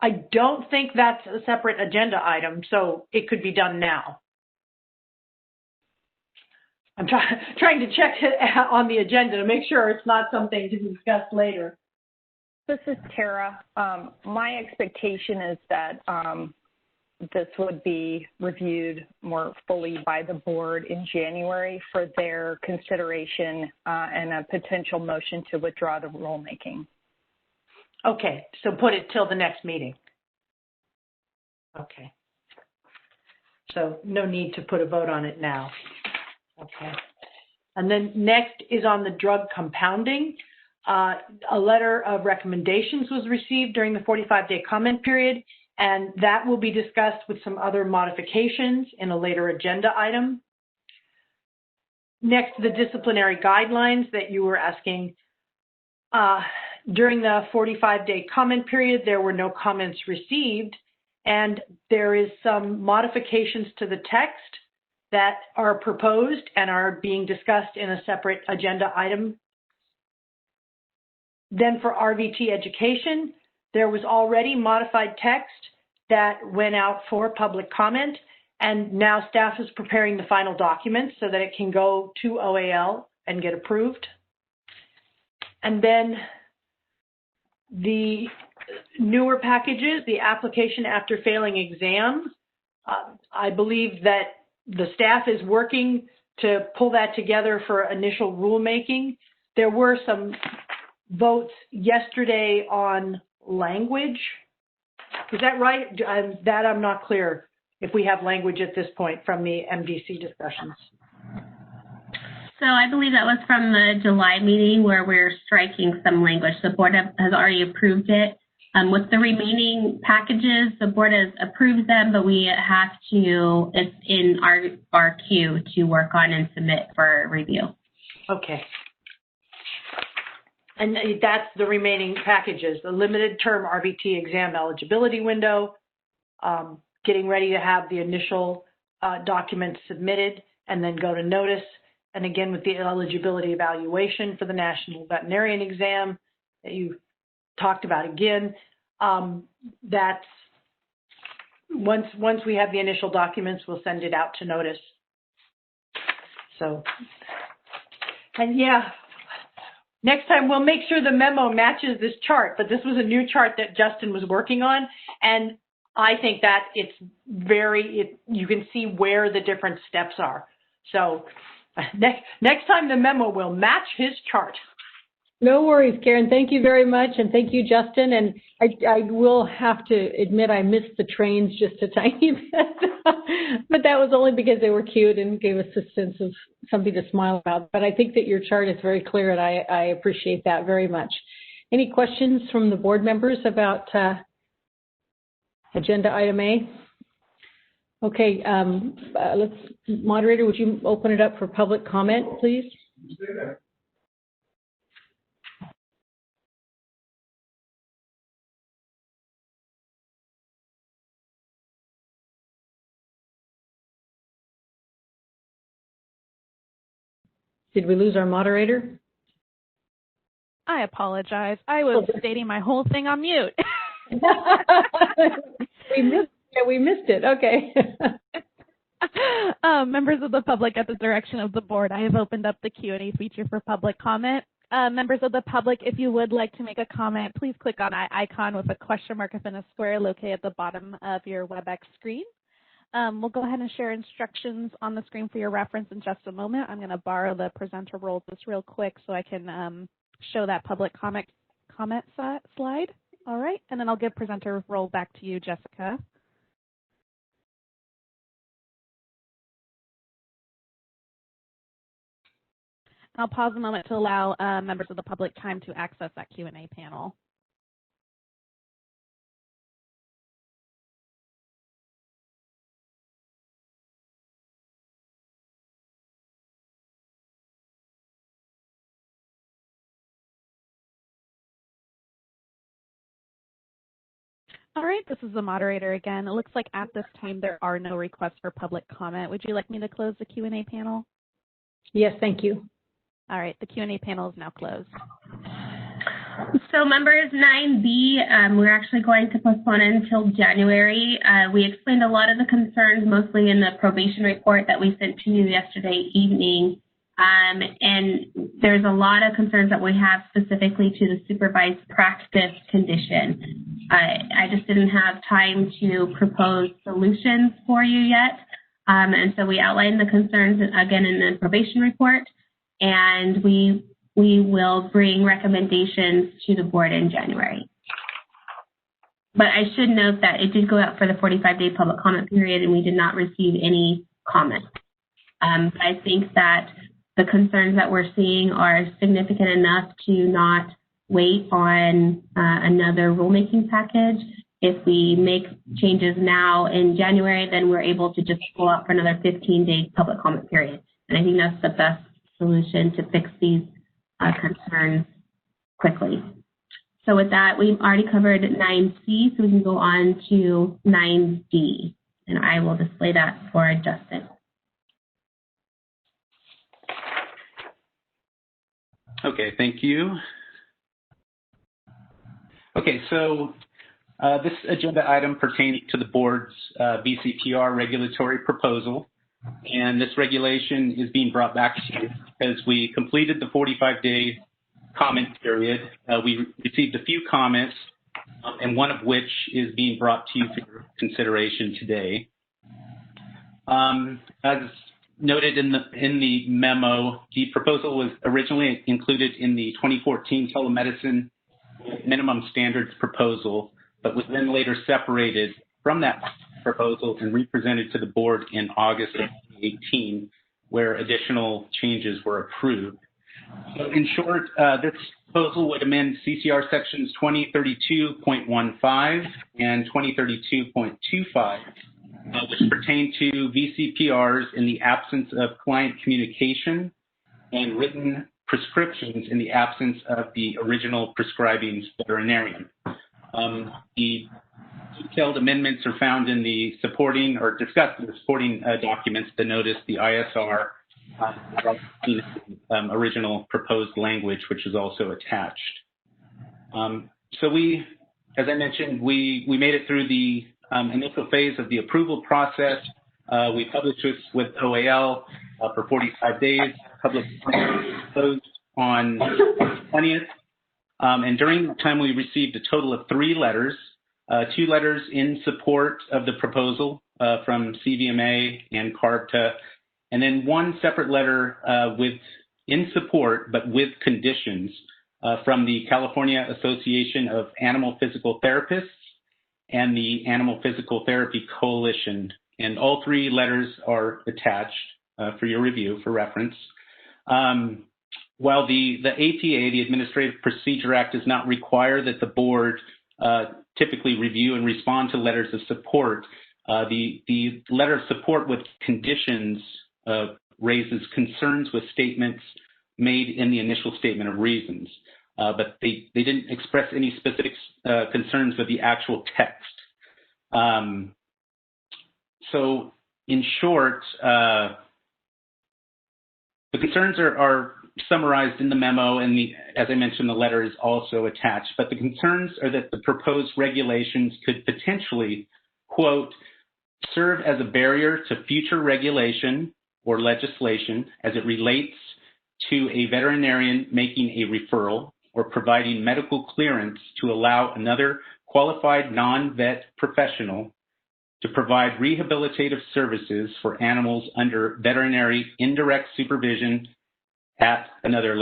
I don't think that's a separate agenda item, so it could be done now. I'm trying to check it on the agenda to make sure it's not something to discuss later. This is Tara. My expectation is that this would be reviewed more fully by the board in January for their consideration and a potential motion to withdraw the rulemaking. Okay, so put it till the next meeting. Okay. So no need to put a vote on it now. Okay. And then next is on the drug compounding. A letter of recommendations was received during the 45-day comment period, and that will be discussed with some other modifications in a later agenda item. Next, the disciplinary guidelines that you were asking. During the 45-day comment period, there were no comments received, and there is some modifications to the text that are proposed and are being discussed in a separate agenda item. Then for RVT education, there was already modified text that went out for public comment, and now staff is preparing the final document so that it can go to OAL and get approved. And then the newer packages, the application after failing exams, I believe that the staff is working to pull that together for initial rulemaking. There were some votes yesterday on language. Is that right? That I'm not clear if we have language at this point from the MDC discussions. So I believe that was from the July meeting where we're striking some language. The board has already approved it. With the remaining packages, the board has approved them, but we have to, it's in our queue to work on and submit for review. Okay. And that's the remaining packages, the limited term RVT exam eligibility window, getting ready to have the initial documents submitted and then go to notice. And again, with the eligibility evaluation for the National Veterinarian exam that you talked about again, that's once we have the initial documents, we'll send it out to notice. So, and yeah, next time we'll make sure the memo matches this chart, but this was a new chart that Justin was working on, and I think that it's you can see where the different steps are. So next time the memo will match his chart. No worries, Karen. Thank you very much, and thank you, Justin. And I will have to admit I missed the trains just a tiny bit, but that was only because they were cute and gave us a sense of something to smile about. But I think that your chart is very clear, and I appreciate that very much. Any questions from the board members about agenda item A? Okay, moderator, would you open it up for public comment, please? Did we lose our moderator? I apologize. I was stating my whole thing on mute. We missed it. Okay. Members of the public, at the direction of the board, I have opened up the Q&A feature for public comment. Members of the public, if you would like to make a comment, please click on an icon with a question mark within a square located at the bottom of your WebEx screen. We'll go ahead and share instructions on the screen for your reference in just a moment. I'm going to borrow the presenter role just real quick so I can show that public comment slide. All right, and then I'll give presenter role back to you, Jessica. I'll pause a moment to allow members of the public time to access that Q&A panel. All right, this is the moderator again. It looks like at this time there are no requests for public comment. Would you like me to close the Q&A panel? Yes, thank you. All right, the Q&A panel is now closed. So members, 9B, we're actually going to postpone until January. We explained a lot of the concerns, mostly in the probation report that we sent to you yesterday evening. And there's a lot of concerns that we have specifically to the supervised practice condition. I just didn't have time to propose solutions for you yet. And so we outlined the concerns again in the probation report, and we will bring recommendations to the board in January. But I should note that it did go out for the 45-day public comment period, and we did not receive any comments. I think that the concerns that we're seeing are significant enough to not wait on another rulemaking package. If we make changes now in January, then we're able to just pull out for another 15-day public comment period. And I think that's the best solution to fix these concerns quickly. So with that, we've already covered 9C, so we can go on to 9D. And I will display that for Justin. Okay, thank you. Okay, so this agenda item pertains to the board's VCPR regulatory proposal, and this regulation is being brought back to you because we completed the 45-day comment period. We received a few comments, and one of which is being brought to you for your consideration today. As noted in the memo, the proposal was originally included in the 2014 telemedicine minimum standards proposal, but was then later separated from that proposal and represented to the board in August of 2018, where additional changes were approved. So in short, this proposal would amend CCR sections 2032.15 and 2032.25, which pertain to VCPRs in the absence of client communication and written prescriptions in the absence of the original prescribing veterinarian. The detailed amendments are found in the supporting or discussed in the supporting documents, the notice, the ISR, original proposed language, which is also attached. So we, as I mentioned, we made it through the initial phase of the approval process. We published this with OAL for 45 days. Public closed on the 20th. And during that time, we received a total of 3 letters, 2 letters in support of the proposal from CVMA and CARBTA, and then 1 separate letter in support, but with conditions from the California Association of Animal Physical Therapists and the Animal Physical Therapy Coalition. And all 3 letters are attached for your review, for reference. While the APA, the Administrative Procedure Act, does not require that the board typically review and respond to letters of support, the letter of support with conditions raises concerns with statements made in the initial statement of reasons. But they didn't express any specific concerns with the actual text. So in short, the concerns are summarized in the memo, and as I mentioned, the letter is also attached. But the concerns are that the proposed regulations could potentially, quote, serve as a barrier to future regulation or legislation as it relates to a veterinarian making a referral or providing medical clearance to allow another qualified non-vet professional to provide rehabilitative services for animals under veterinary indirect supervision at another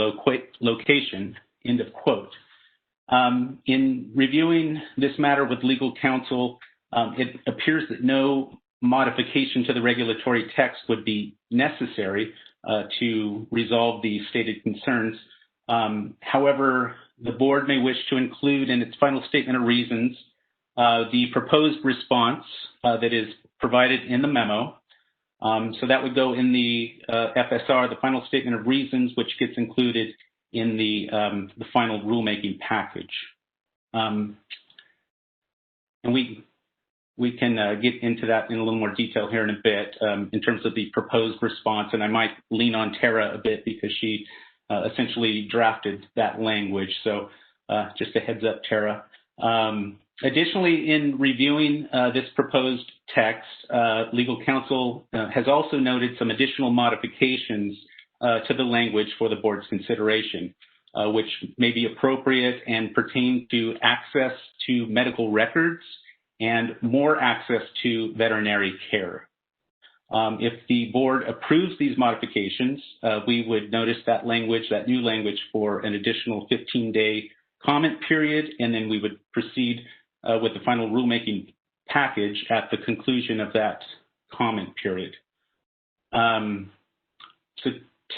location, end of quote. In reviewing this matter with legal counsel, it appears that no modification to the regulatory text would be necessary to resolve the stated concerns. However, the board may wish to include in its final statement of reasons the proposed response that is provided in the memo. So that would go in the FSR, the final statement of reasons, which gets included in the final rulemaking package. And we we can get into that in a little more detail here in a bit in terms of the proposed response. And I might lean on Tara a bit because she essentially drafted that language. So just a heads up, Tara. Additionally, in reviewing this proposed text, legal counsel has also noted some additional modifications to the language for the board's consideration, which may be appropriate and pertain to access to medical records and more access to veterinary care. If the board approves these modifications, we would notice that language, that new language, for an additional 15-day comment period, and then we would proceed with the final rulemaking package at the conclusion of that comment period. So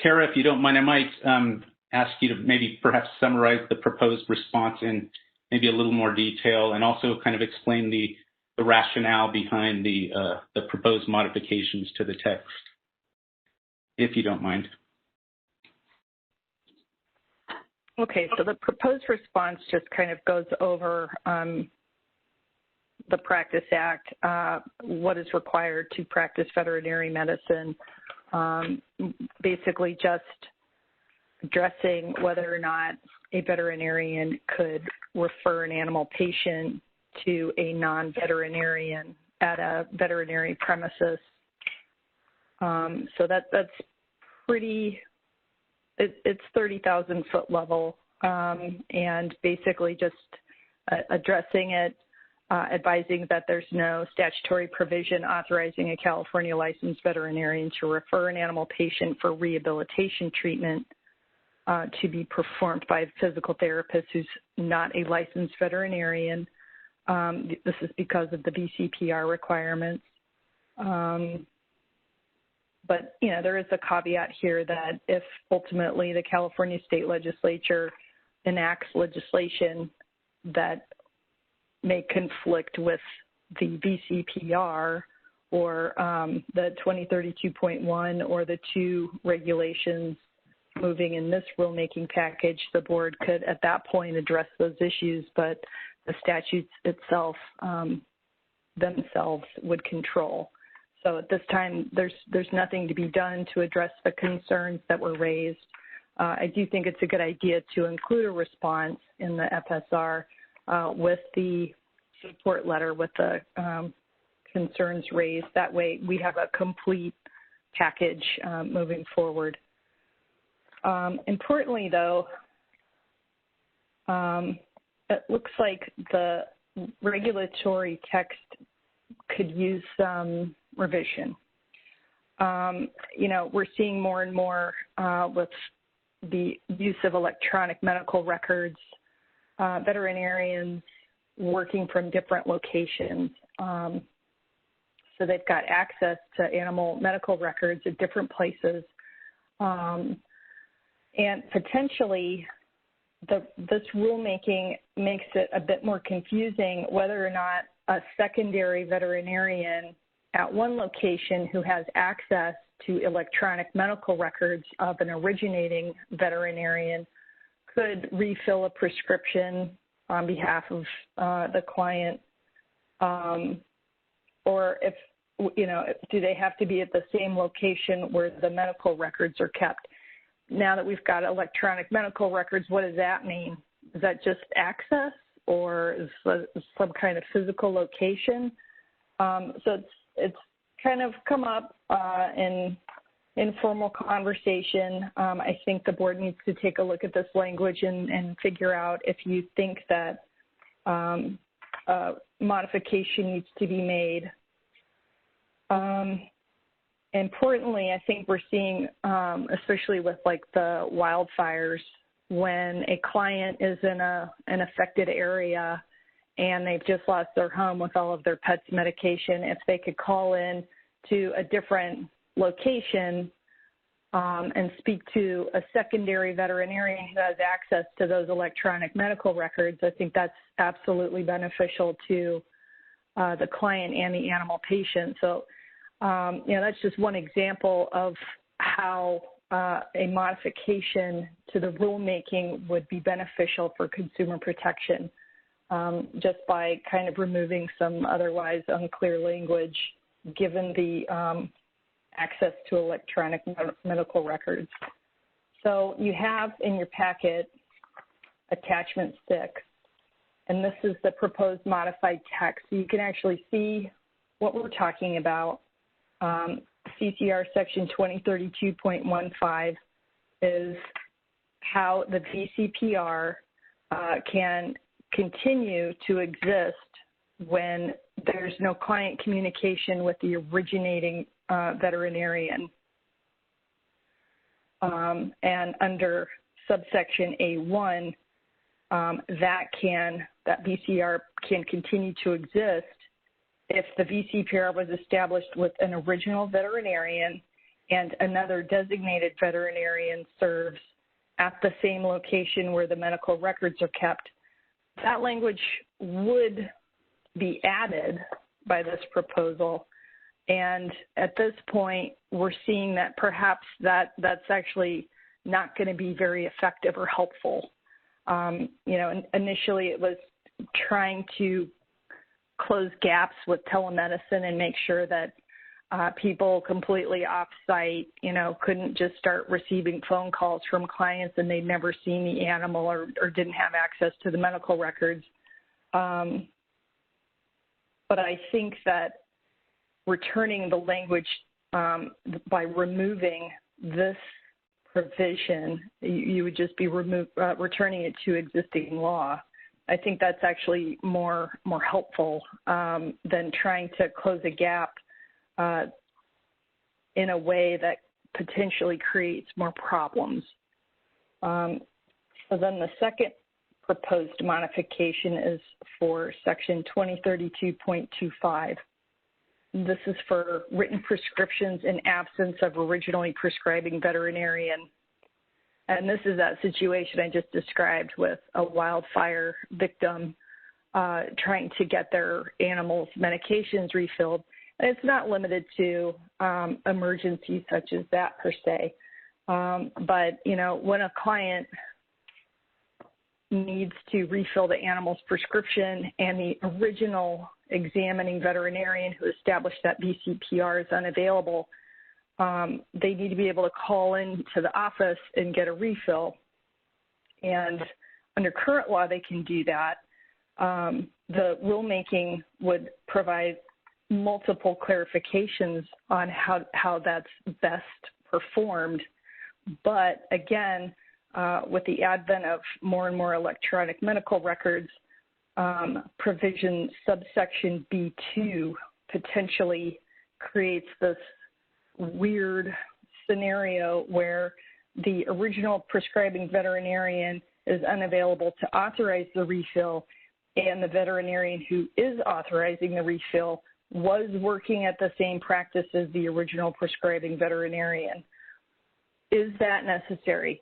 Tara, if you don't mind, I might ask you to maybe perhaps summarize the proposed response in maybe a little more detail, and also kind of explain the rationale behind the proposed modifications to the text, if you don't mind. Okay, so the proposed response just kind of goes over the Practice Act, what is required to practice veterinary medicine, basically just addressing whether or not a veterinarian could refer an animal patient to a non-veterinarian at a veterinary premises. So that's pretty, it's 30,000 foot level, and basically just addressing it, advising that there's no statutory provision authorizing a California licensed veterinarian to refer an animal patient for rehabilitation treatment to be performed by a physical therapist who's not a licensed veterinarian. This is because of the VCPR requirements. But, you know, there is a caveat here that if ultimately the California state legislature enacts legislation that may conflict with the VCPR or the 2032.1 or the two regulations moving in this rulemaking package, the board could at that point address those issues, but the statutes itself themselves would control. So at this time, there's nothing to be done to address the concerns that were raised. I do think it's a good idea to include a response in the FSR with the support letter with the concerns raised. That way we have a complete package moving forward. Importantly, though, it looks like the regulatory text could use some revision. You know, we're seeing more and more with the use of electronic medical records, veterinarians working from different locations. So they've got access to animal medical records at different places. And potentially, this rulemaking makes it a bit more confusing whether or not a secondary veterinarian at one location who has access to electronic medical records of an originating veterinarian could refill a prescription on behalf of the client, or if, you know, do they have to be at the same location where the medical records are kept? Now that we've got electronic medical records, what does that mean? Is that just access, or is some kind of physical location? So it's kind of come up in informal conversation. I think the board needs to take a look at this language and figure out if you think that modification needs to be made. Importantly, I think we're seeing, especially with like the wildfires, when a client is in an affected area and they've just lost their home with all of their pets' medication, if they could call in to a different location and speak to a secondary veterinarian who has access to those electronic medical records, I think that's absolutely beneficial to the client and the animal patient. So, you know, that's just one example of how a modification to the rulemaking would be beneficial for consumer protection. just by kind of removing some otherwise unclear language given the access to electronic medical records. So you have in your packet attachment 6, and this is the proposed modified text. So you can actually see what we're talking about. CCR section 2032.15 is how the VCPR can continue to exist when there's no client communication with the originating veterinarian. And under subsection A1, that VCR can continue to exist if the VCPR was established with an original veterinarian and another designated veterinarian serves at the same location where the medical records are kept. That language would be added by this proposal. And at this point, we're seeing that perhaps that's actually not going to be very effective or helpful. Initially it was trying to close gaps with telemedicine and make sure that people completely off-site, couldn't just start receiving phone calls from clients and they'd never seen the animal or didn't have access to the medical records. But I think that returning the language by removing this provision, you would just be returning it to existing law. I think that's actually more helpful than trying to close a gap in a way that potentially creates more problems. So then the second proposed modification is for section 2032.25. This is for written prescriptions in absence of originally prescribing veterinarian. And this is that situation I just described with a wildfire victim trying to get their animals' medications refilled. And it's not limited to emergencies such as that per se. But, when a client needs to refill the animal's prescription and the original examining veterinarian who established that VCPR is unavailable, they need to be able to call in to the office and get a refill. And under current law, they can do that. The rulemaking would provide multiple clarifications on how that's best performed. But again, with the advent of more and more electronic medical records, provision subsection B2 potentially creates this weird scenario where the original prescribing veterinarian is unavailable to authorize the refill, and the veterinarian who is authorizing the refill was working at the same practice as the original prescribing veterinarian. Is that necessary?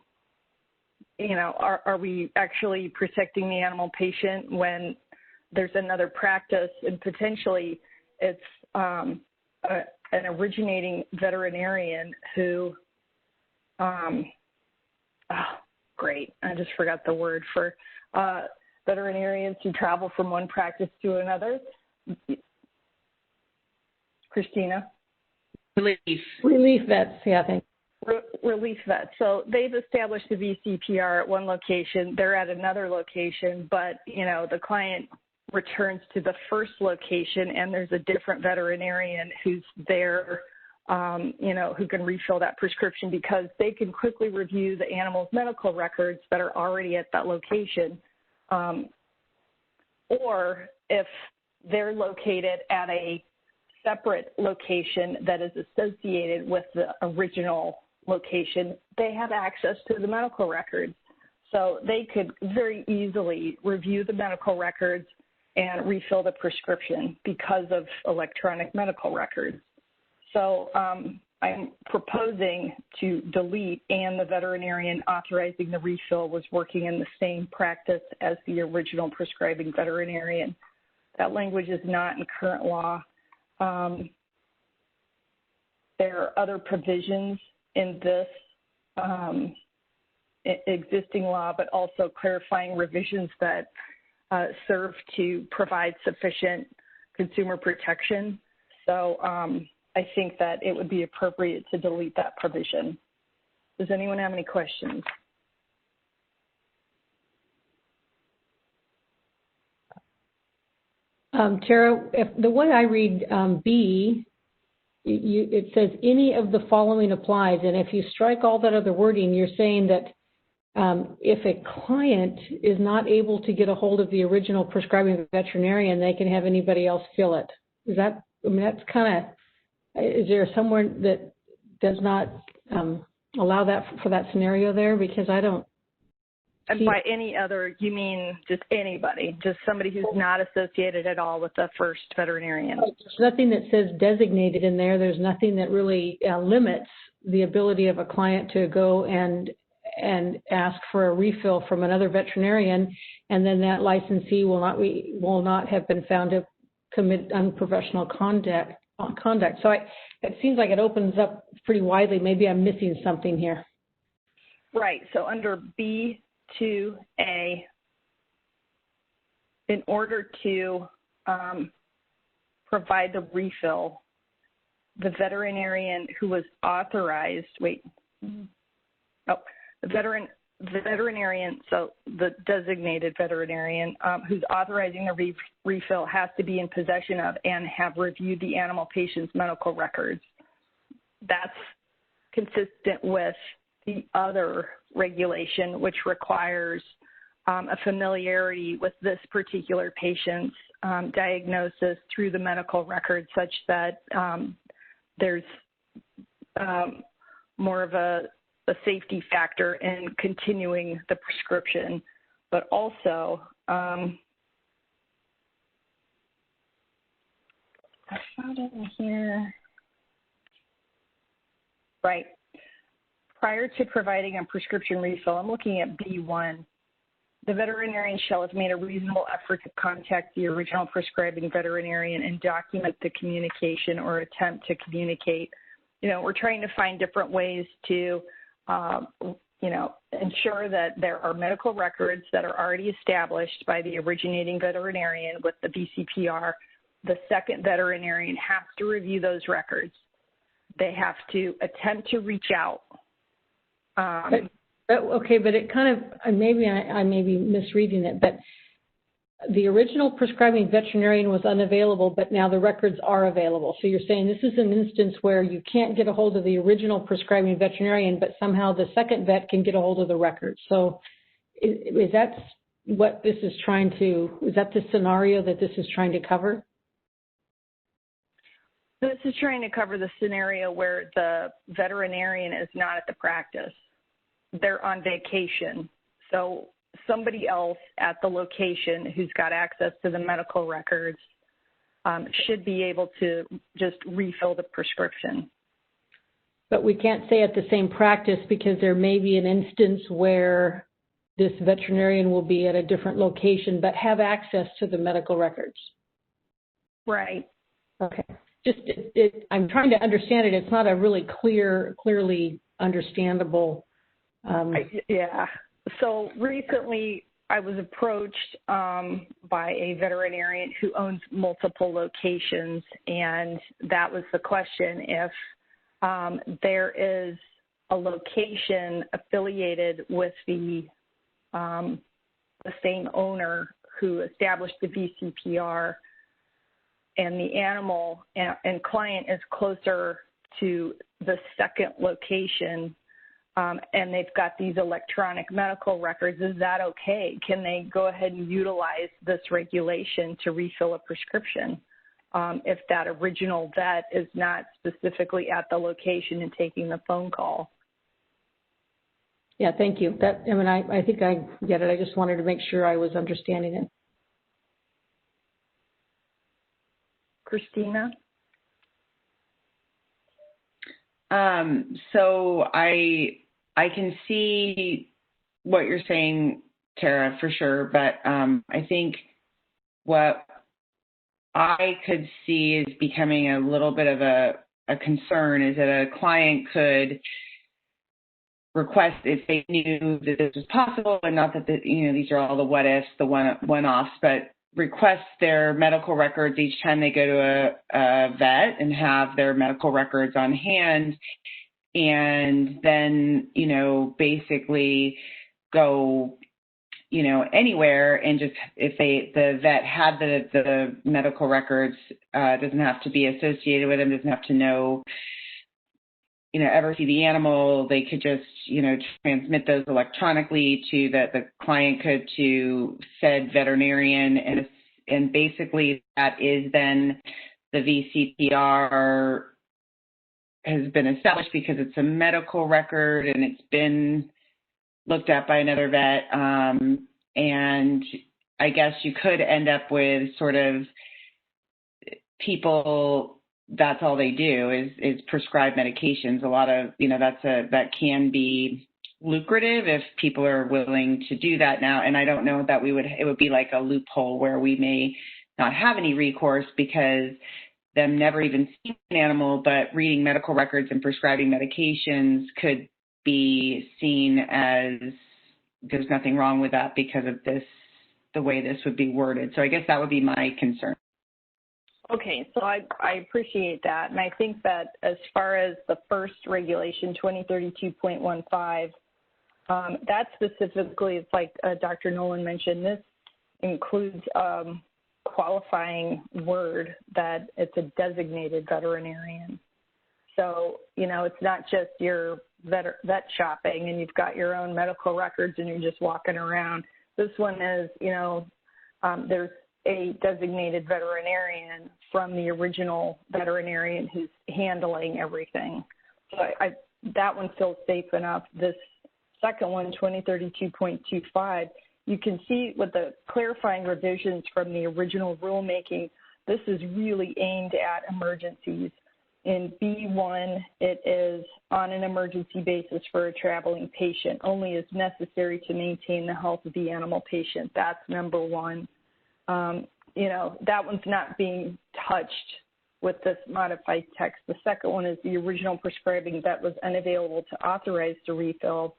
Are we actually protecting the animal patient when there's another practice and potentially it's an originating veterinarian who, great, I just forgot the word for veterinarians who travel from one practice to another. Christina? Relief vets, yeah, thanks. Relief vets. So they've established the VCPR at one location, they're at another location, but the client returns to the first location and there's a different veterinarian who's there, who can refill that prescription because they can quickly review the animal's medical records that are already at that location. Or if they're located at a separate location that is associated with the original location, they have access to the medical records. So they could very easily review the medical records and refill the prescription because of electronic medical records. So I'm proposing to delete "and the veterinarian authorizing the refill was working in the same practice as the original prescribing veterinarian." That language is not in current law. There are other provisions in this existing law, but also clarifying revisions that serve to provide sufficient consumer protection. So I think that it would be appropriate to delete that provision. Does anyone have any questions? Tara, if the way I read B, it says any of the following applies, and if you strike all that other wording, you're saying that if a client is not able to get a hold of the original prescribing veterinarian, they can have anybody else fill it. Is that, I mean, that's kind of, is there somewhere that does not allow that for that scenario there? Because I don't. And by any other, you mean just anybody, just somebody who's not associated at all with the first veterinarian? There's nothing that says designated in there. There's nothing that really limits the ability of a client to go and ask for a refill from another veterinarian, and then that licensee will not have been found to commit unprofessional conduct. So it seems like it opens up pretty widely. Maybe I'm missing something here. Right. So under B2A, in order to provide the refill, the veterinarian who was authorized, the veterinarian, so the designated veterinarian who's authorizing the refill has to be in possession of and have reviewed the animal patient's medical records. That's consistent with the other regulation, which requires a familiarity with this particular patient's diagnosis through the medical record, such that there's more of a safety factor in continuing the prescription. But also, I found it in here. Right. Prior to providing a prescription refill, I'm looking at B1. The veterinarian shall have made a reasonable effort to contact the original prescribing veterinarian and document the communication or attempt to communicate. You know, we're trying to find different ways to, ensure that there are medical records that are already established by the originating veterinarian with the VCPR. The second veterinarian has to review those records. They have to attempt to reach out. Okay, but it kind of, maybe I may be misreading it, but the original prescribing veterinarian was unavailable, but now the records are available. So you're saying this is an instance where you can't get a hold of the original prescribing veterinarian, but somehow the second vet can get a hold of the records. So is that what this is trying to, is that the scenario that this is trying to cover? This is trying to cover the scenario where the veterinarian is not at the practice. They're on vacation. So somebody else at the location who's got access to the medical records should be able to just refill the prescription. But we can't say at the same practice because there may be an instance where this veterinarian will be at a different location but have access to the medical records. Right. Okay. Just I'm trying to understand it. It's not a really clearly understandable. Yeah. So recently I was approached by a veterinarian who owns multiple locations, and that was the question. If there is a location affiliated with the same owner who established the VCPR, and the animal and client is closer to the second location, and they've got these electronic medical records, is that okay? Can they go ahead and utilize this regulation to refill a prescription if that original vet is not specifically at the location and taking the phone call? Yeah, thank you. I think I get it. I just wanted to make sure I was understanding it. Christina? So I can see what you're saying, Tara, for sure, but I think what I could see is becoming a little bit of a concern is that a client could request, if they knew that this was possible, and not that, these are all the what ifs, the one-offs, but request their medical records each time they go to a vet and have their medical records on hand, and then, basically go, anywhere, and just, if the vet had the medical records, doesn't have to be associated with them, doesn't have to know, ever see the animal. They could just, transmit those electronically to the client could to said veterinarian. And basically that is then the VCPR has been established because it's a medical record and it's been looked at by another vet. And I guess you could end up with sort of people, that's all they do is prescribe medications. A lot of, that can be lucrative if people are willing to do that now. And I don't know that it would be like a loophole where we may not have any recourse because them never even seeing an animal, but reading medical records and prescribing medications could be seen as there's nothing wrong with that because of the way this would be worded. So I guess that would be my concern. Okay, so I appreciate that. And I think that as far as the first regulation, 2032.15, that specifically, it's like Dr. Nolan mentioned, this includes qualifying word that it's a designated veterinarian. So, it's not just your vet shopping and you've got your own medical records and you're just walking around. This one is, there's a designated veterinarian from the original veterinarian who's handling everything. So that one feels safe enough. This second one, 2032.25, you can see with the clarifying revisions from the original rulemaking, this is really aimed at emergencies. In B1, it is on an emergency basis for a traveling patient, only as necessary to maintain the health of the animal patient. That's number one. That one's not being touched with this modified text. The second one is the original prescribing vet was unavailable to authorize the refill.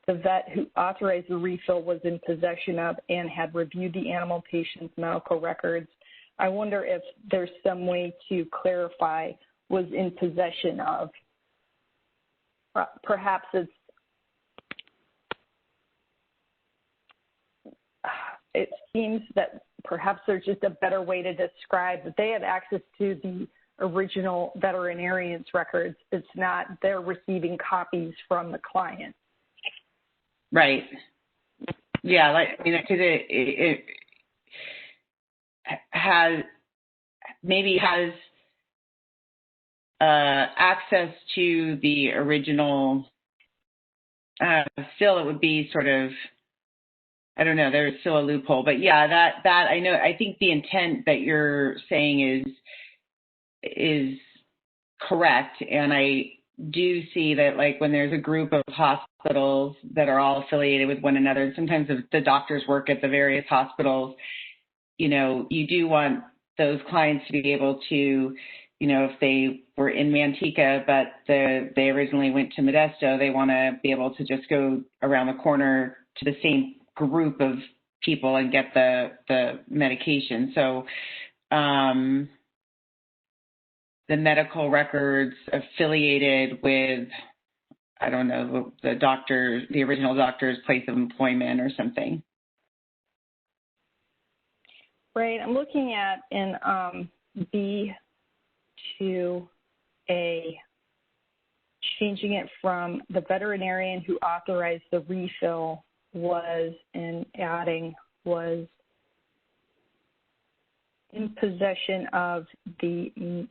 The vet who authorized the refill was in possession of and had reviewed the animal patient's medical records. I wonder if there's some way to clarify was in possession of. Perhaps it seems that perhaps there's just a better way to describe that they have access to the original veterinarian's records. It's not they're receiving copies from the client. Right. Yeah, because it has access to the original. Still, it would be sort of, I don't know, there's still a loophole, but yeah, that I know. I think the intent that you're saying is correct, and I do see that, like, when there's a group of hospitals that are all affiliated with one another, and sometimes the doctors work at the various hospitals, you do want those clients to be able to, if they were in Manteca, but they originally went to Modesto, they want to be able to just go around the corner to the same group of people and get the medication. So the medical records affiliated with, I don't know, the original doctor's place of employment or something. Right. I'm looking at in B2A, changing it from the veterinarian who authorized the refill was, and adding was in possession of the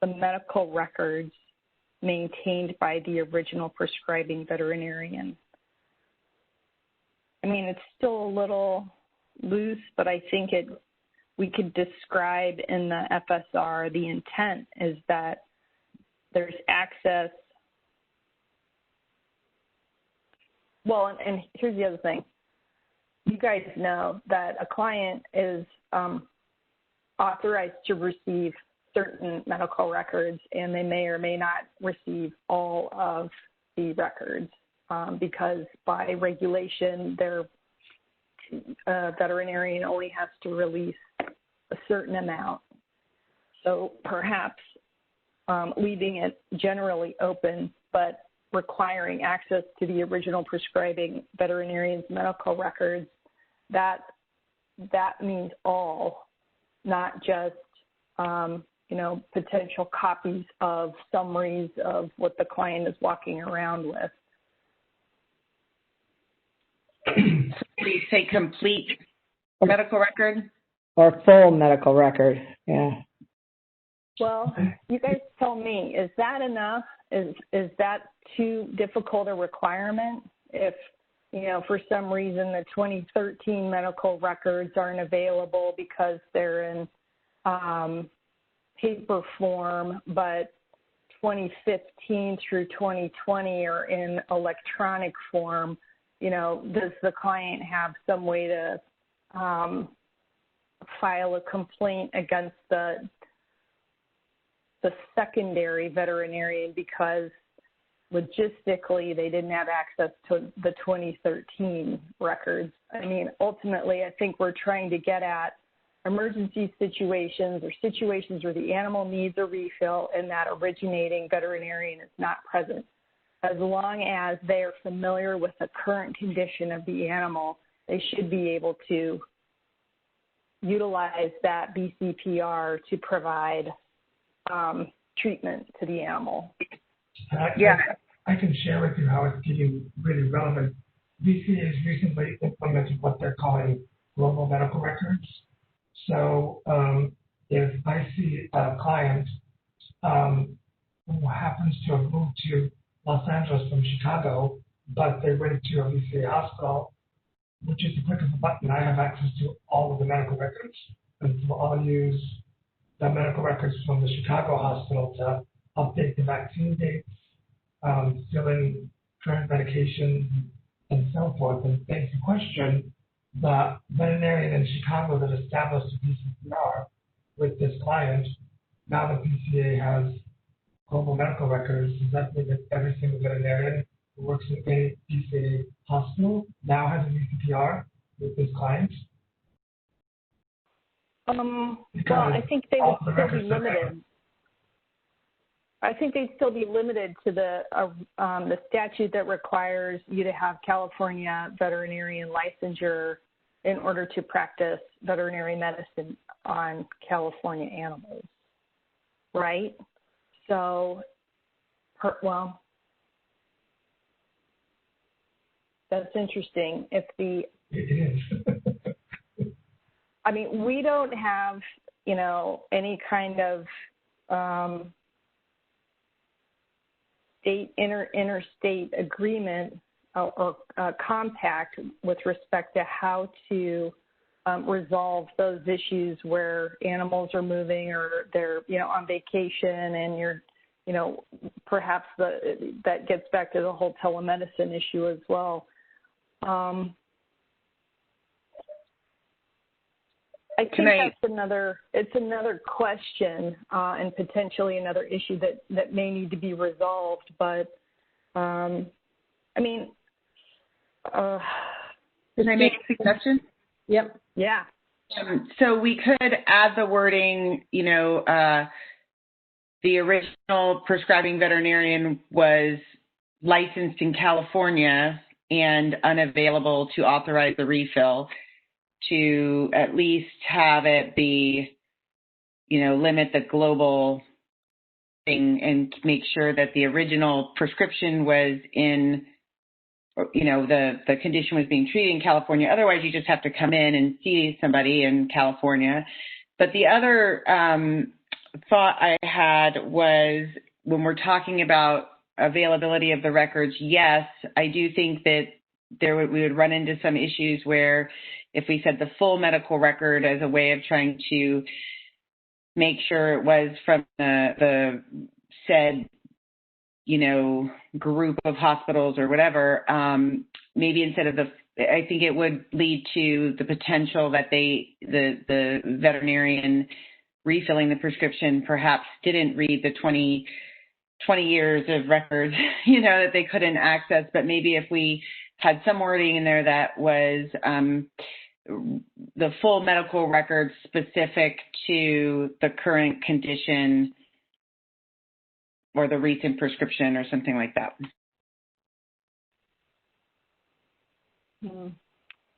medical records maintained by the original prescribing veterinarian. I mean, it's still a little loose, but I think we could describe in the FSR, the intent is that there's access. Well, and here's the other thing. You guys know that a client is authorized to receive certain medical records, and they may or may not receive all of the records because by regulation, their veterinarian only has to release a certain amount. So perhaps leaving it generally open, but requiring access to the original prescribing veterinarian's medical records, that means all, not just, potential copies of summaries of what the client is walking around with. We say complete medical record? Or full medical record, yeah. Well, you guys tell me, is that enough? Is that too difficult a requirement? If, for some reason the 2013 medical records aren't available because they're in paper form, but 2015 through 2020 are in electronic form, does the client have some way to file a complaint against the secondary veterinarian because logistically they didn't have access to the 2013 records? I mean, ultimately, I think we're trying to get at emergency situations or situations where the animal needs a refill and that originating veterinarian is not present. As long as they are familiar with the current condition of the animal, they should be able to utilize that BCPR to provide treatment to the animal. I can share with you how it's getting really relevant. VCA has recently implemented what they're calling global medical records. So if I see a client who happens to have moved to Los Angeles from Chicago, but they went to a VCA hospital, which is the click of a button, I have access to all of the medical records. And so I'll use the medical records from the Chicago hospital to update the vaccine dates, fill in current medication, and so forth. And begs the question, the veterinarian in Chicago that established a BCPR with this client, now the VCA has global medical records. Does that mean that every single veterinarian who works in any VCA hospital now has a BCPR with this client? Well, I think they would still be limited. I think they'd still be limited to the statute that requires you to have California veterinarian licensure in order to practice veterinary medicine on California animals, right? So, well, that's interesting. It is. I mean, we don't have, any kind of interstate agreement or compact with respect to how to resolve those issues where animals are moving or they're, on vacation and you're, perhaps that gets back to the whole telemedicine issue as well. I think it's another question and potentially another issue that may need to be resolved. But, can I make a suggestion? Yep. Yeah. So we could add the wording, the original prescribing veterinarian was licensed in California and unavailable to authorize the refill, to at least have it be, limit the global thing and make sure that the original prescription was in, the condition was being treated in California. Otherwise, you just have to come in and see somebody in California. But the other thought I had was when we're talking about availability of the records, yes, I do think that we would run into some issues where if we said the full medical record as a way of trying to make sure it was from the said, group of hospitals or whatever, maybe instead of I think it would lead to the potential that the veterinarian refilling the prescription perhaps didn't read the 20 years of records, you know, that they couldn't access. But maybe if we had some wording in there that was the full medical records specific to the current condition or the recent prescription or something like that.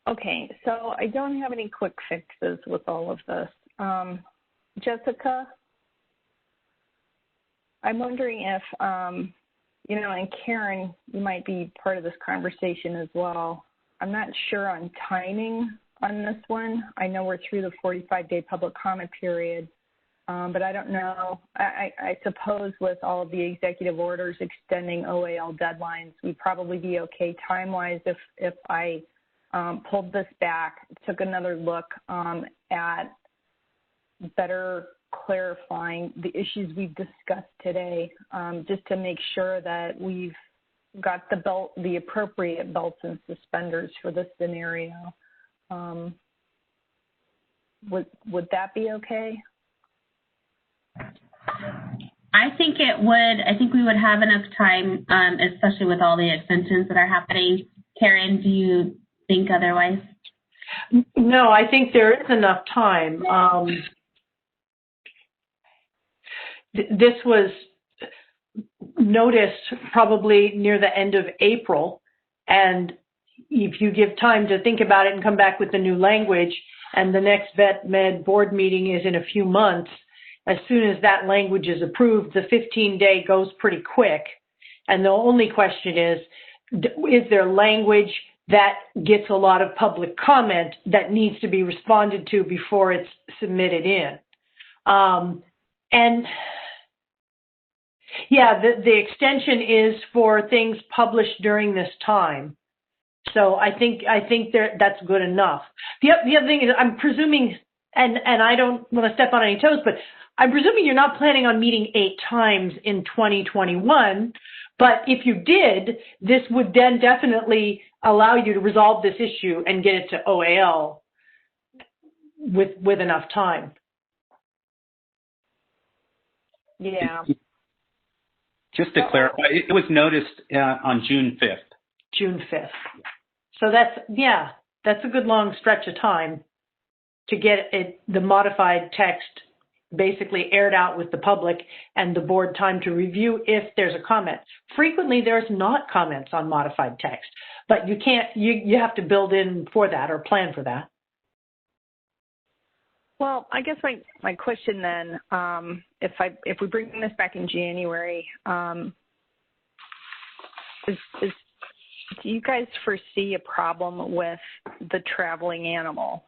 Okay, so I don't have any quick fixes with all of this. Jessica, I'm wondering if, you know, and Karen, you might be part of this conversation as well. I'm not sure on timing on this one. I know we're through the 45-day public comment period, but I don't know. I suppose with all of the executive orders extending OAL deadlines, we'd probably be okay time-wise if I pulled this back, took another look at better clarifying the issues we've discussed today, just to make sure that we've got the appropriate belts and suspenders for this scenario. Would that be okay? I think it would. I think we would have enough time, especially with all the extensions that are happening. Karen, do you think otherwise? No, I think there is enough time. This was noticed probably near the end of April, and if you give time to think about it and come back with the new language, and the next Vet Med board meeting is in a few months, as soon as that language is approved, the 15-day goes pretty quick. And the only question is there language that gets a lot of public comment that needs to be responded to before it's submitted in? And yeah, the extension is for things published during this time. So I think that's good enough. The other thing is, I'm presuming, and I don't want to step on any toes, but I'm presuming you're not planning on meeting 8 times in 2021. But if you did, this would then definitely allow you to resolve this issue and get it to OAL with enough time. Yeah. Just to clarify, it was noticed on June 5th. June 5th. So that's a good long stretch of time to get the modified text basically aired out with the public and the board time to review if there's a comment. Frequently, there's not comments on modified text, but you have to build in for that or plan for that. Well, I guess my question then, if we bring this back in January, do you guys foresee a problem with the traveling animal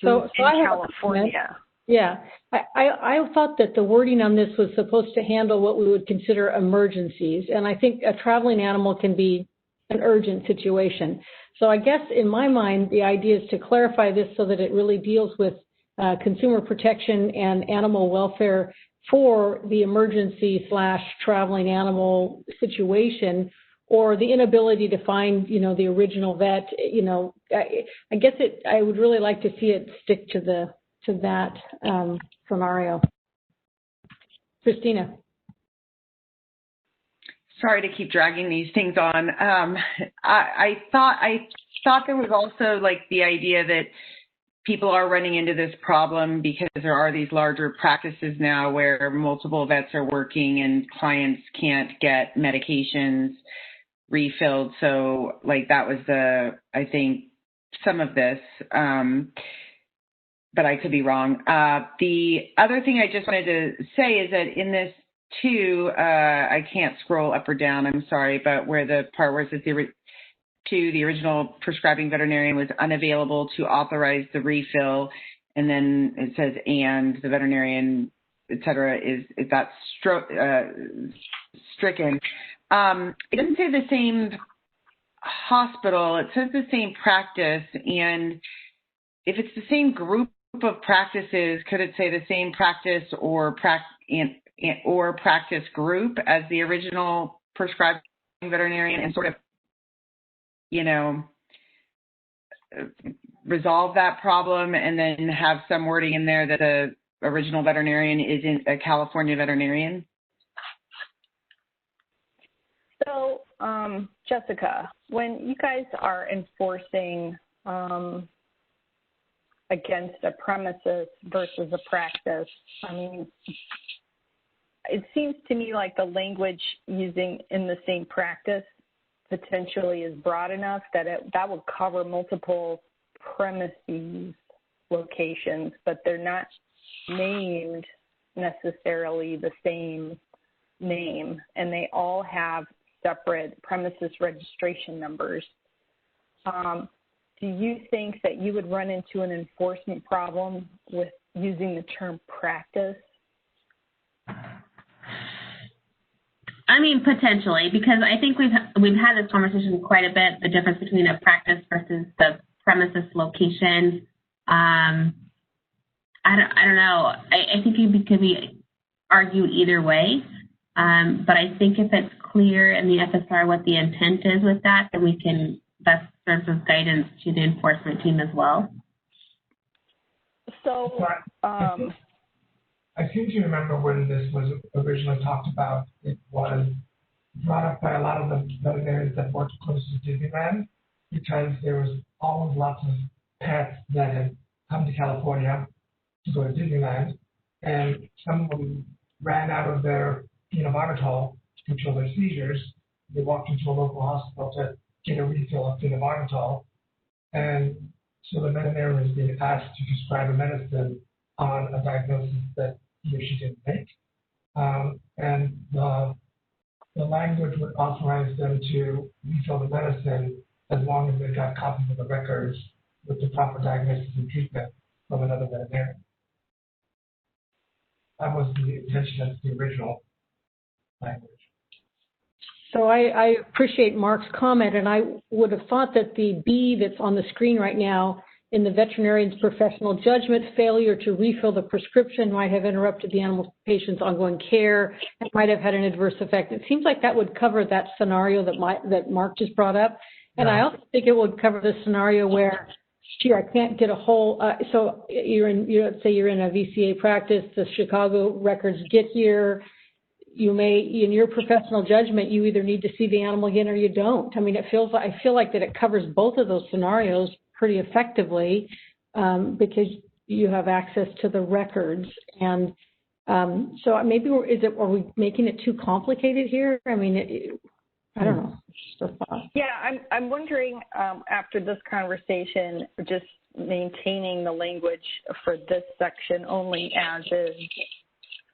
in California? Yeah, I thought that the wording on this was supposed to handle what we would consider emergencies, and I think a traveling animal can be an urgent situation. So I guess in my mind, the idea is to clarify this so that it really deals with consumer protection and animal welfare for the emergency / traveling animal situation, or the inability to find, the original vet. I guess I would really like to see it stick to that scenario. Christina. Sorry to keep dragging these things on. I thought there was also like the idea that people are running into this problem because there are these larger practices now where multiple vets are working and clients can't get medications refilled. So like that was I think some of this, but I could be wrong. The other thing I just wanted to say is that in this too, I can't scroll up or down, I'm sorry, but where the part where it says the original prescribing veterinarian was unavailable to authorize the refill, and then it says and the veterinarian, et cetera, is that stricken. It doesn't say the same hospital, it says the same practice, and if it's the same group of practices, could it say the same practice or practice group as the original prescribing veterinarian and sort of, resolve that problem and then have some wording in there that the original veterinarian isn't a California veterinarian? So, Jessica, when you guys are enforcing against a premises versus a practice, I mean, it seems to me like the language using in the same practice potentially is broad enough that that will cover multiple premises locations, but they're not named necessarily the same name, and they all have separate premises registration numbers. Do you think that you would run into an enforcement problem with using the term practice? I mean, potentially, because I think we've had this conversation quite a bit, the difference between a practice versus the premises location. I don't know. I think it could be argued either way. But I think if it's clear in the FSR what the intent is with that, then we can best serve as guidance to the enforcement team as well. So, I seem to remember when this was originally talked about, it was brought up by a lot of the veterinarians that worked close to Disneyland, because there was always lots of pets that had come to California to go to Disneyland, and some of them ran out of their phenobarbital to control their seizures. They walked into a local hospital to get a refill of phenobarbital, and so the veterinarian was being asked to prescribe a medicine on a diagnosis that he or she didn't make. And the language would authorize them to refill the medicine as long as they got copies of the records with the proper diagnosis and treatment from another veterinarian. That was the intention of the original language. So I appreciate Mark's comment, and I would have thought that the B that's on the screen right now in the veterinarian's professional judgment, failure to refill the prescription might have interrupted the animal patient's ongoing care and might have had an adverse effect. It seems like that would cover that scenario that Mark just brought up. And I also think it would cover the scenario where, gee, I can't get a whole, so let's say you're in a VCA practice, the Chicago records get here, you may, in your professional judgment, you either need to see the animal again or you don't. I mean, I feel like that it covers both of those scenarios pretty effectively because you have access to the records. And so maybe are we making it too complicated here? I mean, I don't know. Just a thought. Yeah, I'm wondering after this conversation, just maintaining the language for this section only as is.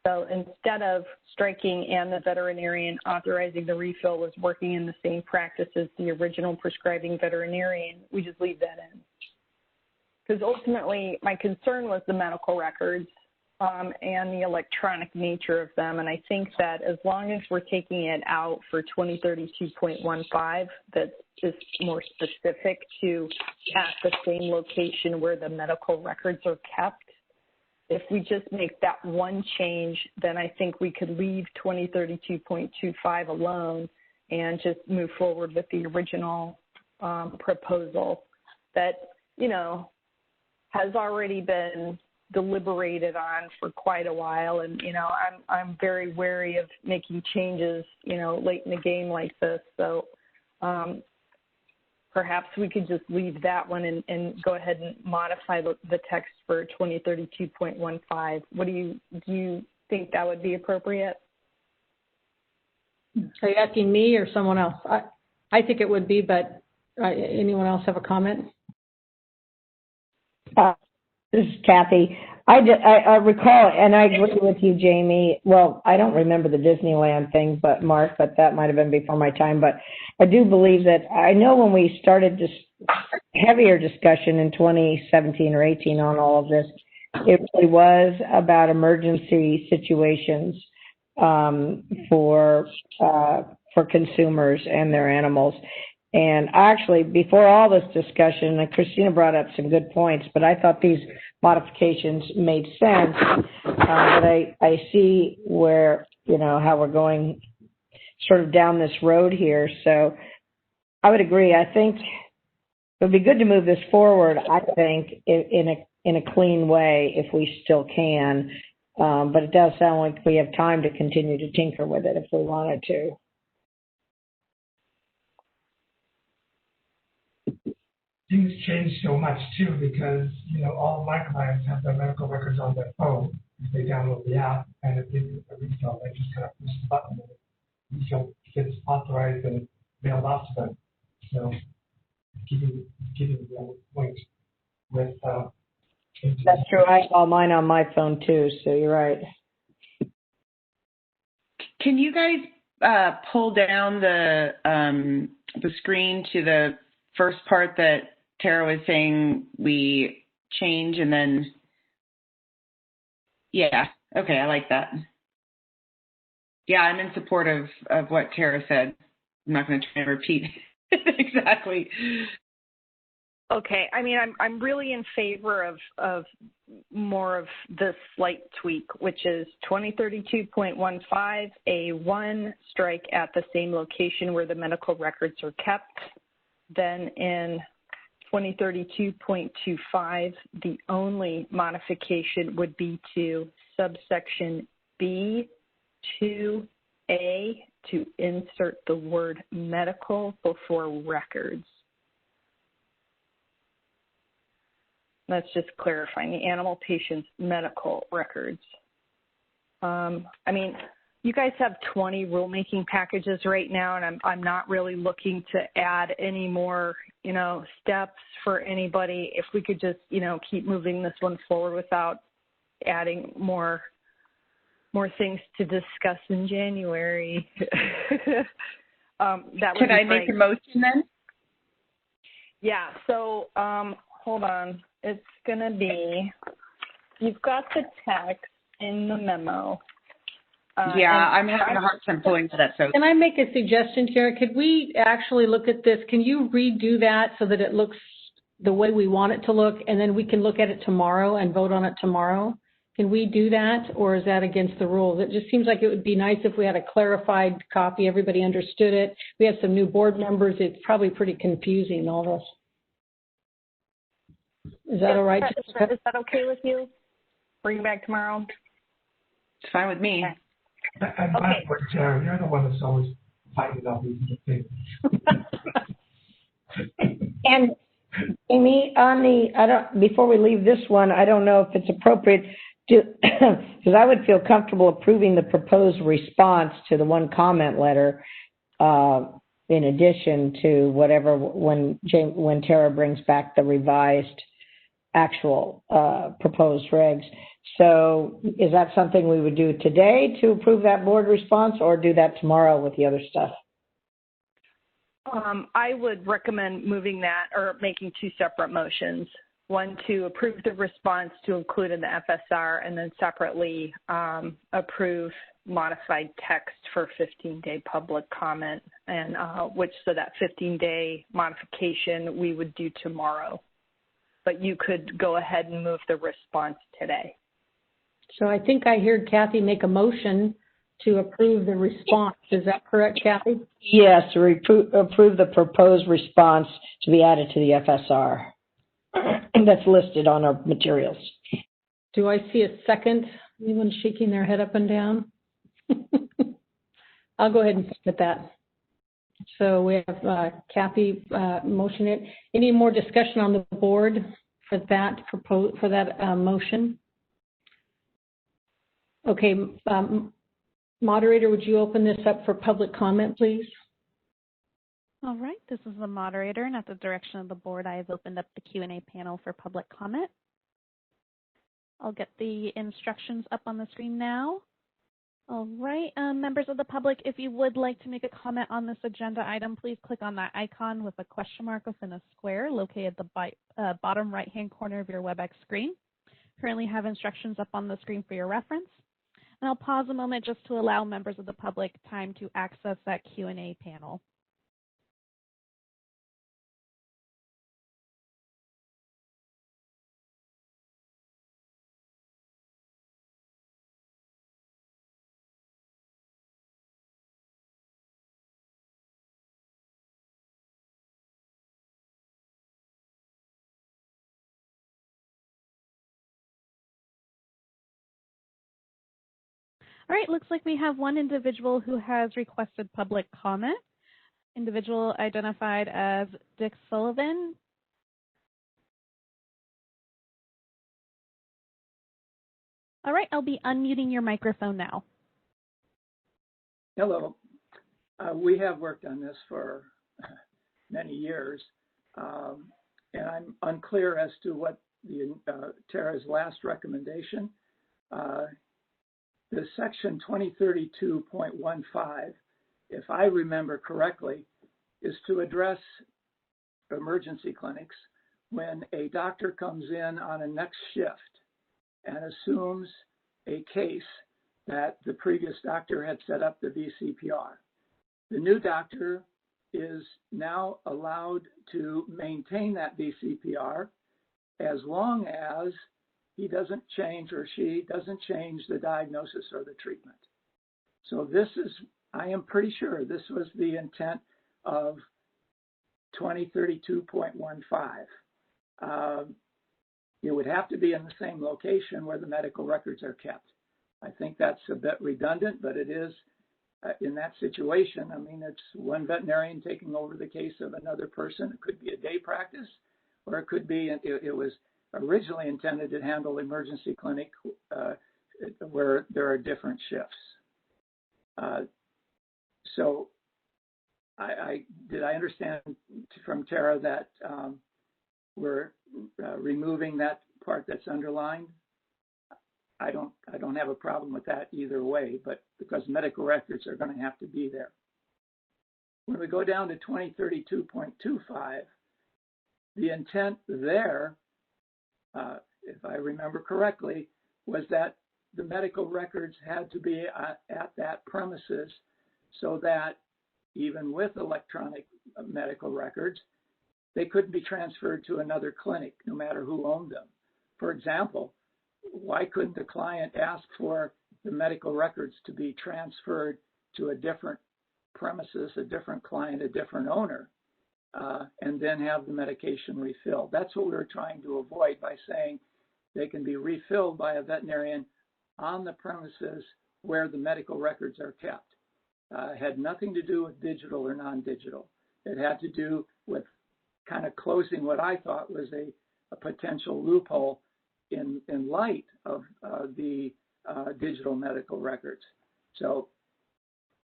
So instead of striking and the veterinarian authorizing the refill was working in the same practice as the original prescribing veterinarian, we just leave that in. Because ultimately, my concern was the medical records and the electronic nature of them. And I think that as long as we're taking it out for 2032.15, that is more specific to at the same location where the medical records are kept, if we just make that one change, then I think we could leave 2032.25 alone and just move forward with the original proposal that, has already been deliberated on for quite a while. And, I'm very wary of making changes, late in the game like this. So perhaps we could just leave that one and go ahead and modify the text for 2032.15. What do you think that would be appropriate? Are you asking me or someone else? I think it would be, but anyone else have a comment? This is Kathy. I recall, and I agree with you, Jamie. Well, I don't remember the Disneyland thing, Mark, but that might have been before my time. But I do believe that I know when we started this heavier discussion in 2017 or 18 on all of this, it really was about emergency situations for consumers and their animals. And actually, before all this discussion, and Christina brought up some good points, but I thought these modifications made sense. But I see where, how we're going sort of down this road here. So I would agree. I think it would be good to move this forward, I think, in a clean way if we still can. But it does sound like we have time to continue to tinker with it if we wanted to. things change so much too, because, you know, all of my clients have their medical records on their phone. If they download the app, and if they do a refill, they just kind of push the button and the refill gets authorized and mailed off to them. So giving them a point with That's true. I have all mine on my phone too, so you're right. Can you guys pull down the screen to the first part that Tara was saying we change, and then, yeah, okay, I like that. Yeah, I'm in support of what Tara said. I'm not going to try and repeat exactly. Okay, I mean, I'm really in favor of more of this slight tweak, which is 2032.15 A1, strike at the same location where the medical records are kept. Then in 2032.25, the only modification would be to subsection B, 2A, to insert the word medical before records. That's just clarifying the animal patient's medical records. I mean, you guys have 20 rulemaking packages right now, and I'm not really looking to add any more, you know, steps for anybody. If we could just, you know, keep moving this one forward without adding more things to discuss in January. That would Can I be great. make a motion then? Yeah, so hold on. It's going to be, you've got the text in the memo. Yeah, I'm having a hard time pulling that up. So can I make a suggestion, Tara? Could we actually look at this? Can you redo that so that it looks the way we want it to look, and then we can look at it tomorrow and vote on it tomorrow? Can we do that, or is that against the rules? It just seems like it would be nice if we had a clarified copy, everybody understood it. We have some new board members. It's probably pretty confusing, all this. Is that all right? Is that okay with you? Bring it back tomorrow? It's fine with me. And by the way, Tara, you're the one that's always fighting all these things. And Amy, on the, before we leave this one, I don't know if it's appropriate to, because I would feel comfortable approving the proposed response to the one comment letter, in addition to whatever, when Tara brings back the revised actual proposed regs. So is that something we would do today to approve that board response, or do that tomorrow with the other stuff? I would recommend moving that, or making two separate motions. One to approve the response to include in the FSR, and then separately approve modified text for 15-day public comment, and so that 15-day modification we would do tomorrow. But you could go ahead and move the response today. So I think I heard Kathy make a motion to approve the response. Is that correct, Kathy? Yes, to approve the proposed response to be added to the FSR. That's listed on our materials. Do I see a second? Anyone shaking their head up and down? I'll go ahead and second that. So we have Kathy motion it. Any more discussion on the board for that motion? Okay, moderator, would you open this up for public comment, please? All right, this is the moderator, and at the direction of the board, I have opened up the Q&A panel for public comment. I'll get the instructions up on the screen now. All right, members of the public, if you would like to make a comment on this agenda item, please click on that icon with a question mark within a square located at the bottom right-hand corner of your WebEx screen. Currently have instructions up on the screen for your reference. And I'll pause a moment just to allow members of the public time to access that Q&A panel. All right, looks like we have one individual who has requested public comment. Individual identified as Dick Sullivan. All right, I'll be unmuting your microphone now. Hello. We have worked on this for many years, and I'm unclear as to what Tara's last recommendation. The section 2032.15, if I remember correctly, is to address emergency clinics when a doctor comes in on a next shift and assumes a case that the previous doctor had set up the VCPR. The new doctor is now allowed to maintain that VCPR as long as he doesn't change or she doesn't change the diagnosis or the treatment. So this is, I am pretty sure this was the intent of 2032.15. It would have to be in the same location where the medical records are kept. I think that's a bit redundant, but it is in that situation. I mean, it's one veterinarian taking over the case of another person. It could be a day practice, or it could be, it was originally intended to handle emergency clinic where there are different shifts. So did I understand from Tara that we're removing that part that's underlined? I don't have a problem with that either way, but because medical records are going to have to be there. When we go down to 2032.25, the intent there, if I remember correctly, was that the medical records had to be at that premises so that even with electronic medical records, they couldn't be transferred to another clinic, no matter who owned them. For example, why couldn't the client ask for the medical records to be transferred to a different premises, a different client, a different owner, and then have the medication refilled? That's what we were trying to avoid by saying they can be refilled by a veterinarian on the premises where the medical records are kept. It had nothing to do with digital or non-digital. It had to do with kind of closing what I thought was a potential loophole in light of the digital medical records. So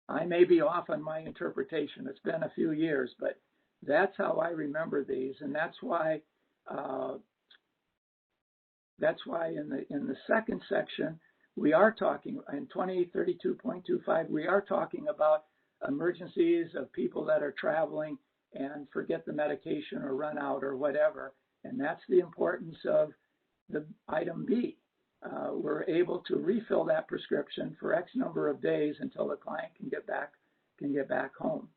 I may be off on my interpretation. It's been a few years, but that's how I remember these, and that's why in the second section we are talking in 2032.25. We are talking about emergencies of people that are traveling and forget the medication or run out or whatever, and that's the importance of the item B. We're able to refill that prescription for X number of days until the client can get back home.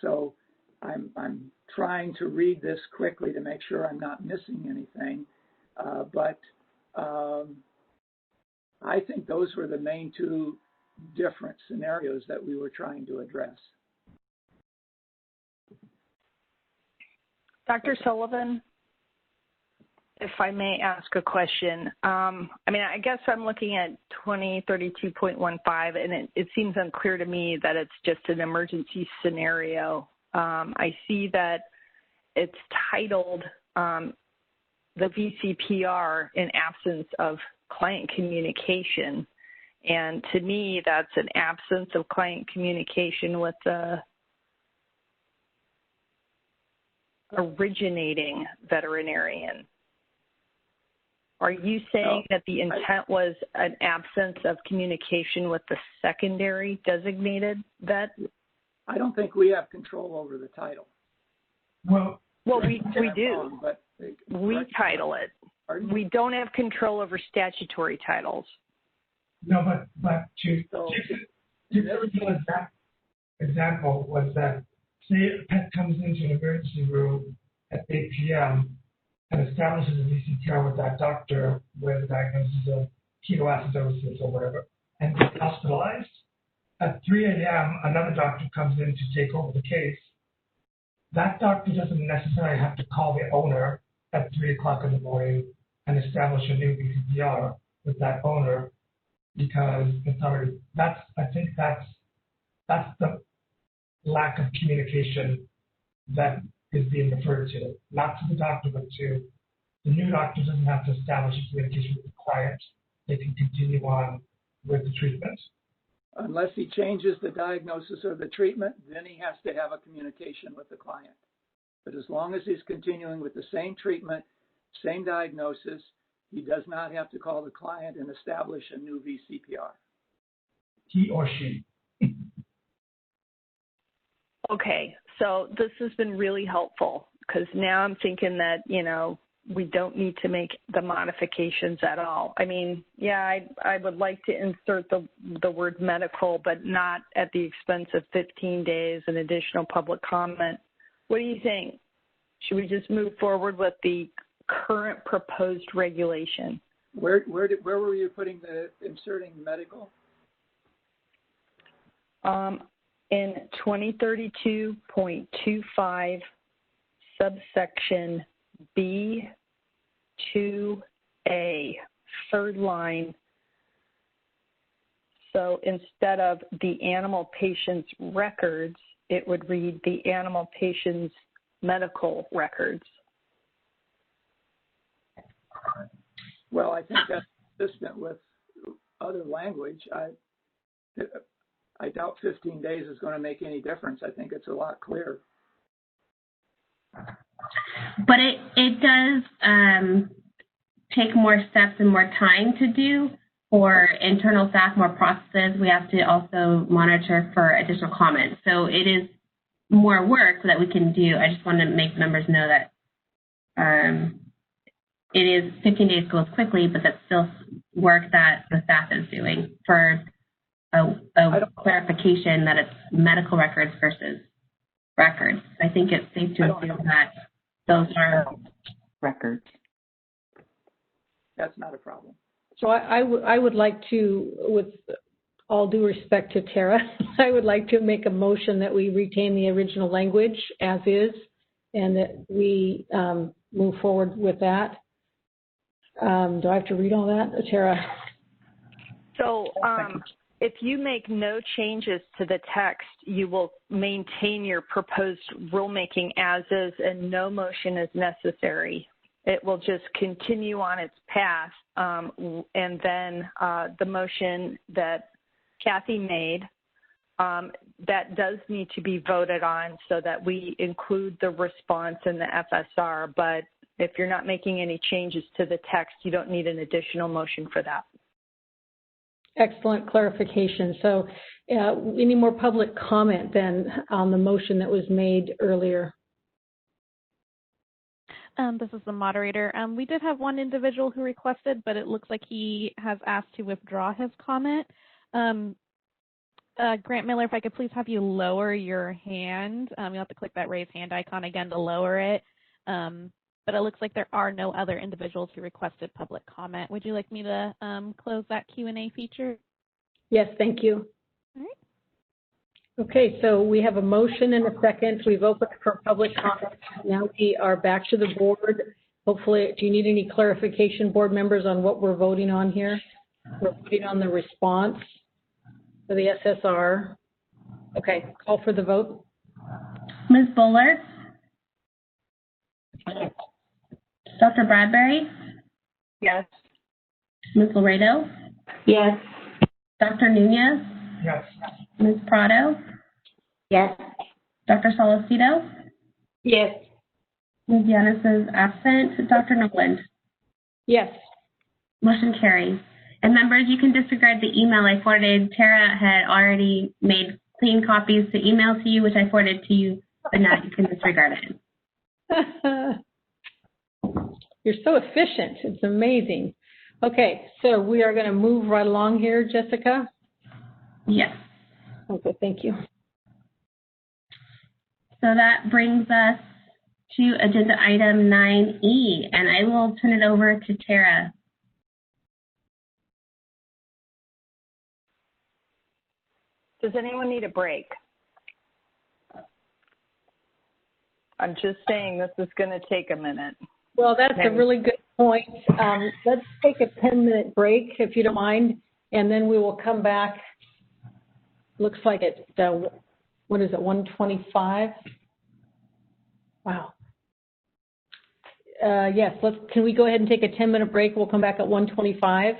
So I'm trying to read this quickly to make sure I'm not missing anything, but I think those were the main two different scenarios that we were trying to address. Dr. Sullivan, if I may ask a question. I mean, I guess I'm looking at 2032.15, and it seems unclear to me that it's just an emergency scenario. I see that it's titled the VCPR in absence of client communication. And to me, that's an absence of client communication with the originating veterinarian. Are you saying that the intent was an absence of communication with the secondary designated vet? I don't think we have control over the title. Well, we do. But we title it. We don't have control over statutory titles. No, but to give an example was that, say a pet comes into an emergency room at 8 p.m. and establishes a VCPR with that doctor with a diagnosis of ketoacidosis or whatever, and gets hospitalized. At 3 a.m., another doctor comes in to take over the case. That doctor doesn't necessarily have to call the owner at 3 o'clock in the morning and establish a new VCPR with that owner, because it's already, I think that's the lack of communication that is being referred to, not to the doctor, but to the new doctor. Doesn't have to establish a communication with the client they can continue on with the treatment. Unless he changes the diagnosis or the treatment, then he has to have a communication with the client. But as long as he's continuing with the same treatment, same diagnosis, he does not have to call the client and establish a new VCPR. He or she. Okay, so this has been really helpful because now I'm thinking that, you know, we don't need to make the modifications at all. I mean, yeah, I would like to insert the word medical, but not at the expense of 15 days and additional public comment. What do you think? Should we just move forward with the current proposed regulation? Where were you putting inserting medical? In 2032.25 subsection B2A, third line. So instead of the animal patient's records, it would read the animal patient's medical records. Well, I think that's consistent with other language. I doubt 15 days is going to make any difference. I think it's a lot clearer. But it does take more steps and more time to do for internal staff, more processes. We have to also monitor for additional comments. So it is more work that we can do. I just want to make members know that it is 15 days goes quickly, but that's still work that the staff is doing for a clarification that it's medical records versus records. I think it's safe to assume that those are records. That's not a problem. So I would like to, with all due respect to Tara, I would like to make a motion that we retain the original language as is and that we move forward with that. Do I have to read all that, Tara? So if you make no changes to the text, you will maintain your proposed rulemaking as is and no motion is necessary. It will just continue on its path. And then the motion that Kathy made, that does need to be voted on so that we include the response in the FSR. But if you're not making any changes to the text, you don't need an additional motion for that. Excellent clarification. So any more public comment then on the motion that was made earlier? This is the moderator. We did have one individual who requested, but it looks like he has asked to withdraw his comment. Grant Miller, if I could please have you lower your hand. You'll have to click that raise hand icon again to lower it. But it looks like there are no other individuals who requested public comment. Would you like me to close that Q&A feature? Yes, thank you. All right. Okay, so we have a motion and a second. We've opened for public comment. Now we are back to the board. Hopefully, do you need any clarification, board members, on what we're voting on here? We're voting on the response for the SSR. Okay, call for the vote. Ms. Bowler? Dr. Bradbury? Yes. Ms. Laredo? Yes. Dr. Nunez? Yes. Ms. Prado? Yes. Dr. Solocito? Yes. Ms. Yanis is absent. Dr. Noland? Yes. Motion carries. And members, you can disregard the email I forwarded. Tara had already made clean copies to email to you, which I forwarded to you, but now you can disregard it. You're so efficient. It's amazing. Okay, so we are going to move right along here, Jessica. Yes. Okay, thank you. So that brings us to agenda item 9E, and I will turn it over to Tara. Does anyone need a break? I'm just saying this is going to take a minute. Well, that's a really good point. Let's take a 10-minute break, if you don't mind, and then we will come back. Looks like it's, what is it, 1:25? Wow. Yes, can we go ahead and take a 10-minute break? We'll come back at 1:25.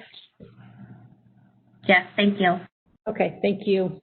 Yes, thank you. Okay, thank you.